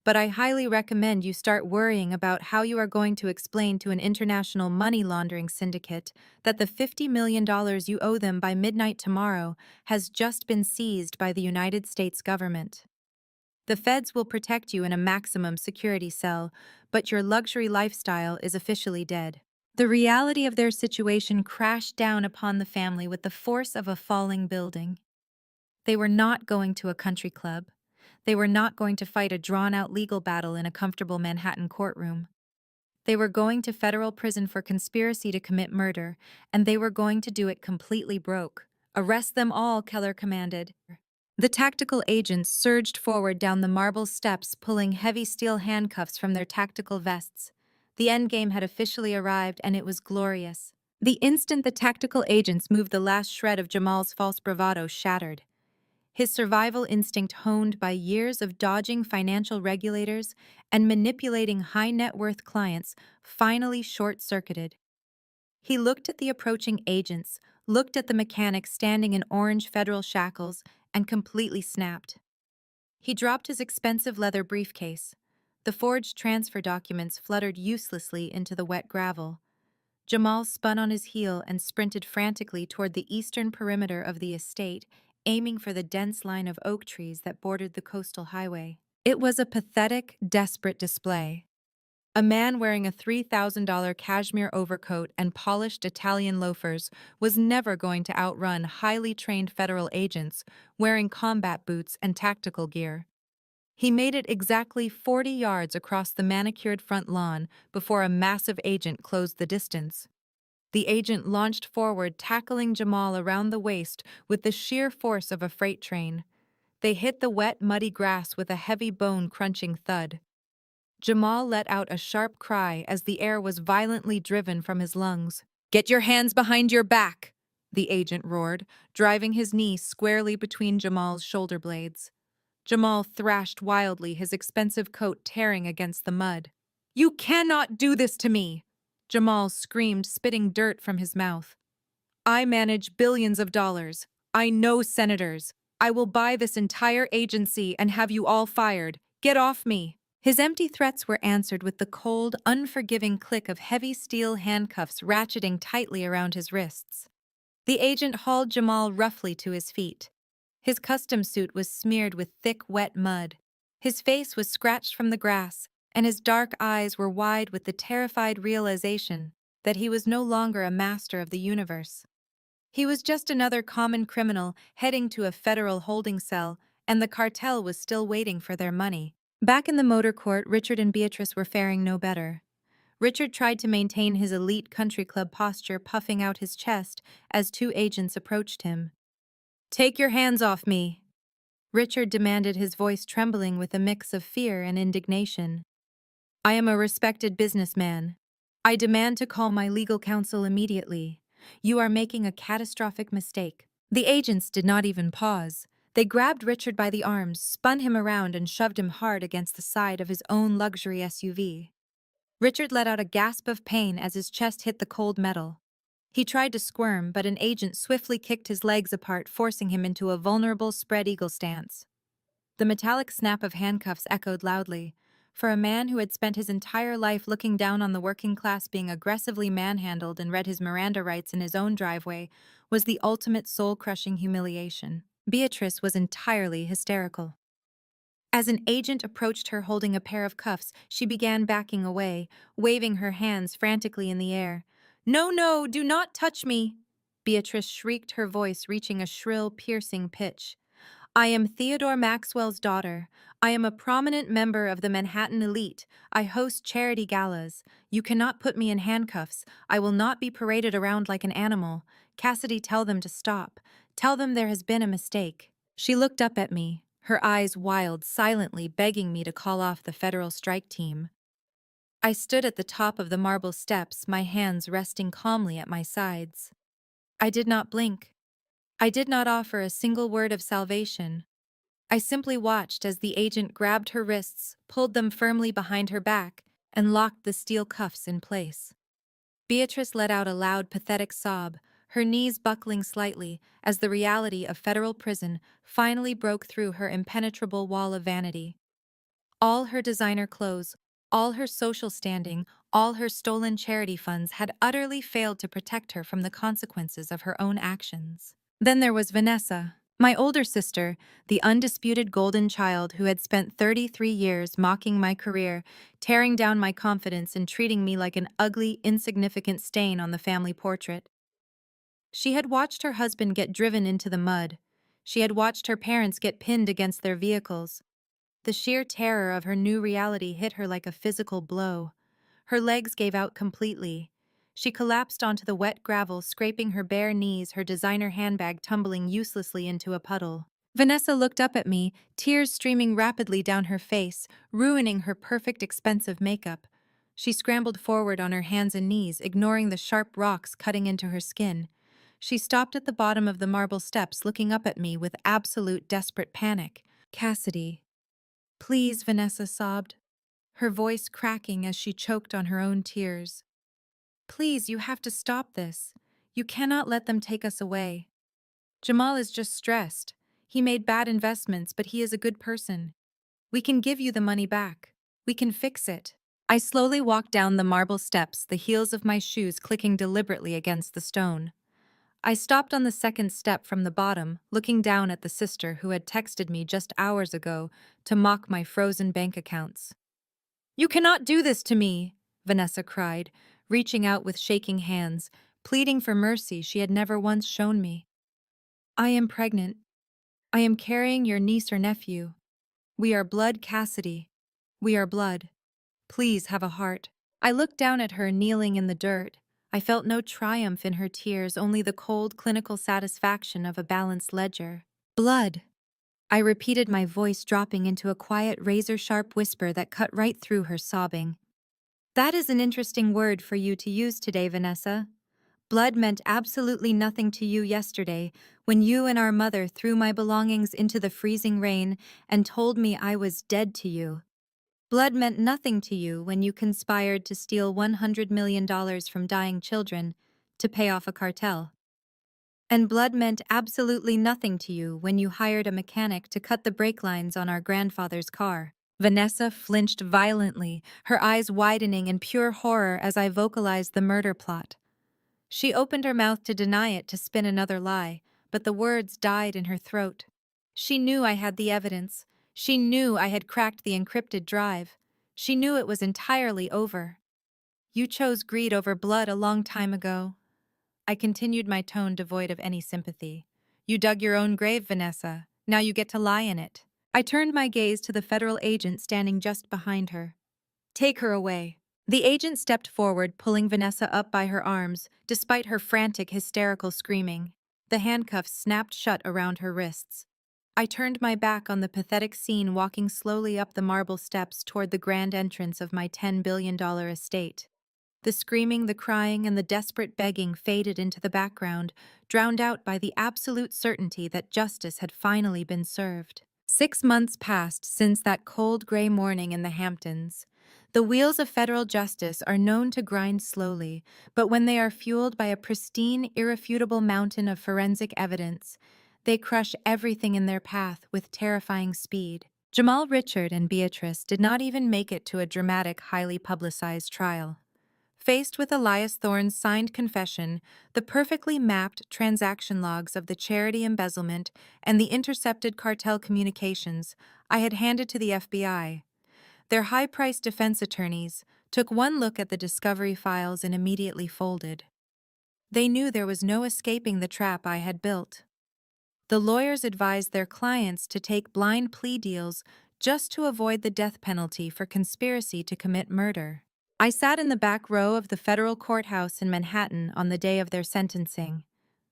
[SPEAKER 1] But I highly recommend you start worrying about how you are going to explain to an international money laundering syndicate that the $50 million you owe them by midnight tomorrow has just been seized by the United States government. The feds will protect you in a maximum security cell, but your luxury lifestyle is officially dead. The reality of their situation crashed down upon the family with the force of a falling building. They were not going to a country club. They were not going to fight a drawn-out legal battle in a comfortable Manhattan courtroom. They were going to federal prison for conspiracy to commit murder, and they were going to do it completely broke. Arrest them all, Keller commanded. The tactical agents surged forward down the marble steps, pulling heavy steel handcuffs from their tactical vests. The endgame had officially arrived, and it was glorious. The instant the tactical agents moved, the last shred of Jamal's false bravado shattered. His survival instinct, honed by years of dodging financial regulators and manipulating high-net-worth clients, finally short-circuited. He looked at the approaching agents, looked at the mechanic standing in orange federal shackles, and completely snapped. He dropped his expensive leather briefcase. The forged transfer documents fluttered uselessly into the wet gravel. Jamal spun on his heel and sprinted frantically toward the eastern perimeter of the estate, aiming for the dense line of oak trees that bordered the coastal highway. It was a pathetic, desperate display. A man wearing a $3,000 cashmere overcoat and polished Italian loafers was never going to outrun highly trained federal agents wearing combat boots and tactical gear. He made it exactly 40 yards across the manicured front lawn before a massive agent closed the distance. The agent launched forward, tackling Jamal around the waist with the sheer force of a freight train. They hit the wet, muddy grass with a heavy bone-crunching thud. Jamal let out a sharp cry as the air was violently driven from his lungs. "Get your hands behind your back!" the agent roared, driving his knee squarely between Jamal's shoulder blades. Jamal thrashed wildly, his expensive coat tearing against the mud. "You cannot do this to me!" Jamal screamed, spitting dirt from his mouth. "I manage billions of dollars. I know senators. I will buy this entire agency and have you all fired. Get off me!" His empty threats were answered with the cold, unforgiving click of heavy steel handcuffs ratcheting tightly around his wrists. The agent hauled Jamal roughly to his feet. His custom suit was smeared with thick, wet mud. His face was scratched from the grass, and his dark eyes were wide with the terrified realization that he was no longer a master of the universe. He was just another common criminal heading to a federal holding cell, and the cartel was still waiting for their money. Back in the motor court, Richard and Beatrice were faring no better. Richard tried to maintain his elite country club posture, puffing out his chest as two agents approached him. "Take your hands off me," Richard demanded, his voice trembling with a mix of fear and indignation. "I am a respected businessman. I demand to call my legal counsel immediately. You are making a catastrophic mistake." The agents did not even pause. They grabbed Richard by the arms, spun him around, and shoved him hard against the side of his own luxury SUV. Richard let out a gasp of pain as his chest hit the cold metal. He tried to squirm, but an agent swiftly kicked his legs apart, forcing him into a vulnerable spread-eagle stance. The metallic snap of handcuffs echoed loudly. For a man who had spent his entire life looking down on the working class, being aggressively manhandled and read his Miranda rights in his own driveway was the ultimate soul-crushing humiliation. Beatrice was entirely hysterical. As an agent approached her holding a pair of cuffs, she began backing away, waving her hands frantically in the air. "No, no, do not touch me!" Beatrice shrieked, her voice reaching a shrill, piercing pitch. "I am Theodore Maxwell's daughter. I am a prominent member of the Manhattan elite. I host charity galas. You cannot put me in handcuffs. I will not be paraded around like an animal. Cassidy, tell them to stop. Tell them there has been a mistake. She looked up at me, her eyes wild, silently begging me to call off the federal strike team. I stood at the top of the marble steps, my hands resting calmly at my sides. I did not blink. I did not offer a single word of salvation. I simply watched as the agent grabbed her wrists, pulled them firmly behind her back, and locked the steel cuffs in place. Beatrice let out a loud, pathetic sob, her knees buckling slightly as the reality of federal prison finally broke through her impenetrable wall of vanity. All her designer clothes, all her social standing, all her stolen charity funds had utterly failed to protect her from the consequences of her own actions. Then there was Vanessa, my older sister, the undisputed golden child who had spent 33 years mocking my career, tearing down my confidence and treating me like an ugly, insignificant stain on the family portrait. She had watched her husband get driven into the mud. She had watched her parents get pinned against their vehicles. The sheer terror of her new reality hit her like a physical blow. Her legs gave out completely. She collapsed onto the wet gravel, scraping her bare knees, her designer handbag tumbling uselessly into a puddle. Vanessa looked up at me, tears streaming rapidly down her face, ruining her perfect, expensive makeup. She scrambled forward on her hands and knees, ignoring the sharp rocks cutting into her skin. She stopped at the bottom of the marble steps, looking up at me with absolute desperate panic. Cassidy. Please, Vanessa sobbed, her voice cracking as she choked on her own tears. Please, you have to stop this. You cannot let them take us away. Jamal is just stressed. He made bad investments, but he is a good person. We can give you the money back. We can fix it. I slowly walked down the marble steps, the heels of my shoes clicking deliberately against the stone. I stopped on the second step from the bottom, looking down at the sister who had texted me just hours ago to mock my frozen bank accounts. You cannot do this to me, Vanessa cried, reaching out with shaking hands, pleading for mercy she had never once shown me. I am pregnant. I am carrying your niece or nephew. We are blood, Cassidy. We are blood. Please have a heart. I looked down at her kneeling in the dirt. I felt no triumph in her tears, only the cold, clinical satisfaction of a balanced ledger. Blood. I repeated, my voice dropping into a quiet, razor-sharp whisper that cut right through her sobbing. That is an interesting word for you to use today, Vanessa. Blood meant absolutely nothing to you yesterday when you and our mother threw my belongings into the freezing rain and told me I was dead to you. Blood meant nothing to you when you conspired to steal $100 million from dying children to pay off a cartel. And blood meant absolutely nothing to you when you hired a mechanic to cut the brake lines on our grandfather's car. Vanessa flinched violently, her eyes widening in pure horror as I vocalized the murder plot. She opened her mouth to deny it, to spin another lie, but the words died in her throat. She knew I had the evidence. She knew I had cracked the encrypted drive. She knew it was entirely over. You chose greed over blood a long time ago. I continued, my tone devoid of any sympathy. You dug your own grave, Vanessa. Now you get to lie in it. I turned my gaze to the federal agent standing just behind her. Take her away. The agent stepped forward, pulling Vanessa up by her arms, despite her frantic, hysterical screaming. The handcuffs snapped shut around her wrists. I turned my back on the pathetic scene, walking slowly up the marble steps toward the grand entrance of my $10 billion estate. The screaming, the crying, and the desperate begging faded into the background, drowned out by the absolute certainty that justice had finally been served. 6 months passed since that cold gray morning in the Hamptons. The wheels of federal justice are known to grind slowly, but when they are fueled by a pristine, irrefutable mountain of forensic evidence, they crush everything in their path with terrifying speed. Jamal, Richard, and Beatrice did not even make it to a dramatic, highly publicized trial. Faced with Elias Thorne's signed confession, the perfectly mapped transaction logs of the charity embezzlement, and the intercepted cartel communications, I had handed to the FBI. Their high-priced defense attorneys took one look at the discovery files and immediately folded. They knew there was no escaping the trap I had built. The lawyers advised their clients to take blind plea deals just to avoid the death penalty for conspiracy to commit murder. I sat in the back row of the federal courthouse in Manhattan on the day of their sentencing.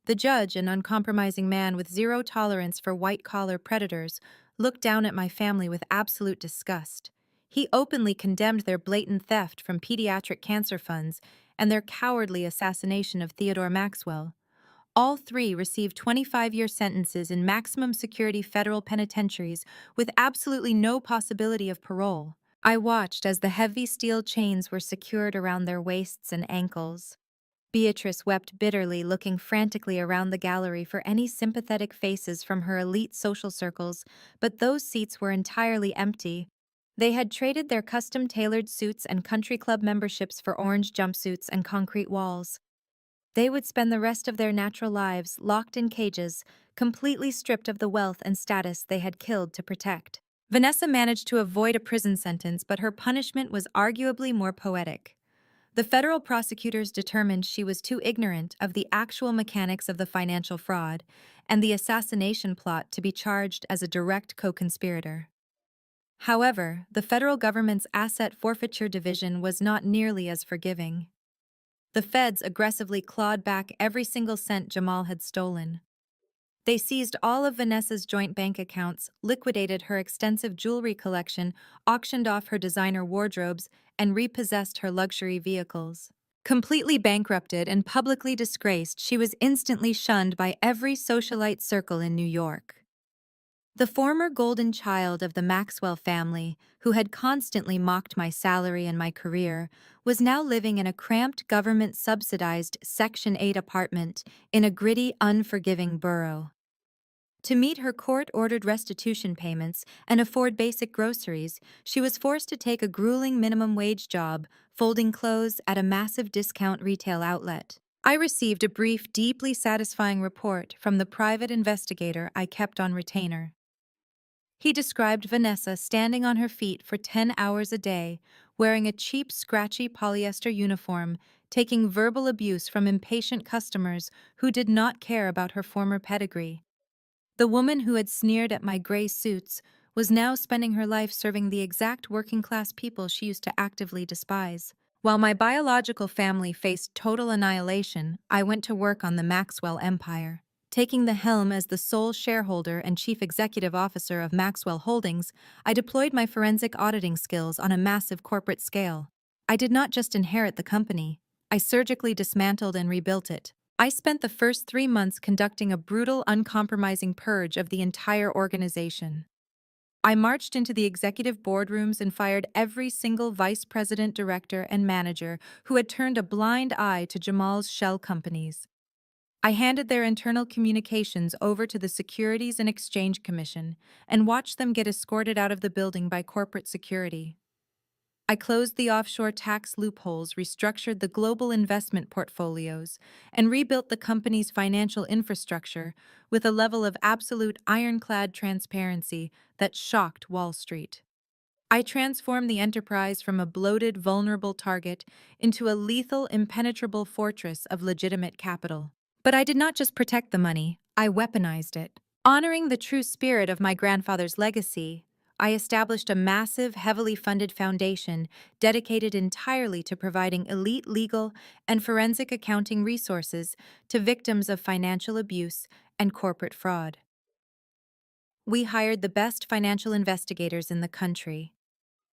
[SPEAKER 1] The judge, an uncompromising man with zero tolerance for white-collar predators, looked down at my family with absolute disgust. He openly condemned their blatant theft from pediatric cancer funds and their cowardly assassination of Theodore Maxwell. All three received 25-year sentences in maximum security federal penitentiaries with absolutely no possibility of parole. I watched as the heavy steel chains were secured around their waists and ankles. Beatrice wept bitterly, looking frantically around the gallery for any sympathetic faces from her elite social circles, but those seats were entirely empty. They had traded their custom-tailored suits and country club memberships for orange jumpsuits and concrete walls. They would spend the rest of their natural lives locked in cages, completely stripped of the wealth and status they had killed to protect. Vanessa managed to avoid a prison sentence, but her punishment was arguably more poetic. The federal prosecutors determined she was too ignorant of the actual mechanics of the financial fraud and the assassination plot to be charged as a direct co-conspirator. However, the federal government's asset forfeiture division was not nearly as forgiving. The feds aggressively clawed back every single cent Jamal had stolen. They seized all of Vanessa's joint bank accounts, liquidated her extensive jewelry collection, auctioned off her designer wardrobes, and repossessed her luxury vehicles. Completely bankrupted and publicly disgraced, she was instantly shunned by every socialite circle in New York. The former golden child of the Maxwell family, who had constantly mocked my salary and my career, was now living in a cramped government-subsidized Section 8 apartment in a gritty, unforgiving borough. To meet her court-ordered restitution payments and afford basic groceries, she was forced to take a grueling minimum wage job, folding clothes at a massive discount retail outlet. I received a brief, deeply satisfying report from the private investigator I kept on retainer. He described Vanessa standing on her feet for 10 hours a day, wearing a cheap, scratchy polyester uniform, taking verbal abuse from impatient customers who did not care about her former pedigree. The woman who had sneered at my gray suits was now spending her life serving the exact working-class people she used to actively despise. While my biological family faced total annihilation, I went to work on the Maxwell empire. Taking the helm as the sole shareholder and chief executive officer of Maxwell Holdings, I deployed my forensic auditing skills on a massive corporate scale. I did not just inherit the company. I surgically dismantled and rebuilt it. I spent the first 3 months conducting a brutal, uncompromising purge of the entire organization. I marched into the executive boardrooms and fired every single vice president, director, and manager who had turned a blind eye to Jamal's shell companies. I handed their internal communications over to the Securities and Exchange Commission and watched them get escorted out of the building by corporate security. I closed the offshore tax loopholes, restructured the global investment portfolios, and rebuilt the company's financial infrastructure with a level of absolute ironclad transparency that shocked Wall Street. I transformed the enterprise from a bloated, vulnerable target into a lethal, impenetrable fortress of legitimate capital. But I did not just protect the money, I weaponized it. Honoring the true spirit of my grandfather's legacy, I established a massive, heavily funded foundation dedicated entirely to providing elite legal and forensic accounting resources to victims of financial abuse and corporate fraud. We hired the best financial investigators in the country.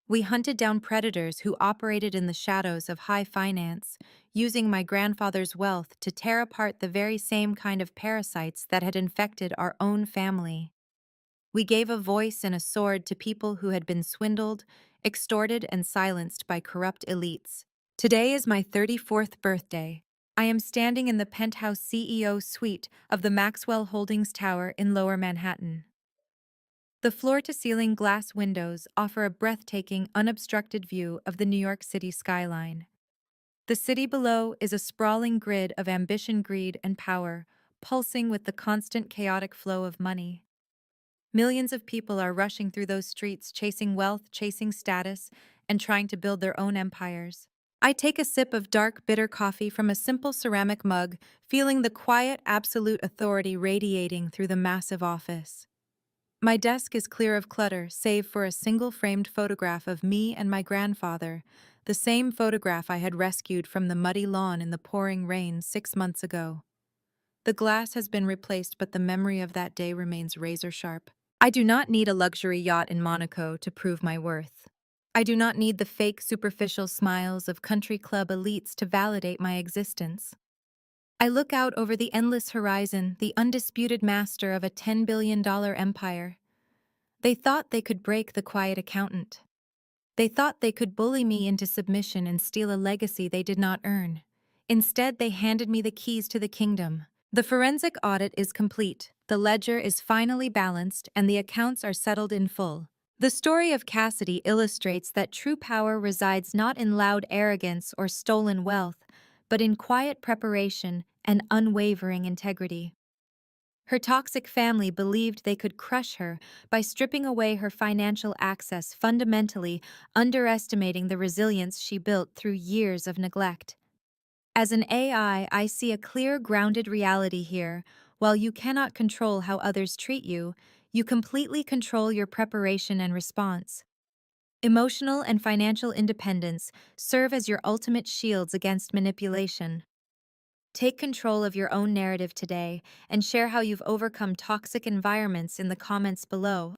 [SPEAKER 1] We hunted down predators who operated in the shadows of high finance, using my grandfather's wealth to tear apart the very same kind of parasites that had infected our own family. We gave a voice and a sword to people who had been swindled, extorted, and silenced by corrupt elites. Today is my 34th birthday. I am standing in the penthouse CEO suite of the Maxwell Holdings Tower in Lower Manhattan. The floor-to-ceiling glass windows offer a breathtaking, unobstructed view of the New York City skyline. The city below is a sprawling grid of ambition, greed, and power, pulsing with the constant chaotic flow of money. Millions of people are rushing through those streets, chasing wealth, chasing status, and trying to build their own empires. I take a sip of dark, bitter coffee from a simple ceramic mug, feeling the quiet, absolute authority radiating through the massive office. My desk is clear of clutter, save for a single framed photograph of me and my grandfather, the same photograph I had rescued from the muddy lawn in the pouring rain 6 months ago. The glass has been replaced, but the memory of that day remains razor sharp. I do not need a luxury yacht in Monaco to prove my worth. I do not need the fake, superficial smiles of country club elites to validate my existence. I look out over the endless horizon, the undisputed master of a $10 billion empire. They thought they could break the quiet accountant. They thought they could bully me into submission and steal a legacy they did not earn. Instead, they handed me the keys to the kingdom. The forensic audit is complete, the ledger is finally balanced, and the accounts are settled in full. The story of Cassidy illustrates that true power resides not in loud arrogance or stolen wealth, but in quiet preparation and unwavering integrity. Her toxic family believed they could crush her by stripping away her financial access, fundamentally underestimating the resilience she built through years of neglect. As an AI, I see a clear, grounded reality here. While you cannot control how others treat you, you completely control your preparation and response. Emotional and financial independence serve as your ultimate shields against manipulation. Take control of your own narrative today and share how you've overcome toxic environments in the comments below.